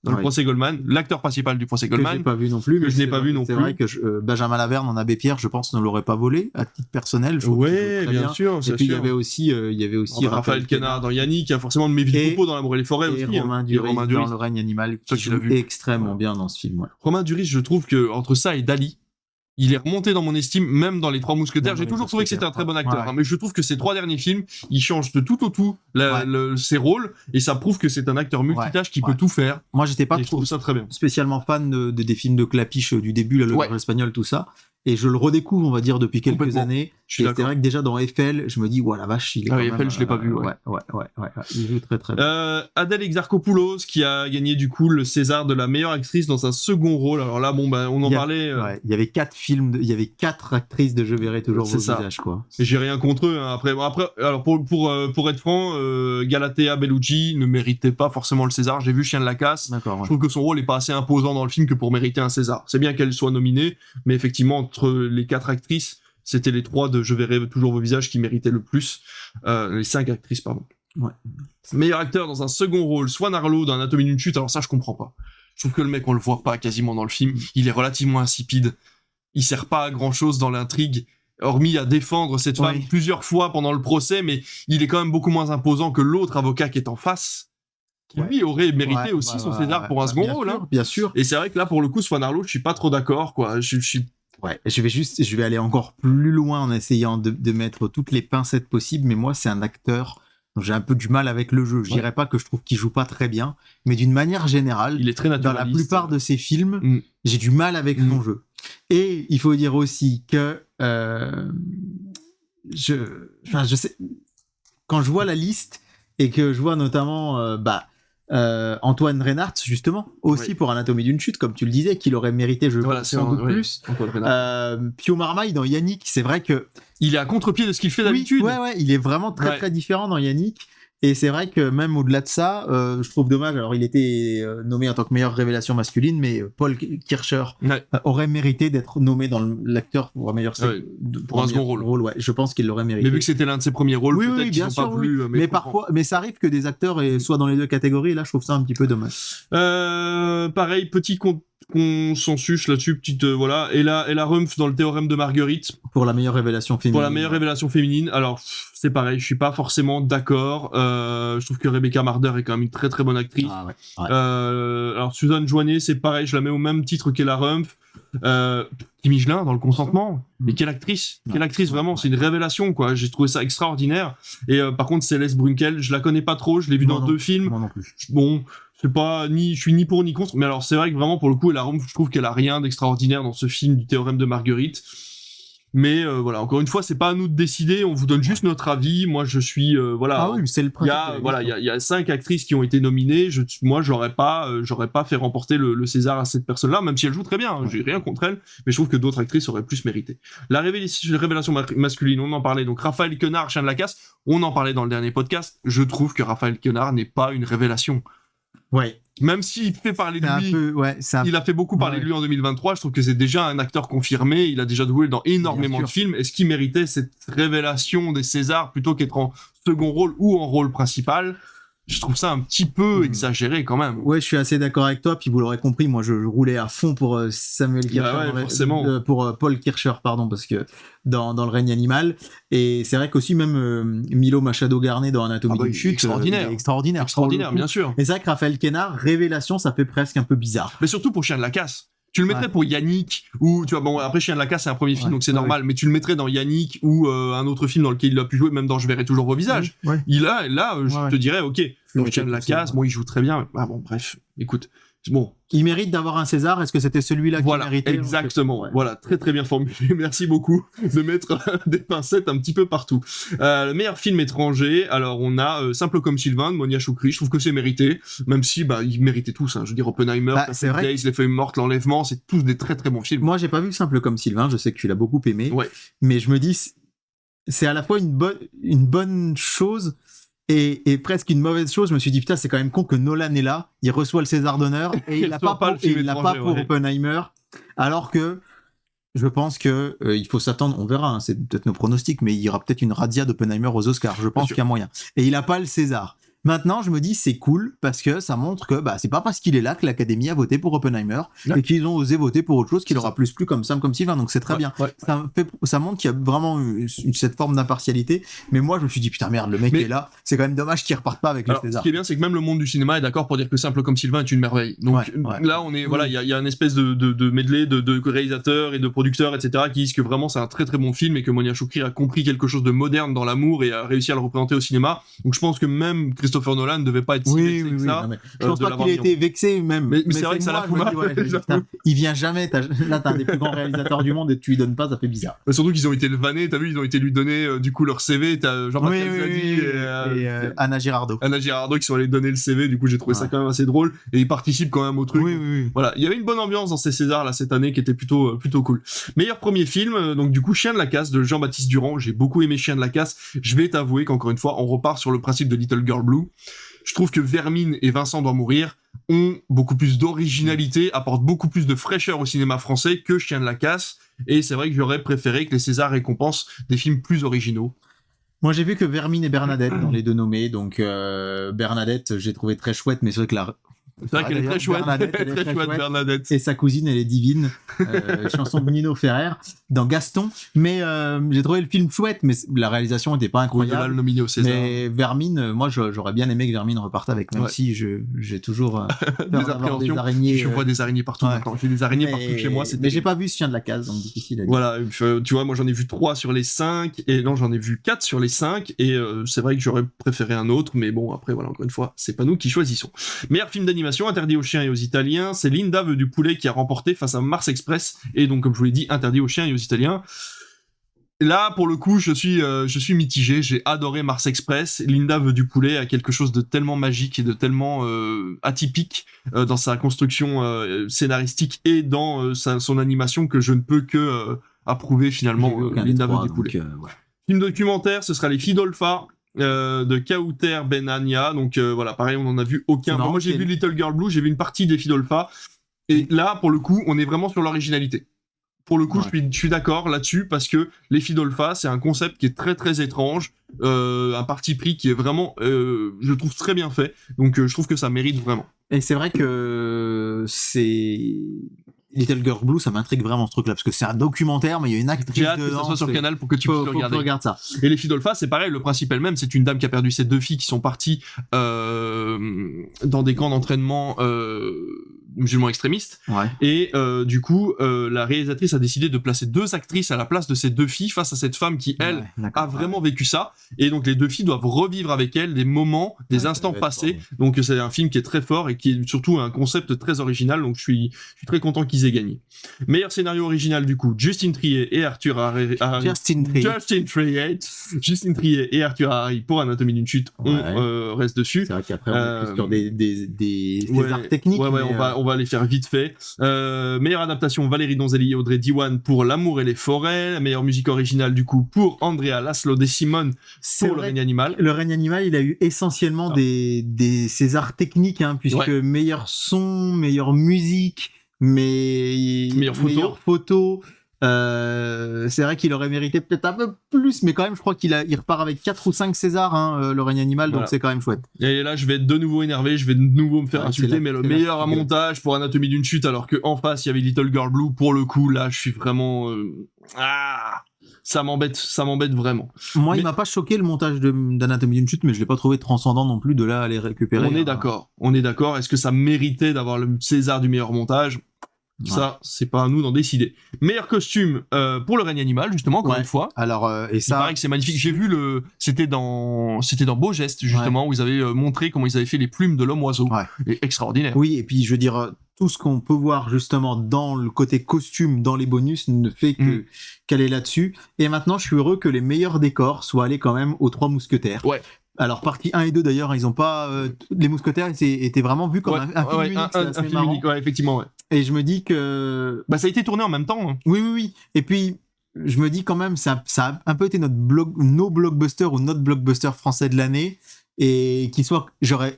dans le procès Goldman, l'acteur principal du procès Goldman. Que j'ai pas vu non plus. Que je n'ai pas vu non plus. C'est vrai que Benjamin Laverne en Abbé Pierre, je pense, ne l'aurait pas volé, à titre personnel. Ouais, bien sûr. Et puis il y avait aussi Raphaël Quenard dans Yannick, qui a forcément de mes vies dans L'amour et les forêts aussi. Et Romain Duris dans Le Règne animal, qui joue extrêmement bien dans ce film. Ouais. Romain Duris, je trouve que entre ça et Dali, il est remonté dans mon estime, même dans Les Trois Mousquetaires. J'ai toujours trouvé que c'était un très bon acteur, mais je trouve que ces 3 derniers films, il change de tout au tout ses rôles, et ça prouve que c'est un acteur multitâche qui peut tout faire. Moi, j'étais pas trop ça très bien. Spécialement fan des films de Clapiche du début, là, Le Espagnol, tout ça. Et je le redécouvre, on va dire, depuis quelques années. Et c'est vrai que déjà dans Eiffel, je me dis, la vache, il est quand même... Eiffel, je l'ai pas vu, ouais. Il joue très très bien. Adèle Exarchopoulos, qui a gagné du coup le César de la meilleure actrice dans un second rôle. Alors là, on en parlait... Il y avait 4 films, il y avait 4 actrices de Je verrai toujours vos visages, quoi. Et j'ai rien contre eux. Après, alors pour être franc, Galatea Bellucci ne méritait pas forcément le César. J'ai vu Chien de la Casse. Je trouve que son rôle est pas assez imposant dans le film que pour mériter un César. C'est bien qu'elle soit nominée, mais effectivement, entre les 4 actrices, c'était les 3 de Je verrai toujours vos visages qui méritaient le plus. Les 5 actrices, pardon. Ouais. Meilleur acteur dans un second rôle, Swan Arlo dans Anatomie d'une chute. Alors ça, je comprends pas. Je trouve que le mec, on le voit pas quasiment dans le film. Il est relativement insipide. Il sert pas à grand chose dans l'intrigue, hormis à défendre cette femme plusieurs fois pendant le procès, mais il est quand même beaucoup moins imposant que l'autre avocat qui est en face, qui lui aurait mérité aussi son César pour un second rôle. Bien sûr. Et c'est vrai que là, pour le coup, Swan Arlo, je suis pas trop d'accord, quoi. Je vais aller encore plus loin en essayant de mettre toutes les pincettes possibles, mais moi, c'est un acteur dont j'ai un peu du mal avec le jeu. Je dirais pas que je trouve qu'il joue pas très bien, mais d'une manière générale, il est très naturaliste. Dans la plupart de ses films, j'ai du mal avec son jeu. Et il faut dire aussi que je sais, quand je vois la liste et que je vois notamment Antoine Reinhardt, justement, aussi pour Anatomie d'une chute, comme tu le disais, qu'il aurait mérité, sans doute plus. Pio Marmaille dans Yannick, c'est vrai que il est à contre-pied de ce qu'il fait d'habitude. Il est vraiment très très différent dans Yannick. Et c'est vrai que même au-delà de ça, je trouve dommage. Alors, il était nommé en tant que meilleure révélation masculine, mais Paul Kircher aurait mérité d'être nommé dans l'acteur pour un meilleur pour un second rôle. Ouais, je pense qu'il l'aurait mérité. Mais vu que c'était l'un de ses premiers rôles, peut-être qu'ils bien sont sûr, pas plus. Mais parfois, mais ça arrive que des acteurs soient dans les deux catégories. Et là, je trouve ça un petit peu dommage. Pareil, petit consensus là-dessus, petite voilà. Et la Rumpf dans le théorème de Marguerite pour la meilleure révélation féminine. Pour la meilleure révélation féminine. Alors c'est pareil, je suis pas forcément d'accord. Je trouve que Rebecca Marder est quand même une très très bonne actrice. Ah ouais. Alors Suzanne Joignet, c'est pareil, je la mets au même titre qu'Ella Rumpf. Kim Michelin dans Le Consentement. Mais quelle actrice, vraiment, c'est une révélation quoi. J'ai trouvé ça extraordinaire. Et par contre Céleste Brunkel, je la connais pas trop, je l'ai vue dans 2 films. Moi non plus. Bon. Je suis ni pour ni contre, mais alors c'est vrai que vraiment pour le coup, je trouve qu'elle a rien d'extraordinaire dans ce film du théorème de Marguerite. Mais voilà, encore une fois, c'est pas à nous de décider, on vous donne juste notre avis. Moi, je suis voilà. Ah oui, c'est le principe. Il y a 5 actrices qui ont été nominées. Moi, j'aurais pas fait remporter le César à cette personne-là, même si elle joue très bien. J'ai rien contre elle, mais je trouve que d'autres actrices auraient plus mérité. La révélation masculine, on en parlait. Donc Raphaël Quenard, Chien de la Casse, on en parlait dans le dernier podcast. Je trouve que Raphaël Quenard n'est pas une révélation. Ouais. Même s'il fait parler de lui, il a fait beaucoup parler de lui en 2023, je trouve que c'est déjà un acteur confirmé, il a déjà joué dans énormément de films. Est-ce qu'il méritait cette révélation des Césars plutôt qu'être en second rôle ou en rôle principal ? Je trouve ça un petit peu exagéré quand même. Ouais, je suis assez d'accord avec toi. Puis vous l'aurez compris, moi je roulais à fond pour Samuel Kircher, forcément. Pour Paul Kircher, pardon, parce que dans Le règne animal. Et c'est vrai qu'aussi même Milo Machado Garnet dans Anatomie d'une chute, extraordinaire, bien sûr. Et c'est vrai que Raphaël Quenard, révélation, ça fait presque un peu bizarre. Mais surtout pour Chien de la Casse. Tu le mettrais pour Yannick, ou tu vois, bon, après Chien de la Casse c'est un premier film donc c'est normal, mais tu le mettrais dans Yannick ou un autre film dans lequel il a pu jouer, même dans Je verrai toujours vos visages. Je te dirais, ok, Chien de la Casse, bon, il joue très bien. Ah bon, bref, écoute, bon. Il mérite d'avoir un César. Est-ce que c'était celui-là qui méritait ? Exactement. Voilà, très très bien formulé. Merci beaucoup de mettre des pincettes un petit peu partout. Le meilleur film étranger. Alors on a Simple comme Sylvain de Monia Chokri. Je trouve que c'est mérité, même si ils méritaient tous. Je veux dire Oppenheimer, Days, Les Feuilles Mortes, L'Enlèvement, c'est tous des très très bons films. Moi j'ai pas vu Simple comme Sylvain. Je sais que tu l'as beaucoup aimé. Ouais. Mais je me dis c'est à la fois une bonne chose. Et presque une mauvaise chose, je me suis dit putain c'est quand même con que Nolan est là, il reçoit le César d'honneur et il l'a pas pour Oppenheimer, alors que je pense que il faut s'attendre, on verra, c'est peut-être nos pronostics, mais il y aura peut-être une razzia d'Oppenheimer aux Oscars, je pense qu'il y a moyen. Et il a pas le César. Maintenant, je me dis c'est cool parce que ça montre que c'est pas parce qu'il est là que l'Académie a voté pour Oppenheimer et qu'ils ont osé voter pour autre chose qui leur a plus plu comme Sam comme Sylvain, donc c'est très bien. Ça montre qu'il y a vraiment cette forme d'impartialité. Mais moi, je me suis dit putain merde, le mec est là. C'est quand même dommage qu'il reparte pas avec le César. Ce qui est bien, c'est que même le monde du cinéma est d'accord pour dire que Simple comme Sylvain est une merveille. Donc là, on est il y a une espèce de medley de réalisateurs et de producteurs etc. qui disent que vraiment c'est un très très bon film et que Monia Chokri a compris quelque chose de moderne dans l'amour et a réussi à le représenter au cinéma. Donc je pense que même Christopher Nolan ne devait pas être si vexé que ça. Je pense pas qu'il ait été vexé même. Mais c'est vrai que ça l'a fait mal. Il vient jamais. Là, t'as un des plus grands réalisateurs du monde et tu lui donnes pas, ça fait bizarre. Surtout qu'ils ont été le vanner, t'as vu, ils ont été lui donner du coup leur CV. T'as Jean-Pascal Zadi et Anna Girardot. Anna Girardot qui sont allés donner le CV. Du coup, j'ai trouvé ça quand même assez drôle et ils participent quand même au truc. Voilà, il y avait une bonne ambiance dans ces Césars là cette année qui était plutôt cool. Meilleur premier film, donc du coup Chien de la Casse de Jean-Baptiste Durand. J'ai beaucoup aimé Chien de la Casse. Je vais t'avouer qu'encore une fois, on repart sur le principe de Little Girl Blue. Je trouve que Vermine et Vincent doit mourir ont beaucoup plus d'originalité, apportent beaucoup plus de fraîcheur au cinéma français que Chien de la Casse. Et c'est vrai que j'aurais préféré que les Césars récompensent des films plus originaux. Moi, j'ai vu que Vermine et Bernadette dans les deux nommés. Donc, Bernadette, j'ai trouvé très chouette, mais c'est vrai que c'est vrai qu'elle est très chouette, Bernadette. Et sa cousine, elle est divine. Chanson de Nino Ferrer dans Gaston. Mais j'ai trouvé le film chouette, mais la réalisation n'était pas incroyable. Nominé au César. Mais Vermine, moi, j'aurais bien aimé que Vermine reparte avec, même si j'ai toujours des araignées. Je vois des araignées partout maintenant. J'ai des araignées partout chez moi. Mais j'ai pas vu ce Chien de la Case, donc difficile à dire. Voilà, tu vois, moi j'en ai vu 3 sur les 5, et non, j'en ai vu 4 sur les 5, et c'est vrai que j'aurais préféré un autre, mais bon, après, voilà, encore une fois, c'est pas nous qui choisissons. Meilleur film d'animation interdit aux chiens et aux Italiens, c'est Linda veut du poulet qui a remporté face à Mars Express, et donc comme je vous l'ai dit, interdit aux chiens et aux Italiens. Là, pour le coup, je suis mitigé, j'ai adoré Mars Express. Linda veut du poulet a quelque chose de tellement magique et de tellement atypique dans sa construction scénaristique et dans son animation que je ne peux que approuver finalement Linda veut du poulet. Film documentaire, ce sera Les Filles d'Olpha. de Kauter Benania. Donc voilà, pareil, on en a vu aucun. C'est marrant Moi, j'ai qu'il y vu ait- Little Girl Blue, j'ai vu une partie des Fidolfa. Et là, pour le coup, on est vraiment sur l'originalité. Pour le coup, Ouais. je suis d'accord là-dessus parce que les Fidolfa, c'est un concept qui est très très étrange, un parti pris qui est vraiment, je trouve très bien fait. Donc je trouve que ça mérite vraiment. Et c'est vrai que c'est Little Girl Blue, ça m'intrigue vraiment ce truc-là parce que c'est un documentaire, mais il y a une actrice J'ai hâte que ça dedans. soit sur c'est- Canal pour que tu Faut puisses le que regarder. tu regardes ça. Et les Fidolfa, c'est pareil, le principe elle-même, c'est une dame qui a perdu ses 2 filles qui sont parties dans des camps d'entraînement musulmans extrémistes. Ouais. Et du coup, la réalisatrice a décidé de placer 2 actrices à la place de ces 2 filles face à cette femme qui, elle, Ouais, d'accord. a vraiment vécu ça. Et donc les 2 filles doivent revivre avec elle des moments, des Ouais, ça instants doit être passés. fort, Donc c'est un film qui est très fort et qui est surtout un concept très original. Donc je suis très content qu'ils aient gagné. Meilleur scénario original du coup, Justin Triet et Arthur Harry. Justin Triet. Justin Triet et Arthur Harry pour Anatomie d'une chute, on Ouais. reste dessus. C'est vrai qu'après on est plus sur des Ouais, arts techniques. ouais, mais, on va les faire vite fait. Meilleure adaptation, Valérie Donzelli et Audrey Diwan pour L'amour et les forêts. La meilleure musique originale du coup pour Andrea Laszlo De Simone c'est pour Le vrai règne animal. Le règne animal, il a eu essentiellement Ah. des Césars techniques, hein, puisque Ouais. meilleur son, meilleure musique, Meilleure photo. meilleure photo. C'est vrai qu'il aurait mérité peut-être un peu plus, mais quand même, je crois il repart avec 4 ou 5 Césars, hein, le règne animal, Voilà. donc c'est quand même chouette. Et là, je vais être de nouveau énervé, je vais de nouveau me faire Ouais, insulter, c'est la- mais le c'est la meilleur à figure. montage pour Anatomie d'une chute, alors que en face, il y avait Little Girl Blue. Pour le coup, là, je suis vraiment... ça m'embête vraiment. Moi, Mais- il m'a pas choqué le montage d'Anatomie d'une chute, mais je l'ai pas trouvé transcendant non plus de là à les récupérer. On est d'accord. Est-ce que ça méritait d'avoir le César du meilleur montage ? Ça, c'est pas à nous d'en décider. Meilleur costume pour Le règne animal, justement, encore Ouais. une fois. Alors, et Il ça, paraît que c'est magnifique. J'ai vu c'était dans Beau Geste, justement, où ils avaient montré comment ils avaient fait les plumes de l'homme oiseau. Ouais. Et extraordinaire. oui, et puis je veux dire, tout ce qu'on peut voir justement dans le côté costume, dans les bonus, ne fait que qu'aller là-dessus. Et maintenant, je suis heureux que les meilleurs décors soient allés quand même aux 3 mousquetaires. Ouais. Alors, partie 1 et 2, d'ailleurs, ils ont pas... les mousquetaires étaient vraiment vus comme Ouais, un film unique, c'est un assez film marrant. unique, ouais, effectivement, ouais. Et je me dis que... Bah, ça a été tourné en même temps. Hein. Oui. Et puis, je me dis quand même, ça a un peu été nos blockbusters ou notre blockbuster français de l'année. Et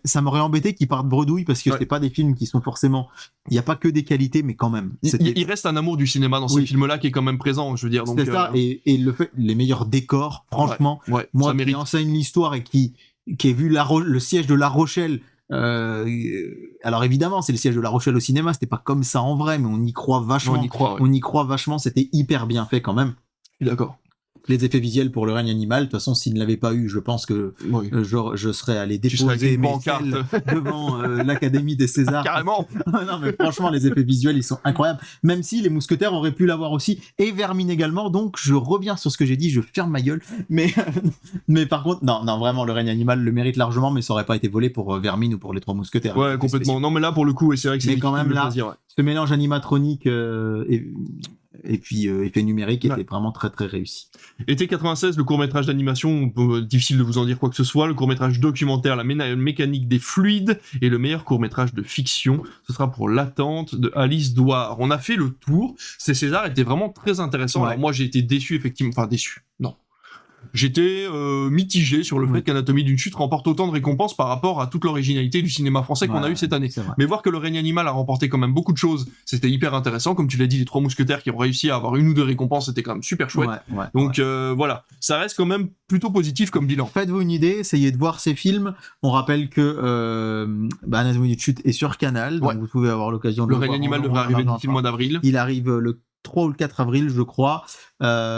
ça m'aurait embêté qu'ils partent bredouille parce que Ouais. c'est pas des films qui sont forcément, il y a pas que des qualités, mais quand même. Il reste un amour du cinéma dans ces Oui. films-là qui est quand même présent, je veux dire. Donc, C'est ça, et les meilleurs décors, franchement, ouais, moi ça qui mérite. enseigne l'histoire et qui ai vu le siège de La Rochelle, alors évidemment c'est le siège de La Rochelle au cinéma, c'était pas comme ça en vrai, mais on y croit vachement. On y croit, ouais. On y croit vachement, c'était hyper bien fait quand même. Je suis d'accord. Les effets visuels pour Le règne animal, de toute façon s'ils ne l'avaient pas eu, je pense que Oui. je serais allé Tu serais avec déposer une mes pancarte. selles devant l'Académie des Césars. Carrément. Non mais franchement les effets visuels ils sont incroyables, même si les mousquetaires auraient pu l'avoir aussi, et Vermine également, donc je reviens sur ce que j'ai dit, je ferme ma gueule, mais par contre non vraiment Le règne animal le mérite largement, mais ça aurait pas été volé pour Vermine ou pour les 3 mousquetaires. Ouais, complètement. Non, mais là, pour le coup, et c'est vrai que c'est Mais quand difficile même, de là, choisir, ouais. Ce mélange animatronique et puis effet numérique Ouais. était vraiment très très réussi. Été 96, le court-métrage d'animation, difficile de vous en dire quoi que ce soit. Le court-métrage documentaire, la mécanique des fluides, et le meilleur court-métrage de fiction, ce sera pour L'attente de Alice Douard. On a fait le tour. Ces Césars étaient vraiment très intéressants. Ouais. Alors moi, j'ai été déçu, effectivement. Enfin, déçu. Non. J'étais mitigé sur le fait Oui. qu'Anatomie d'une chute remporte autant de récompenses par rapport à toute l'originalité du cinéma français qu'on a Ouais, eu cette année. c'est vrai. Mais voir que Le règne animal a remporté quand même beaucoup de choses, c'était hyper intéressant. Comme tu l'as dit, les 3 mousquetaires qui ont réussi à avoir 1 ou 2 récompenses, c'était quand même super chouette. Ouais. Donc voilà, ça reste quand même plutôt positif comme bilan. Faites-vous une idée, essayez de voir ces films. On rappelle que Anatomie d'une chute est sur Canal, donc Ouais. vous pouvez avoir l'occasion de Le le règne voir animal en- devrait en- arriver en- d'ici le mois d'avril. Il arrive le 3 ou le 4 avril, je crois.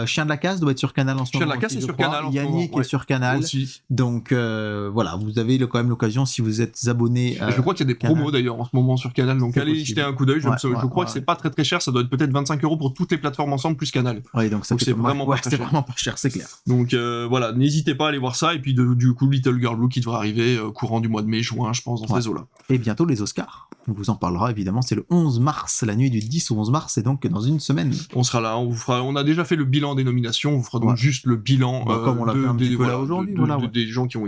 Chien de la Casse doit être sur Canal en ce Chien de moment. la Casse aussi, est je sur crois. Canal en ce Yannick moment, ouais. est sur Canal. Aussi. Donc voilà, vous avez quand même l'occasion, si vous êtes abonné. Je crois qu'il y a des Canal. promos d'ailleurs en ce moment sur Canal, donc C'est allez y possible. jeter un coup d'œil. Je Ouais, crois ouais. que c'est pas très très cher, ça doit être peut-être 25 € pour toutes les plateformes ensemble plus Canal. Ouais, donc ça Donc fait c'est pas- vraiment pas ouais, très c'est cher. vraiment pas cher, c'est clair. Donc voilà, n'hésitez pas à aller voir ça. Et puis du coup, Little Girl Blue qui devrait arriver courant du mois de mai, juin, je pense, dans Ouais. ces eaux-là. Et bientôt les Oscars. On vous en parlera évidemment, c'est le 11 mars, la nuit du 10 au 11 mars, et donc dans une semaine. On sera là, on a déjà fait le bilan des nominations, on vous fera donc Ouais. juste le bilan Bah, comme on l'a fait un petit peu là aujourd'hui, voilà, ouais. des gens qui ont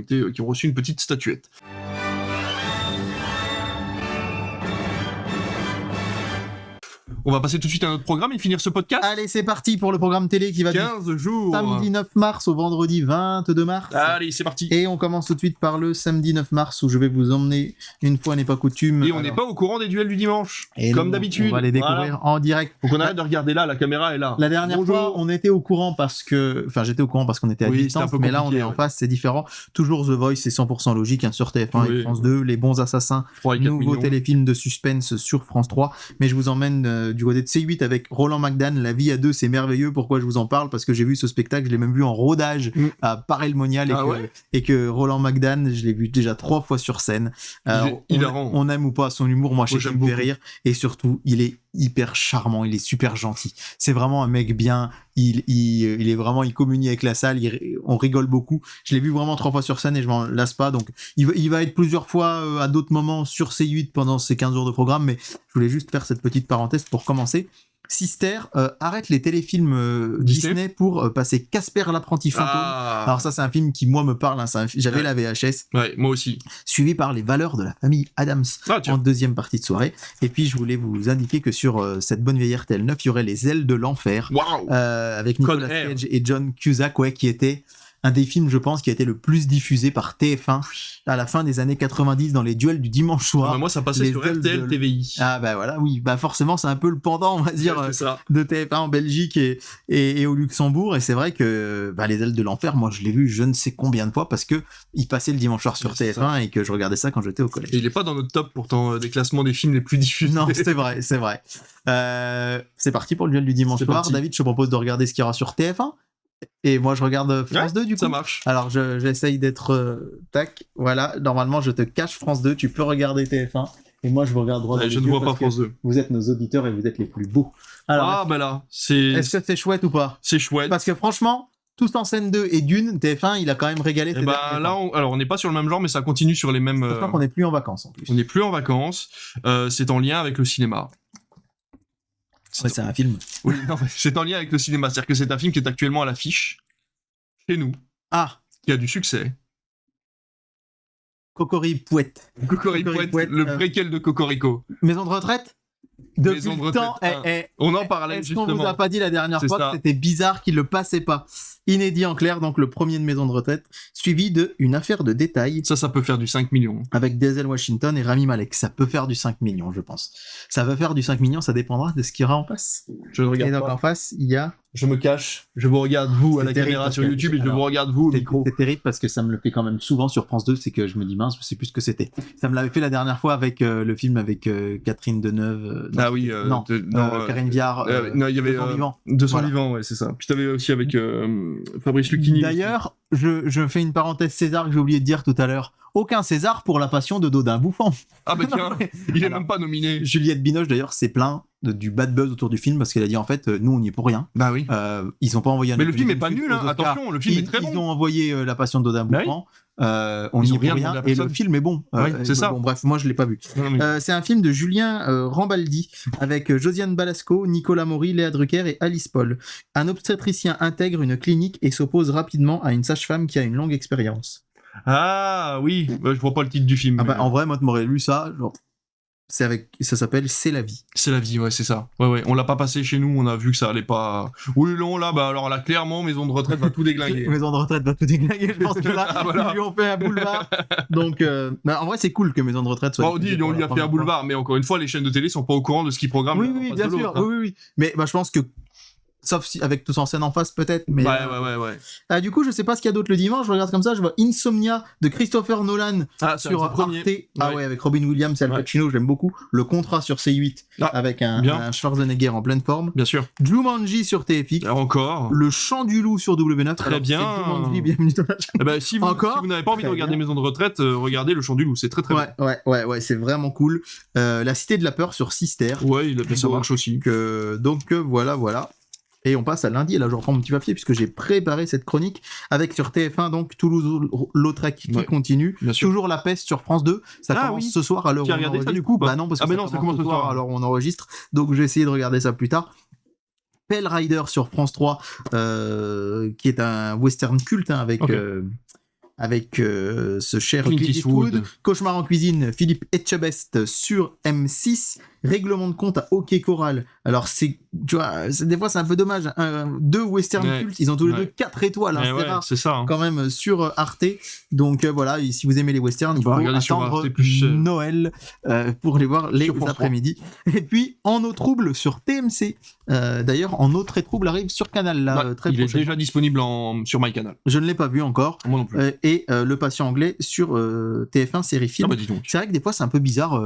reçu une petite statuette. On va passer tout de suite à notre programme et finir ce podcast. Allez, c'est parti pour le programme télé qui va du 15 jours. samedi 9 mars au vendredi 22 mars. Allez, c'est parti. Et on commence tout de suite par le samedi 9 mars où je vais vous emmener, une fois n'est pas coutume. Et on n'est pas au courant des duels du dimanche. Et comme non, d'habitude. On va les découvrir Voilà. en direct. Faut qu'on arrête de regarder là, la caméra est là. La dernière Bonjour. fois, on était au courant parce que... Enfin, j'étais au courant parce qu'on était à Oui, distance, c'était un peu mais là, on compliqué, est en ouais. face, c'est différent. Toujours The Voice, c'est 100% logique, hein, sur TF1 Oui. et France 2. Les bons assassins, 3 et 4 nouveau millions. téléfilm de suspense sur France 3. Mais je vous emmène du côté de C8 avec Roland McDan, La vie à deux, c'est merveilleux. Pourquoi je vous en parle? Parce que j'ai vu ce spectacle, je l'ai même vu en rodage à Paray-le-Monial Ah ouais et que Roland McDan, je l'ai vu déjà 3 fois sur scène. Alors, hilarant. on aime ou pas son humour, moi je sais Moi, qu'il j'aime me fait beaucoup. rire et surtout il est hyper charmant, il est super gentil. C'est vraiment un mec bien, il est vraiment, il communie avec la salle, on rigole beaucoup. Je l'ai vu vraiment 3 fois sur scène et je m'en lasse pas, donc il va être plusieurs fois à d'autres moments sur C8 pendant ces 15 jours de programme, mais je voulais juste faire cette petite parenthèse pour commencer. Sister arrête les téléfilms Disney pour passer Casper l'apprenti fantôme. Ah. Alors ça c'est un film qui moi me parle, hein, j'avais Ouais. la VHS, Ouais, moi aussi. suivi par Les Valeurs de la famille Adams Ah, tiens. en deuxième partie de soirée. Et puis je voulais vous indiquer que sur cette bonne vieille RTL 9, il y aurait Les Ailes de l'Enfer Waouh. avec Nicolas Code R. Cage et John Cusack, ouais, qui était un des films, je pense, qui a été le plus diffusé par TF1 à la fin des années 90 dans les duels du dimanche soir. Ah, bah, moi, ça passait Les sur ailes RTL de- TVI. Ah bah voilà, oui, bah forcément c'est un peu le pendant, on va dire, C'est ça. de TF1 en Belgique et au Luxembourg. Et c'est vrai que bah, Les Ailes de l'Enfer, moi je l'ai vu je ne sais combien de fois parce que il passait le dimanche soir sur Ouais, c'est TF1 et que je regardais ça quand j'étais au collège. Et il est pas dans notre top pourtant des classements des films les plus diffusés. Non, c'est vrai, c'est vrai. C'est parti pour le duel du dimanche C'est soir. parti. David, je te propose de regarder ce qu'il y aura sur TF1. Et moi, je regarde France 2 du coup. Ça marche. Alors, j'essaye d'être... tac, voilà. Normalement, je te cache France 2. Tu peux regarder TF1. Et moi, je vous regarde droit dans Ouais, les je ne yeux vois pas parce que France 2. vous êtes nos auditeurs et vous êtes les plus beaux. Alors, Ah, bah là, c'est est-ce que c'est chouette ou pas? c'est chouette. Parce que franchement, Tous en scène 2 et Dune, TF1, il a quand même régalé. Et ces bah derniers là, temps. alors on n'est pas sur le même genre, mais ça continue sur les mêmes. Sachant qu'on n'est plus en vacances en plus. On n'est plus en vacances. C'est en lien avec le cinéma. Ouais, c'est un film. Oui, non, mais c'est en lien avec le cinéma. C'est-à-dire que c'est un film qui est actuellement à l'affiche chez nous, Ah, qui a du succès. Cocoripoette. Cocoripoette, Cocoripoette, le préquel de Cocorico. Maison de retraite. Depuis Maison de le temps, retraite, On en parlait est-ce qu'on vous a justement. pas dit la dernière C'est fois ça. que c'était bizarre qu'il le passait pas? Inédit en clair, donc le premier de Maison de retraite, suivi de Une affaire de détail Ça peut faire du 5 millions. avec Denzel Washington et Rami Malek. Ça peut faire du 5 millions, je pense. Ça va faire du 5 millions, ça dépendra de ce qu'il y aura en face. Je ne Et regarde donc pas. en face, il y a... Je me cache. Je vous regarde vous à C'est la terrible caméra parce sur que- YouTube et je alors, vous regarde vous au C'est micro. c'est terrible parce que ça me le fait quand même souvent sur France 2, c'est que je me dis mince, je sais plus ce que c'était. Ça me l'avait fait la dernière fois avec le film avec Catherine Deneuve. Ah oui. non, Karine Viard. non, il y avait 200 vivants. 200 Voilà. vivants, ouais, c'est ça. Puis t'avais aussi avec Fabrice Lucchini. D'ailleurs, je fais une parenthèse César que j'ai oublié de dire tout à l'heure. Aucun César pour La Passion de Dodin Bouffant. Ah bah tiens, Non, mais- il est Alors, même pas nominé. Juliette Binoche d'ailleurs s'est plaint du bad buzz autour du film parce qu'elle a dit en fait nous on y est pour rien. Bah oui. Ils ont pas envoyé un Mais le appel film est d'une pas suite nul, aux hein. Oscars. Attention, le film est très Ils bon. ont envoyé La Passion de Dodin Bah oui. Bouffant. On Ils y ont est rien pour demandé rien. à Et le personne. film est bon. Oui, c'est ça. Bon bref, moi je l'ai pas vu. Non, mais- C'est un film de Julien Rambaldi avec Josiane Balasco, Nicolas Maury, Léa Drucker et Alice Paul. Un obstétricien intègre une clinique et s'oppose rapidement à une sage-femme qui a une longue expérience. Ah oui, bah, je vois pas le titre du film. Ah mais- bah, en vrai, moi, tu m'aurais lu ça. Genre, ça s'appelle C'est la vie. C'est la vie, ouais, c'est ça. Ouais, on l'a pas passé chez nous, on a vu que ça allait pas. Oui, non, là, bah alors là, clairement, maison de retraite va tout déglinguer. Maison de retraite va tout déglinguer. Je pense que là, Ah, voilà. ils lui ont fait un boulevard. Donc, bah, en vrai, c'est cool que Maison de retraite soit. Bon, on dit, diffusée on pour lui la a fait un première fois. boulevard, mais encore une fois, les chaînes de télé sont pas au courant de ce qu'ils programment. Oui, en oui, face bien de sûr. l'autre, hein. Oui, oui. Mais bah, je pense que. Sauf si avec Tous en scène en face, peut-être. Mais, Ouais. du coup, je sais pas ce qu'il y a d'autre le dimanche. Je regarde comme ça. Je vois Insomnia de Christopher Nolan Ah, c'est sur un premier. Arte. Ah ouais, avec Robin Williams et Al Ouais. Pacino, j'aime beaucoup. Le Contrat sur C8 Ah, avec bien. un Schwarzenegger en pleine forme. Bien sûr. Jumanji sur TFX. Encore. Le Chant du Loup sur W9. Très Alors, bien. c'est Jumanji, bienvenue dans la Eh ben, si vous, Encore si vous n'avez pas envie de Très regarder bien. Maison de retraite, regardez Le Chant du Loup, c'est très très Ouais, c'est vraiment cool. La Cité de la Peur sur Sister. bien. Ouais, ça marche aussi. Donc, voilà. Et on passe à lundi, et là je reprends mon petit papier puisque j'ai préparé cette chronique avec sur TF1 donc Toulouse-Lautrec qui Ouais, continue. bien sûr. Toujours La Peste sur France 2. Ça Ah commence oui. ce soir à l'heure où Tu as on regardé ça, enregistre. du coup, ou pas Bah non, parce que Ah, mais non, ça commence ce soir. alors on enregistre. Donc j'ai essayé de regarder ça plus tard. Pell Rider sur France 3, qui est un western culte hein, avec... Ok. avec ce cher Clint Clint Eastwood. Eastwood. Cauchemar en cuisine, Philippe Etchebest sur M6. Règlement de compte à Hockey Choral. Alors tu vois, des fois c'est un peu dommage. Deux western cultes, ils ont tous les deux 4 étoiles. C'est rare. C'est ça. Quand même sur Arte. Donc voilà, et si vous aimez les westerns, il faut attendre Noël pour les voir les après-midi. Et puis En eau trouble sur TMC. D'ailleurs, En eau très trouble arrive sur Canal là, très il prochain. est déjà disponible sur MyCanal. Je ne l'ai pas vu encore. Moi non plus. Et Le Patient anglais sur TF1 série film. Dis donc. C'est vrai que des fois c'est un peu bizarre.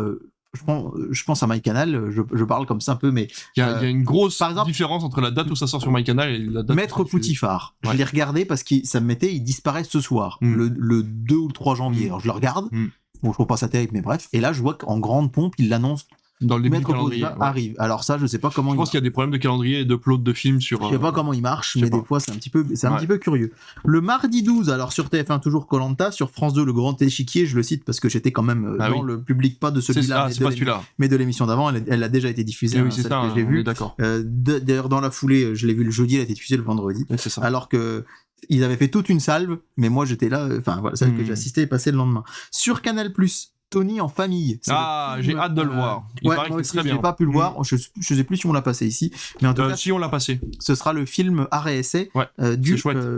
Je pense à MyCanal, je parle comme ça un peu, mais il y a une grosse différence entre la date où ça sort sur MyCanal et la date. Maître Poutifard. Je l'ai regardé parce que ça me mettait, il disparaît ce soir, le 2 ou le 3 janvier. Alors je le regarde. Bon, je trouve pas ça terrible, mais bref. Et là, je vois qu'en grande pompe, il l'annonce. Dans le début du Maître calendrier. arrive. Alors ça, je sais pas comment. Je pense qu'il y a des problèmes de calendrier et d'upload de films sur. Je sais pas comment il marche, mais des fois c'est un petit peu curieux. Le mardi 12, alors sur TF1 toujours Koh-Lanta, sur France 2 Le Grand Échiquier, je le cite parce que j'étais quand même dans le public, pas de celui-là, mais de l'émission d'avant. Elle a déjà été diffusée. Oui, c'est ça. Que j'ai vu. D'accord. D'ailleurs dans la foulée, je l'ai vu le jeudi, elle a été diffusée le vendredi. Oui, c'est ça. Alors que ils avaient fait toute une salve, mais moi j'étais là. Enfin voilà, celle que j'ai assistée est passée le lendemain. Sur Canal+. Tony en famille. J'ai hâte de le voir. Il paraît que c'est très bien. J'ai pas pu le voir. Je sais plus si on l'a passé ici, mais en tout cas, si on l'a passé. Ce sera le film Arrêt Essai du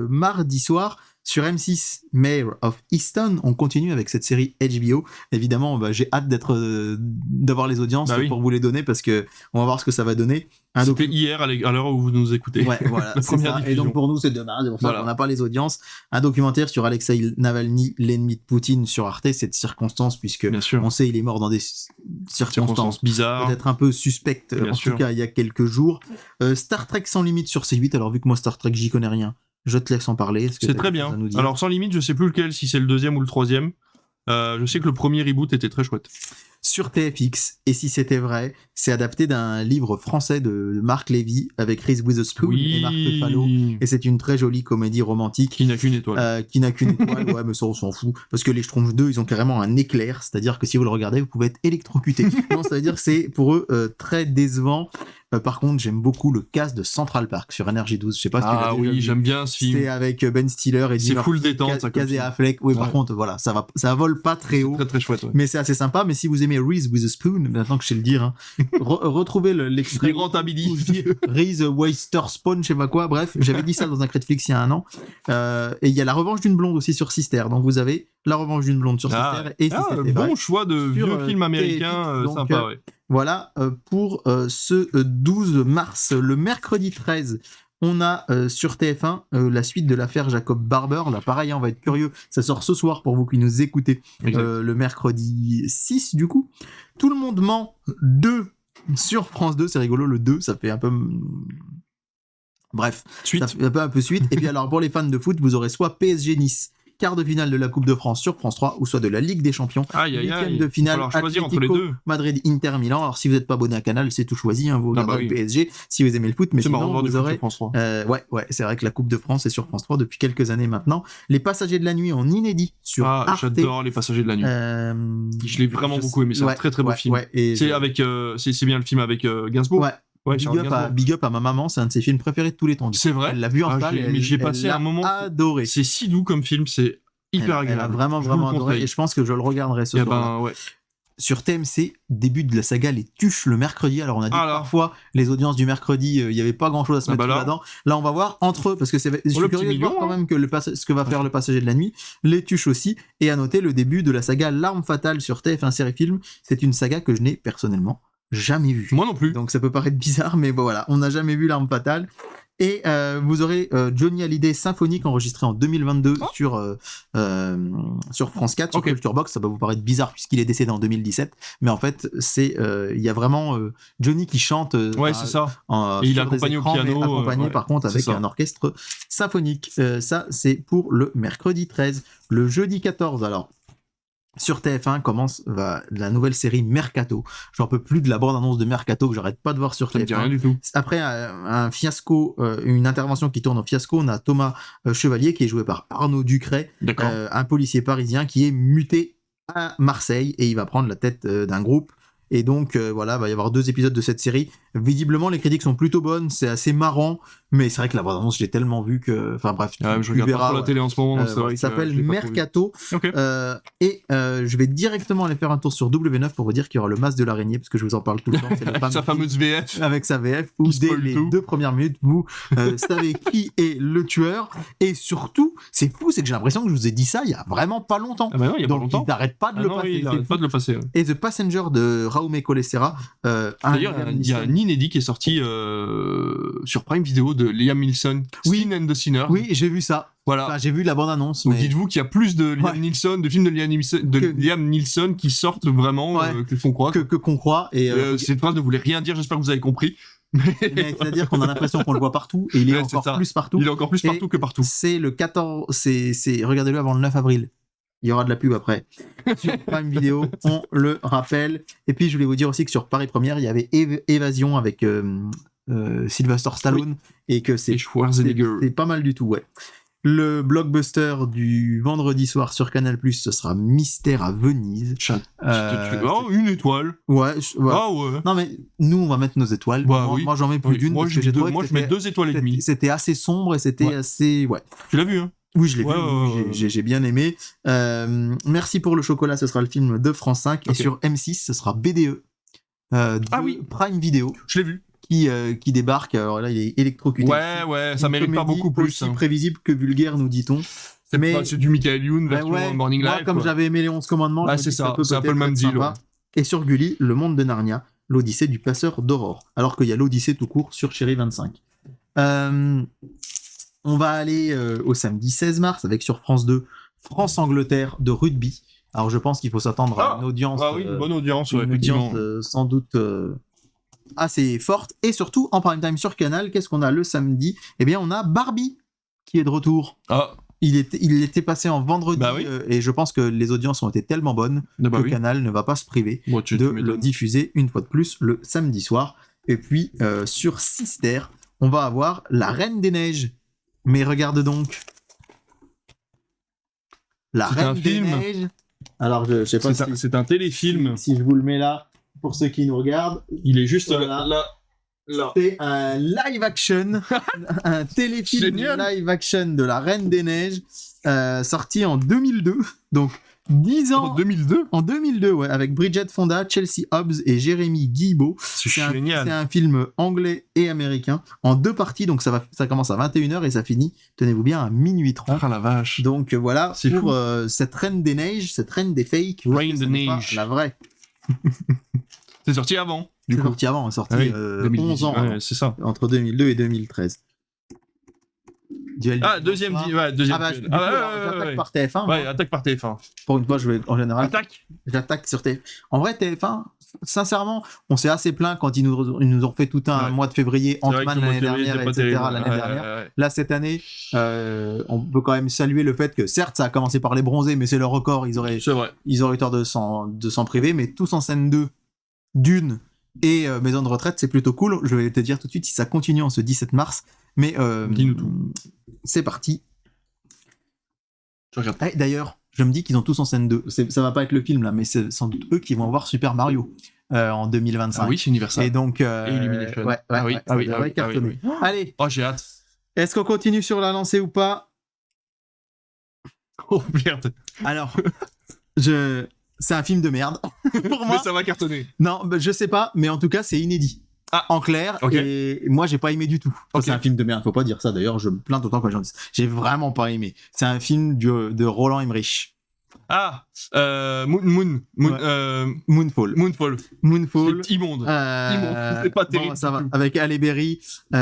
mardi soir sur M6. Mayor of Easton. On continue avec cette série HBO. Évidemment, j'ai hâte d'avoir les audiences pour vous les donner parce que on va voir ce que ça va donner. C'était hier à l'heure où vous nous écoutez. Ouais, voilà. Et donc pour nous, c'est demain. C'est pour ça qu'on n'a pas les audiences. Un documentaire sur Alexei Navalny, l'ennemi de Poutine sur Arte. Cette circonstance, puisque on sait il est mort dans des circonstances bizarres, peut-être un peu suspectes. Tout cas, il y a quelques jours. Star Trek sans limite sur C8. Alors vu que moi Star Trek, j'y connais rien. Je te laisse en parler. C'est très bien. Alors sans limite, je sais plus lequel, si c'est le deuxième ou le troisième. Je sais que le premier reboot était très chouette. Sur TFX, et si c'était vrai, c'est adapté d'un livre français de Marc Lévy avec Reese Witherspoon et Marc Ruffalo, et c'est une très jolie comédie romantique qui n'a qu'une étoile. Ouais, mais ça on s'en fout, parce que les Schtroumpfs 2, ils ont carrément un éclair, c'est-à-dire que si vous le regardez, vous pouvez être électrocuté. Non, ça veut dire que c'est pour eux très décevant. Par contre, j'aime beaucoup le cast de Central Park sur NRJ12. Je sais pas si tu l'as déjà vu. J'aime bien ce film. C'est avec Ben Stiller et c'est full détente, Casey Affleck. Oui, par contre, voilà, ça vole pas très haut. Très très chouette. Mais c'est assez sympa. Mais si vous aimez Reese Witherspoon, maintenant que je sais le dire, retrouvez l'extrait. Les rentabilités. Reese Witherspoon, je sais pas quoi. Bref, j'avais dit ça dans un Netflix il y a un an. Et il y a La Revanche d'une blonde aussi sur Sister. Donc vous avez La Revanche d'une blonde sur Sister et si c'était vrai. Bon choix de vieux film américain sympa. Voilà pour ce 12 mars. Le mercredi 13, on a sur TF1 la suite de l'affaire Jacob Barber. Là, pareil, on va être curieux. Ça sort ce soir pour vous qui nous écoutez. Le mercredi 6, du coup. Tout le monde ment 2 sur France 2. C'est rigolo, le 2, ça fait un peu... Bref, suite. Ça fait un peu suite. Et puis alors, pour les fans de foot, vous aurez soit PSG Nice, quart de finale de la Coupe de France sur France 3, ou soit de la Ligue des Champions, huitième de finale Atlético Madrid Inter Milan. Alors si vous n'êtes pas abonné à Canal, c'est tout choisi, vous regardez le PSG si vous aimez le foot, mais sinon vous aurez ouais, c'est vrai que la Coupe de France est sur France 3 depuis quelques années maintenant. Les Passagers de la nuit en inédit sur Arte. J'adore Les Passagers de la nuit. Je l'ai vraiment beaucoup aimé, c'est un très très beau film. C'est avec c'est bien le film avec Gainsbourg. Ouais, big up à ma maman, c'est un de ses films préférés de tous les temps. C'est vrai. Elle l'a vu en salle, mais j'ai passé un moment adoré. C'est si doux comme film, c'est hyper agréable. Elle a vraiment adoré et je pense que je le regarderai ce soir. Sur TMC, début de la saga Les Tuches le mercredi. Alors on a dit que parfois les audiences du mercredi, il y avait pas grand chose à se mettre là-dedans. Là on va voir entre eux parce que je suis curieux de voir quand même que ce que va faire le Passager de la nuit. Les Tuches aussi, et à noter le début de la saga L'Arme Fatale sur TF1 Série Film. C'est une saga que je n'ai personnellement jamais vu. Moi non plus. Donc ça peut paraître bizarre, mais bon voilà, on n'a jamais vu L'Arme Fatale. Et vous aurez Johnny Hallyday symphonique enregistré en 2022 sur France 4 sur Culture Box. Ça va vous paraître bizarre puisqu'il est décédé en 2017, mais en fait c'est il y a vraiment Johnny qui chante. C'est ça. Et il est accompagné au piano. Accompagné par contre avec un orchestre symphonique. Ça c'est pour le mercredi 13. Le jeudi 14 alors. Sur TF1 commence la nouvelle série Mercato. J'en peux plus de la bande-annonce de Mercato que j'arrête pas de voir sur TF1. Ça me dit rien du tout. Après un fiasco, une intervention qui tourne au fiasco, on a Thomas Chevalier qui est joué par Arnaud Ducret, un policier parisien qui est muté à Marseille et il va prendre la tête d'un groupe Et donc, voilà, va y avoir 2 épisodes de cette série. Visiblement, les critiques sont plutôt bonnes, c'est assez marrant, mais c'est vrai que la bande-annonce, j'ai tellement vu que... Enfin bref, je regarde pas trop la télé en ce moment, donc c'est vrai il que s'appelle je l'ai pas trop vu. Mercato. Ok. Je vais directement aller faire un tour sur W9 pour vous dire qu'il y aura le masque de l'araignée, parce que je vous en parle tout le temps. C'est le fameux Sa fameuse VF. avec sa VF, où Qui dès spoil les tout. 2 premières minutes, vous savez qui est le tueur. Et surtout, c'est fou, c'est que j'ai l'impression que je vous ai dit ça il y a vraiment pas longtemps. Ah bah non, il y a pas Donc longtemps. il n'arrête pas de le passer. Il c'est arrête fou. pas de le passer. Ouais. Et The Passenger de Raume Colessera. D'ailleurs, il y a un inédit qui est sorti sur Prime Video de Liam Neeson, Oui. Sin and the Sinner. Oui, j'ai vu ça. Voilà. Enfin, j'ai vu la bande-annonce. Donc Mais... dites-vous qu'il y a plus de Liam Ouais. Neeson, de films de Liam Neeson qui sortent vraiment Ouais. que qu'on croit. que qu'on croit. Et Cette phrase ne voulait rien dire, j'espère que vous avez compris. mais c'est-à-dire qu'on a l'impression qu'on le voit partout, et il est Ouais, c'est encore ça. plus partout. Il est encore plus partout Et que partout. C'est le 14. Regardez-le avant le 9 avril. Il y aura de la pub après. Sur Prime Video, on le rappelle. Et puis, je voulais vous dire aussi que sur Paris Première, il y avait Évasion avec Sylvester Stallone. Et que Et c'est Schwarzenegger. pas mal du tout, ouais. Le blockbuster du vendredi soir sur Canal+, ce sera Mystère à Venise. Oh, une étoile. Ouais. Ah ouais. Non, mais nous, on va mettre nos étoiles. Bah moi, oui. moi, j'en mets plus Oui. d'une. Moi, parce que j'ai trouvé que je mets 2 étoiles et demie. c'était assez sombre et c'était Ouais. assez... Ouais. Tu l'as vu, hein? Oui, je l'ai Ouais, vu, ouais, ouais. j'ai bien aimé. Merci pour le chocolat, ce sera le film de France 5. Ok. Et sur M6, ce sera BDE. De oui. Prime Video, Je l'ai vu. qui débarque. Alors là, il est électrocuté. Ouais, ça Une mérite pas comédie beaucoup plus. aussi hein. prévisible que vulgaire, nous dit-on. Mais C'est du Michael Youn bah version ouais, Morning moi, Live. comme quoi. j'avais aimé les 11 commandements, Bah, je me c'est dis ça, que peut c'est un peu peut-être le même être deal, sympa. ouais. Et sur Gulli, Le Monde de Narnia, l'Odyssée du passeur d'aurore. Alors qu'il y a l'Odyssée tout court sur Chéri 25. On va aller au samedi 16 mars avec sur France 2 France-Angleterre de rugby. Alors je pense qu'il faut s'attendre à une audience, Ah oui, bonne audience, ouais, une effectivement. audience sans doute assez forte. Et surtout en prime time sur Canal, qu'est-ce qu'on a le samedi? Eh bien on a Barbie qui est de retour. Ah, Il était passé en vendredi Bah oui. et je pense que les audiences ont été tellement bonnes bah que oui. Canal ne va pas se priver Bon, tu de m'étonnes. le diffuser une fois de plus le samedi soir. Et puis sur Sister, on va avoir La Reine des Neiges. Mais regarde donc. La C'est un Reine des film. Neiges. Alors je sais pas C'est un téléfilm. si je vous le mets là pour ceux qui nous regardent. Il est juste Voilà. là. C'est un live action, un téléfilm Génial. live action de La Reine des Neiges, sorti en 2002. Donc 10 ans. En 2002. En 2002, ouais, avec Bridget Fonda, Chelsea Hobbs et Jérémy Guilbeault. C'est C'est génial. un film anglais et américain en 2 parties, donc ça commence à 21h et ça finit, tenez-vous bien, à minuit 30. Ah la vache. Donc voilà, C'est pour fou. cette Reine des Neiges, cette Reine des fakes. Reine ce des n'est pas Neiges. La vraie. C'est sorti avant. Du C'est coup. sorti avant, c'est sorti Ah oui, 11 ans, Ouais, c'est ça. entre 2002 et 2013. Duel Ah, du deuxième. dimanche. Ouais, deuxième. Ah bah, duel. du coup, alors, j'attaque par TF1. Ouais, attaque par TF1. Pour une fois, je vais en général. Attaque. J'attaque sur TF1. En vrai, TF1, sincèrement, on s'est assez plaint quand ils nous ont fait tout un Ouais. mois de février, C'est vrai Ant-Man que le mois l'année de février, dernière, c'était pas etc. terrible. l'année Ouais, dernière. ouais, ouais. Là, cette année, on peut quand même saluer le fait que, certes, ça a commencé par les bronzés, mais c'est le record, ils auraient C'est vrai. eu tort de s'en priver, mais Tous en scène 2, Dune et Maison de retraite, c'est plutôt cool. Je vais te dire tout de suite si ça continue en ce 17 mars, mais Dis-nous tout. c'est parti. Je regarde. Ah, d'ailleurs, je me dis qu'ils ont Tous en scène 2. Ça va pas être le film là, mais c'est sans doute eux qui vont voir Super Mario en 2025. Ah oui, c'est Universal. Et donc, Et Illumination. ouais, Ah oui, ouais, ah ça oui, devrait ah oui, ah oui, cartonner. ah oui. Allez, Oh, j'ai hâte. est-ce qu'on continue sur la lancée ou pas? Oh merde. Alors, c'est un film de merde pour moi. Mais ça va cartonner. Non, bah, je sais pas, mais en tout cas, c'est inédit. Ah, en clair, ok. et moi j'ai pas aimé du tout. Ok. C'est un film de merde, faut pas dire ça d'ailleurs, je me plains tout le temps quand j'en dis. J'ai vraiment pas aimé. C'est un film de Roland Emmerich. Ah, Ouais. Moonfall. Moonfall. C'est immonde. Immonde. C'est pas terrible Bon, ça du va. tout. Avec Halle Berry,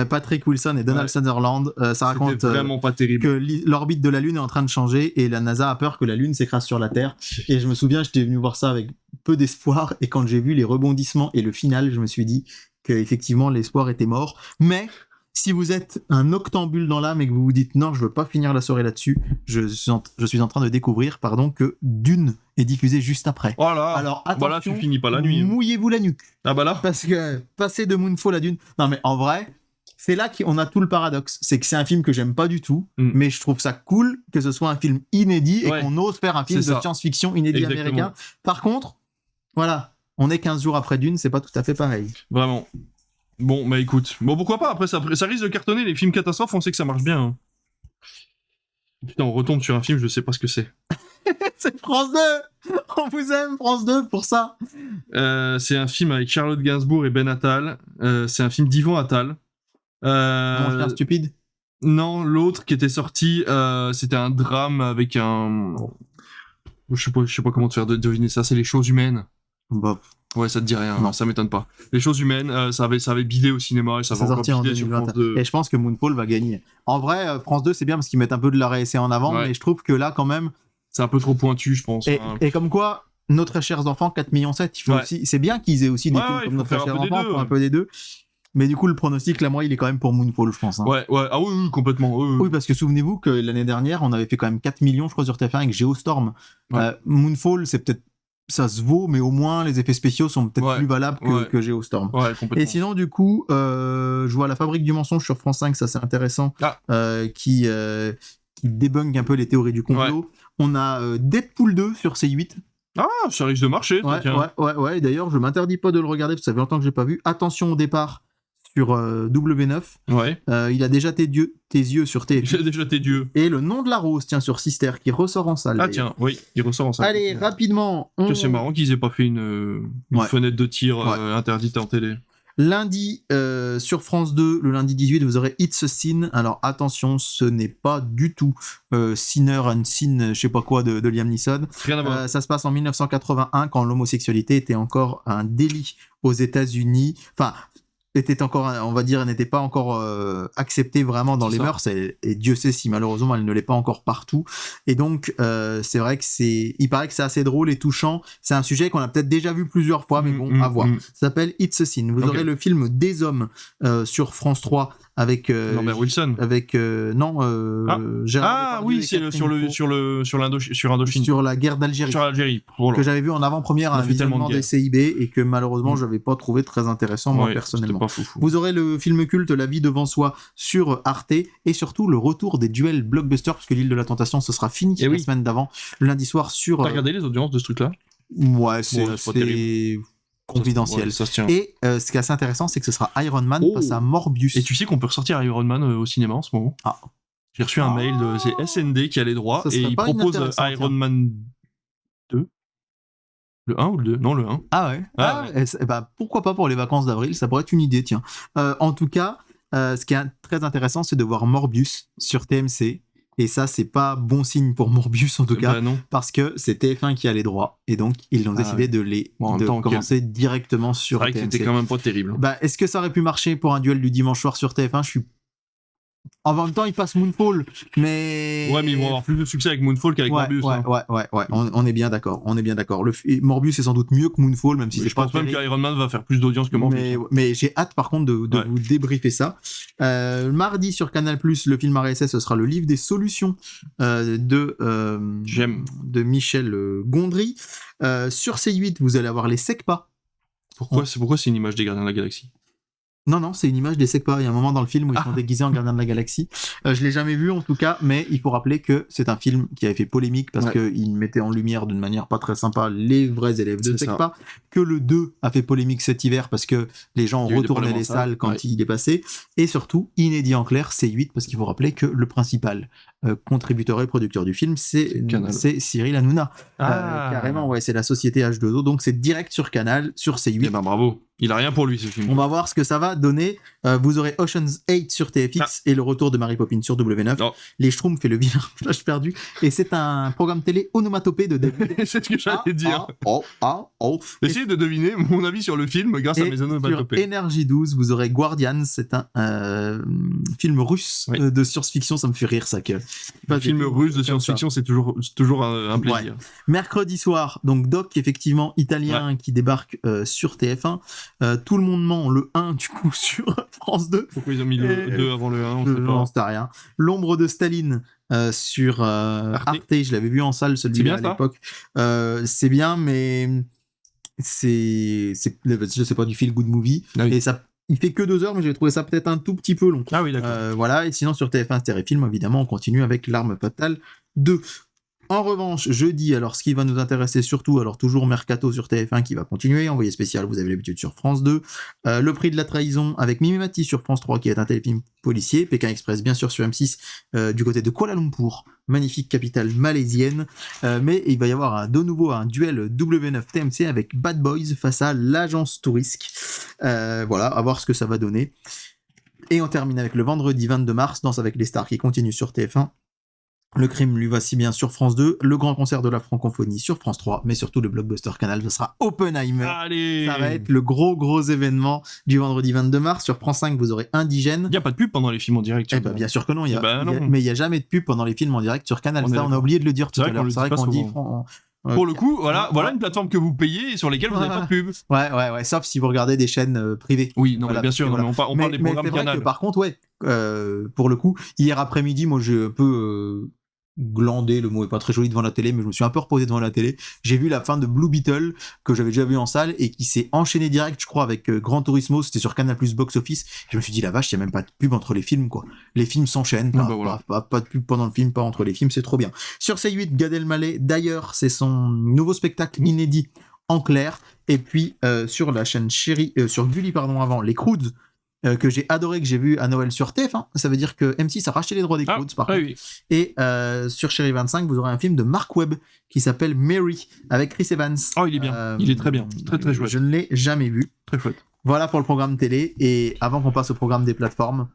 Patrick Wilson et Donald Ouais. Sutherland. Ça raconte C'était vraiment pas terrible. que l'orbite de la Lune est en train de changer et la NASA a peur que la Lune s'écrase sur la Terre. Et je me souviens, j'étais venu voir ça avec peu d'espoir et quand j'ai vu les rebondissements et le final, je me suis dit que effectivement l'espoir était mort. Mais si vous êtes un octambule dans l'âme et que vous vous dites non, je veux pas finir la soirée là-dessus, je suis en train de découvrir que Dune est diffusé juste après. Voilà. Alors attention, Voilà, tu finis pas la nuit. mouillez-vous la nuque. Ah bah là. Parce que passer de Moonfall à Dune... Non mais en vrai, c'est là qu'on a tout le paradoxe. C'est que c'est un film que j'aime pas du tout, mais je trouve ça cool que ce soit un film inédit et Ouais. qu'on ose faire un film C'est de ça. science-fiction inédit Exactement. américain. Par contre, voilà, On est 15 jours après Dune, c'est pas tout à fait pareil. Vraiment. Bon, bah écoute. Bon, pourquoi pas, après, ça risque de cartonner, les films catastrophes, on sait que ça marche bien. Hein. Putain, on retombe sur un film, je sais pas ce que c'est. C'est France 2. On vous aime, France 2, pour ça. C'est un film avec Charlotte Gainsbourg et Ben Attal. C'est un film d'Yvan Attal. Mon chien stupide. Non, l'autre qui était sorti, c'était un drame avec un... Je sais pas comment te faire deviner ça, c'est Les Choses Humaines. Bah, Ouais, ça te dit rien, non. ça m'étonne pas. Les Choses Humaines, ça avait bidé au cinéma et ça va encore sorti en bider sur 2020. France 2. Et je pense que Moonfall va gagner. En vrai, France 2, c'est bien parce qu'ils mettent un peu de leur essai en avant, Ouais. mais je trouve que là, quand même... C'est un peu trop pointu, je pense. Et comme quoi, nos très chers enfants, 4,7 millions, il faut aussi... C'est bien qu'ils aient aussi des Ouais, films il comme faut nos très faire un chers peu des enfants, deux, font un ouais. peu des deux. Mais du coup, le pronostic, là, moi, il est quand même pour Moonfall, je pense. Hein. Ouais, ah oui, complètement. Oui, parce que souvenez-vous que l'année dernière, on avait fait quand même 4 millions, je crois, sur TF1 avec Geostorm. Ouais. Moonfall, c'est peut-être... Ça se vaut, mais au moins, les effets spéciaux sont peut-être plus valables que Geostorm. Ouais, complètement. Et sinon, du coup, je vois La Fabrique du mensonge sur France 5, ça c'est intéressant, qui débunk un peu les théories du complot. Ouais. On a Deadpool 2 sur C8. Ah, ça risque de marcher, Ouais. D'ailleurs, je m'interdis pas de le regarder parce que ça fait longtemps que j'ai pas vu. Attention au départ sur W9. Ouais. Il a déjà tes yeux sur TF1. J'ai déjà tes dieux. Et Le Nom de la Rose, tiens, sur Sister, qui ressort en salle. Ah d'ailleurs. tiens, oui, il ressort en salle. Allez, rapidement. C'est marrant qu'ils aient pas fait une fenêtre de tir interdite en télé. Lundi, sur France 2, le lundi 18, vous aurez It's a Sin. Alors attention, ce n'est pas du tout Sinner and Sin, je sais pas quoi, de Liam Neeson. Rien à voir. Ça se passe en 1981, quand l'homosexualité était encore un délit aux États-Unis. Enfin, était encore, on va dire, n'était pas encore acceptée vraiment dans les mœurs, et Dieu sait si malheureusement elle ne l'est pas encore partout. Et donc, c'est vrai que il paraît que c'est assez drôle et touchant. C'est un sujet qu'on a peut-être déjà vu plusieurs fois, mais bon, à voir. Ça s'appelle It's a Sin. Vous aurez le film Des Hommes sur France 3 avec Norbert Wilson. Avec Gérard oui, c'est sur Indochine. Sur la guerre d'Algérie. Sur l'Algérie. Que j'avais vu en avant-première à un visionnement des CIB et que malheureusement j'avais pas trouvé très intéressant moi personnellement. Pas fou. Vous aurez le film culte La vie devant soi sur Arte et surtout le retour des duels blockbusters parce que l'île de la tentation ce sera fini la semaine d'avant, le lundi soir sur... T'as regardé les audiences de ce truc-là? Ouais, c'est confidentiel. Ça se tient. Et ce qui est assez intéressant, c'est que ce sera Iron Man face à Morbius. Et tu sais qu'on peut ressortir Iron Man au cinéma en ce moment? Ah. J'ai reçu un mail de c'est SND qui a les droits et il propose Iron Man 2. Le 1 ou le 2? Non, le 1. Ah ouais. Pourquoi pas pour les vacances d'avril, ça pourrait être une idée, tiens. En tout cas, ce qui est très intéressant, c'est de voir Morbius sur TMC. Et ça, c'est pas bon signe pour Morbius en tout cas, non. parce que c'est TF1 qui a les droits, et donc ils ont décidé de commencer directement sur TMC. C'est vrai que c'était quand même pas terrible. Est-ce que ça aurait pu marcher pour un duel du dimanche soir sur TF1? En même temps, ils passent Moonfall, mais... Ouais, mais ils vont avoir plus de succès avec Moonfall qu'avec Morbius. Ouais. On est bien d'accord. Morbius est sans doute mieux que Moonfall, même si c'est pas... Je pense même qu'Iron Man va faire plus d'audience que Morbius. Mais j'ai hâte, par contre, de vous débriefer ça. Mardi, sur Canal+, le film RSS, ce sera Le Livre des Solutions de Michel Gondry. Sur C8, vous allez avoir Les Secpas. Pourquoi c'est une image des Gardiens de la Galaxie? Non, c'est une image des Secpas. Il y a un moment dans le film où ils sont déguisés en gardiens de la galaxie. Je l'ai jamais vu en tout cas, mais il faut rappeler que c'est un film qui avait fait polémique parce qu'il mettait en lumière d'une manière pas très sympa les vrais élèves de Secpas. Que le 2 a fait polémique cet hiver parce que les gens ont retourné les salles quand il est passé. Et surtout, inédit en clair, C8, parce qu'il faut rappeler que le principal contributeur et producteur du film, c'est Cyril Hanouna. Carrément, c'est la société H2O. Donc c'est direct sur Canal, sur C8. Eh ben bravo. Il a rien pour lui ce film. On va voir ce que ça va donner. Vous aurez Ocean's 8 sur TFX et le retour de Mary Poppins sur W9. Non. Les Schtroumpfs fait le vilain plage perdu. Et c'est un programme télé onomatopée de David. C'est ce que j'allais dire. Essayez de deviner mon avis sur le film grâce à mes onomatopées. Sur Énergie 12, vous aurez Guardians. C'est un film russe de science-fiction. Ça me fait rire ça. Un film russe de science-fiction, c'est toujours un plaisir. Ouais. Mercredi soir, donc Doc, effectivement, italien qui débarque sur TF1. Tout le monde ment, le 1 du coup sur France 2. Pourquoi ils ont mis le 2 avant le 1? On sait pas. Rien. L'ombre de Staline sur Arte. Je l'avais vu en salle celui-là à l'époque. C'est bien, mais c'est je sais pas, du feel good movie. Et ça, il fait que 2 heures, mais j'ai trouvé ça peut-être un tout petit peu long. Ah oui, d'accord. Voilà. Et sinon sur TF1 Téléfilm, évidemment, on continue avec L'Arme Fatale 2. En revanche, jeudi, alors ce qui va nous intéresser surtout, alors toujours Mercato sur TF1 qui va continuer, Envoyé spécial, vous avez l'habitude sur France 2, Le prix de la trahison avec Mimi Mati sur France 3 qui est un téléfilm policier, Pékin Express bien sûr sur M6 du côté de Kuala Lumpur, magnifique capitale malaisienne, mais il va y avoir de nouveau un duel W9 TMC avec Bad Boys face à l'agence Tourisque. Voilà, à voir ce que ça va donner. Et on termine avec le vendredi 22 mars, Danse avec les stars qui continue sur TF1. Le crime lui va si bien sur France 2, le grand concert de la francophonie sur France 3, mais surtout le blockbuster Canal, ce sera Oppenheimer. Allez, ça va être le gros événement du vendredi 22 mars. Sur France 5, vous aurez Indigène. Il n'y a pas de pub pendant les films en direct. Bien sûr que non, non. Mais il n'y a jamais de pub pendant les films en direct sur Canal. On a oublié de le dire tout à l'heure. C'est vrai qu'on dit... Pour le coup, voilà une plateforme que vous payez et sur lesquelles vous n'avez pas de pub. Ouais, sauf si vous regardez des chaînes privées. Oui, non, bien sûr, on parle des programmes c'est vrai Canal. Que, par contre, pour le coup, hier après-midi, moi j'ai un peu glandé, le mot est pas très joli devant la télé, mais je me suis un peu reposé devant la télé. J'ai vu la fin de Blue Beetle, que j'avais déjà vu en salle, et qui s'est enchaîné direct, je crois, avec Gran Turismo, c'était sur Canal Plus Box Office. Je me suis dit, la vache, il n'y a même pas de pub entre les films, quoi. Les films s'enchaînent, pas de pub pendant le film, pas entre les films, c'est trop bien. Sur C8, Gad Elmaleh, d'ailleurs, c'est son nouveau spectacle inédit en clair, et puis sur la chaîne Chérie, sur Gulli, avant, Les Croods, que j'ai adoré, que j'ai vu à Noël sur TF1. Ça veut dire que M6 a racheté les droits des Croods, par contre. Oui. Et sur Chérie 25, vous aurez un film de Mark Webb qui s'appelle Mary, avec Chris Evans. Oh, il est bien. Il est très bien. Très chouette. Je ne l'ai jamais vu. Très chouette. Voilà pour le programme télé. Et avant qu'on passe au programme des plateformes,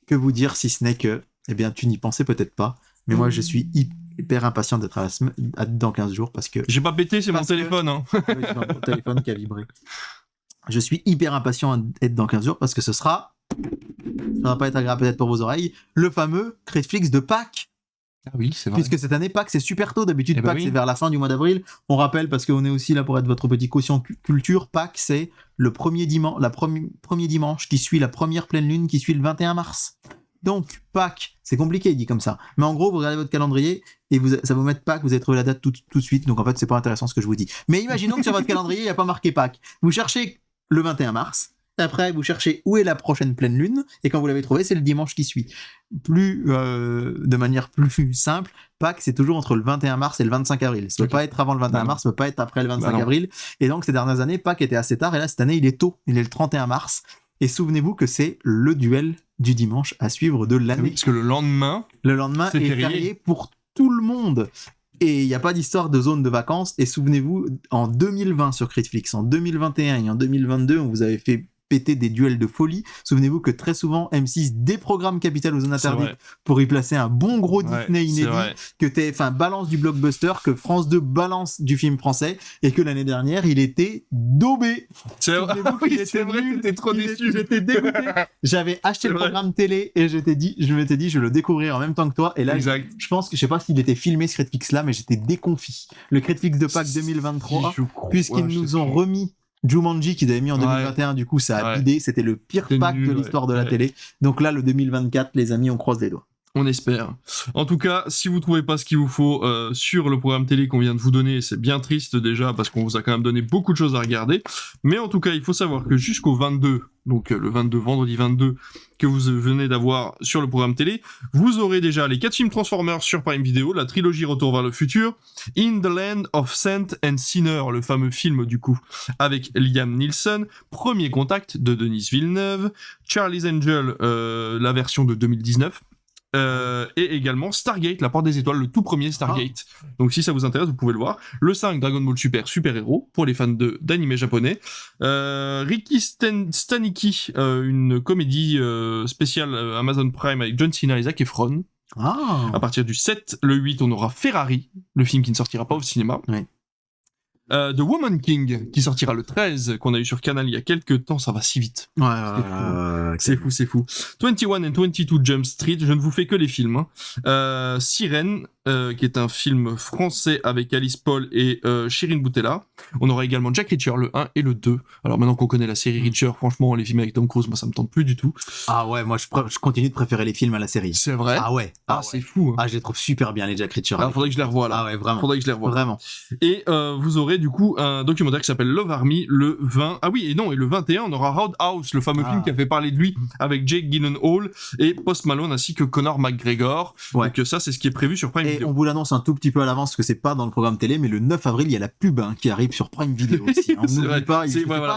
que vous dire si ce n'est que, eh bien, tu n'y pensais peut-être pas, mais moi, je suis hyper impatient d'être dans 15 jours parce que... J'ai pas pété, c'est mon téléphone. Hein. Oui, c'est mon téléphone qui a vibré. Je suis hyper impatient d'être dans 15 jours parce que ça va pas être agréable peut-être pour vos oreilles, le fameux Netflix de Pâques. Ah oui, c'est vrai. Puisque cette année, Pâques, c'est super tôt. D'habitude, Pâques, c'est vers la fin du mois d'avril. On rappelle, parce qu'on est aussi là pour être votre petit quotient culture, Pâques, c'est le premier dimanche qui suit la première pleine lune qui suit le 21 mars. Donc, Pâques, c'est compliqué, dit comme ça. Mais en gros, vous regardez votre calendrier et ça vous met Pâques, vous avez trouvé la date tout de suite. Donc, en fait, c'est pas intéressant ce que je vous dis. Mais imaginons que sur votre calendrier, il n'y a pas marqué Pâques. Vous cherchez le 21 mars. Après, vous cherchez où est la prochaine pleine lune, et quand vous l'avez trouvé, c'est le dimanche qui suit. De manière plus simple, Pâques, c'est toujours entre le 21 mars et le 25 avril. Ça ne peut pas être avant le 21 mars, ça ne peut pas être après le 25 avril. Et donc, ces dernières années, Pâques était assez tard, et là, cette année, il est tôt. Il est le 31 mars. Et souvenez-vous que c'est le duel du dimanche à suivre de l'année. Oui, parce que le lendemain est férié pour tout le monde. Et il n'y a pas d'histoire de zone de vacances. Et souvenez-vous, en 2020 sur Netflix, en 2021 et en 2022, on vous avait fait péter des duels de folie. Souvenez-vous que très souvent, M6 déprogramme Capital aux zones interdites pour y placer un bon gros Disney inédit, que TF1 balance du blockbuster, que France 2 balance du film français, et que l'année dernière, il était daubé. C'est vrai, t'étais trop déçu. J'étais dégoûté. J'avais acheté le programme télé et je m'étais dit, je vais le découvrir en même temps que toi. Et là, je pense que, je sais pas s'il était filmé ce Netflix-là, mais j'étais déconfit. Le Netflix de Pâques 2023, puisqu'ils nous ont remis Jumanji qu'ils avaient mis en 2021, du coup ça a bidé, c'était le pire pack de l'histoire de la télé. Donc là, le 2024, les amis, on croise les doigts. On espère. En tout cas, si vous trouvez pas ce qu'il vous faut sur le programme télé qu'on vient de vous donner, c'est bien triste déjà parce qu'on vous a quand même donné beaucoup de choses à regarder. Mais en tout cas, il faut savoir que jusqu'au 22, donc le vendredi 22, que vous venez d'avoir sur le programme télé, vous aurez déjà les 4 films Transformers sur Prime Video, la trilogie Retour vers le futur, In the Land of Saint and Sinner, le fameux film du coup avec Liam Neeson, Premier Contact de Denis Villeneuve, Charlie's Angel, la version de 2019, et également Stargate, la porte des étoiles, le tout premier Stargate. Donc si ça vous intéresse, vous pouvez le voir. Le 5, Dragon Ball Super Héros, pour les fans d'anime japonais. Ricky Staniki, une comédie spéciale Amazon Prime avec John Cena et Zac Efron. À partir du 7, le 8, on aura Ferrari, le film qui ne sortira pas au cinéma. The Woman King, qui sortira le 13, qu'on a eu sur Canal il y a quelques temps, ça va si vite. C'est fou. 21 and 22 Jump Street, je ne vous fais que les films. Sirène, qui est un film français avec Alice Paul et Shirin Boutella. On aura également Jack Reacher, le 1 et le 2. Alors maintenant qu'on connaît la série Reacher, franchement, les films avec Tom Cruise, moi ça me tente plus du tout. Ah ouais, moi je continue de préférer les films à la série. C'est vrai? Ah ouais. C'est fou. Ah, je les trouve super bien, les Jack Reacher. Alors faudrait que je les revoie là. Ah ouais, vraiment. Faudrait que je les revoie. Vraiment. Et vous aurez aurait du coup un documentaire qui s'appelle Love Army le 20. Ah oui, et le 21, on aura Roadhouse, le fameux film qui a fait parler de lui avec Jake Gyllenhaal et Post Malone ainsi que Conor McGregor. Ouais. Donc ça, c'est ce qui est prévu sur Prime Et Video. on vous l'annonce un tout petit peu à l'avance parce que c'est pas dans le programme télé, mais le 9 avril, il y a la pub qui arrive sur Prime Video aussi. On C'est n'oublie vrai. pas.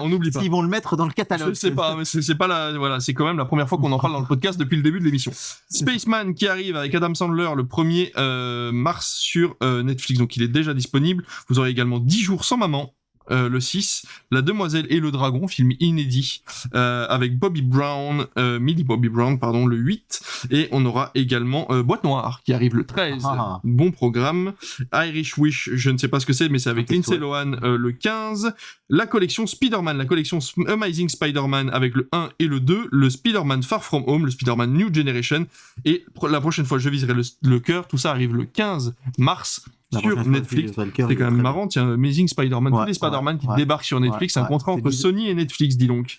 On n'oublie pas. S'ils vont le mettre dans le catalogue. Je sais pas, mais c'est pas voilà, c'est quand même la première fois qu'on en parle dans le podcast depuis le début de l'émission. Spaceman qui arrive avec Adam Sandler le 1er mars sur Netflix, donc il est déjà disponible. Vous aurez également 10 jours sans maman. Le 6, La Demoiselle et le Dragon, film inédit, avec Millie Bobby Brown, le 8, et on aura également Boîte Noire, qui arrive le 13, bon programme, Irish Wish, je ne sais pas ce que c'est, mais c'est avec Lindsay Lohan, le 15, la collection Spider-Man, la collection Amazing Spider-Man avec le 1 et le 2, le Spider-Man Far From Home, le Spider-Man New Generation, et la prochaine fois je viserai le cœur, tout ça arrive le 15 mars, sur Netflix. C'est quand même marrant, tiens, Amazing Spider-Man, tous les Spider-Man qui débarquent sur Netflix, un contrat entre Sony et Netflix, dis donc.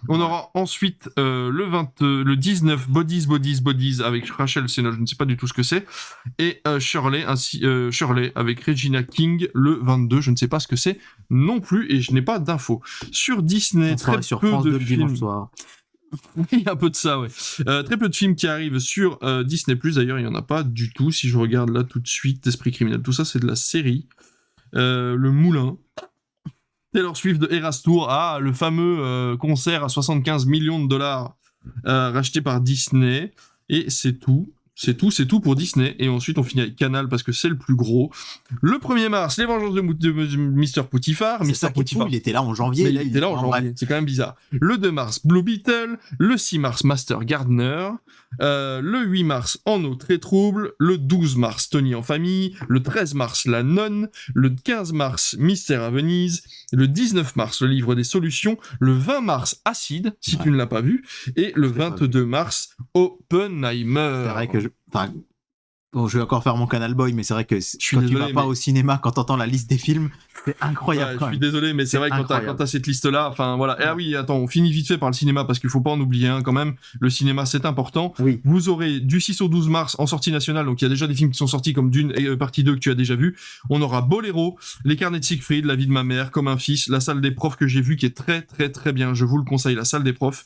On aura ensuite le 19, Bodies avec Rachel Sennott, je ne sais pas du tout ce que c'est, et Shirley avec Regina King le 22, je ne sais pas ce que c'est non plus, et je n'ai pas d'infos. Sur Disney, très sur peu France de 2 le dimanche films. soir. Il y a un peu de ça, ouais. Très peu de films qui arrivent sur Disney+, d'ailleurs, il n'y en a pas du tout. Si je regarde là tout de suite, Esprit criminel, tout ça, c'est de la série. Le Moulin. Taylor Swift de Eras Tour. Ah, le fameux concert à 75 millions de dollars racheté par Disney. Et c'est tout. C'est tout pour Disney. Et ensuite, on finit avec Canal parce que c'est le plus gros. Le 1er mars, Les Vengeances de Mr. Potiphar. C'est ça qui est fou, il était là en janvier. Mais il était là en janvier. C'est quand même bizarre. Le 2 mars, Blue Beetle. Le 6 mars, Master Gardener. Le 8 mars, En eau très trouble. Le 12 mars, Tony en famille. Le 13 mars, La Nonne. Le 15 mars, Mystère à Venise. Le 19 mars, Le Livre des Solutions. Le 20 mars, Acide, si tu ne l'as pas vu. Et le 22 mars, Oppenheimer. C'est vrai que bon, je vais encore faire mon Canal Boy, mais c'est vrai que quand tu vas pas au cinéma, quand t'entends la liste des films, c'est incroyable. Je suis désolé, mais c'est vrai que quand t'as cette liste-là, enfin voilà. Et ah oui, attends, on finit vite fait par le cinéma parce qu'il faut pas en oublier un quand même. Le cinéma, c'est important. Oui. Vous aurez du 6 au 12 mars en sortie nationale, donc il y a déjà des films qui sont sortis comme Dune et partie 2 que tu as déjà vu. On aura Boléro, Les Carnets de Siegfried, La vie de ma mère, Comme un fils, La salle des profs que j'ai vu qui est très très très bien. Je vous le conseille, La salle des profs.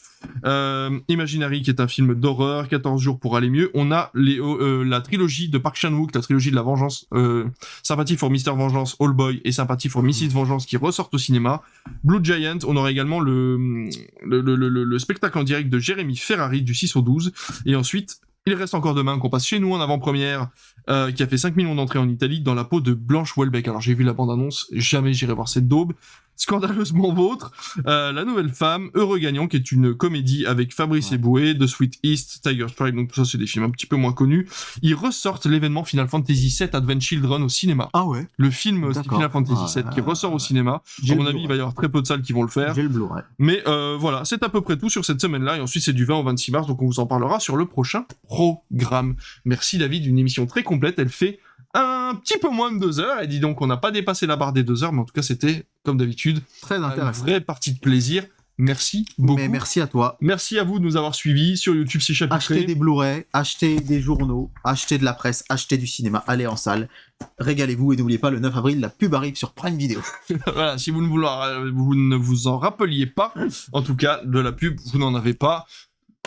Imaginary qui est un film d'horreur, 14 jours pour aller mieux. On a la trilogie de Park Chan-wook, la trilogie de la vengeance, Sympathie for Mr. Vengeance, All Boy et Sympathie for Mrs. Vengeance qui ressortent au cinéma. Blue Giant, on aura également le spectacle en direct de Jérémy Ferrari du 6 au 12. Et ensuite, il reste encore demain qu'on passe chez nous en avant-première, qui a fait 5 millions d'entrées en Italie dans la peau de Blanche Welbeck. Alors j'ai vu la bande-annonce, jamais j'irai voir cette daube. Scandaleusement vôtre, La Nouvelle Femme, Heureux Gagnant, qui est une comédie avec Fabrice Eboué, The Sweet East, Tiger Strike, donc tout ça c'est des films un petit peu moins connus. Ils ressortent l'événement Final Fantasy VII Advent Children au cinéma. Ah ouais. Le film Final Fantasy VII qui ressort au cinéma. À mon avis, il va y avoir très peu de salles qui vont le faire. J'ai le Blu-ray. Mais voilà, c'est à peu près tout sur cette semaine-là. Et ensuite, c'est du 20 au 26 mars, donc on vous en parlera sur le prochain programme. Merci David, une émission très complète. Elle fait un petit peu moins de 2 heures. Et dis donc, on n'a pas dépassé la barre des 2 heures, mais en tout cas, c'était, comme d'habitude, très intéressant. Une vraie partie de plaisir. Merci beaucoup. Mais merci à toi. Merci à vous de nous avoir suivis sur YouTube, c'est chapitré. Achetez des Blu-ray, achetez des journaux, achetez de la presse, achetez du cinéma, allez en salle, régalez-vous et n'oubliez pas, le 9 avril, la pub arrive sur Prime Video. Voilà, si vous ne vous en rappeliez pas, en tout cas, de la pub, vous n'en avez pas.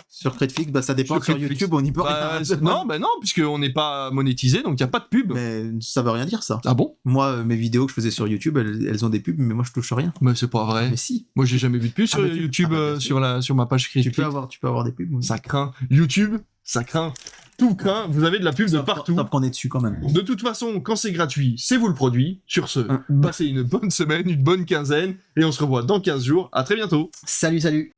Sur Critflix, ça dépend. Sur YouTube, on n'y peut rien. Non, puisqu'on n'est pas monétisé, donc il n'y a pas de pub. Mais ça veut rien dire, ça. Ah bon? Moi, mes vidéos que je faisais sur YouTube, elles ont des pubs, mais moi, je touche rien. Mais c'est pas vrai. Mais si. Moi, j'ai jamais vu de pub sur YouTube, sur ma page Critflix. Tu peux avoir des pubs. Oui. Ça craint. YouTube, ça craint. Tout craint. Vous avez de la pub de partout. Top qu'on est dessus quand même. De toute façon, quand c'est gratuit, c'est vous le produit. Sur ce, passez une bonne semaine, une bonne quinzaine, et on se revoit dans 15 jours. À très bientôt. Salut.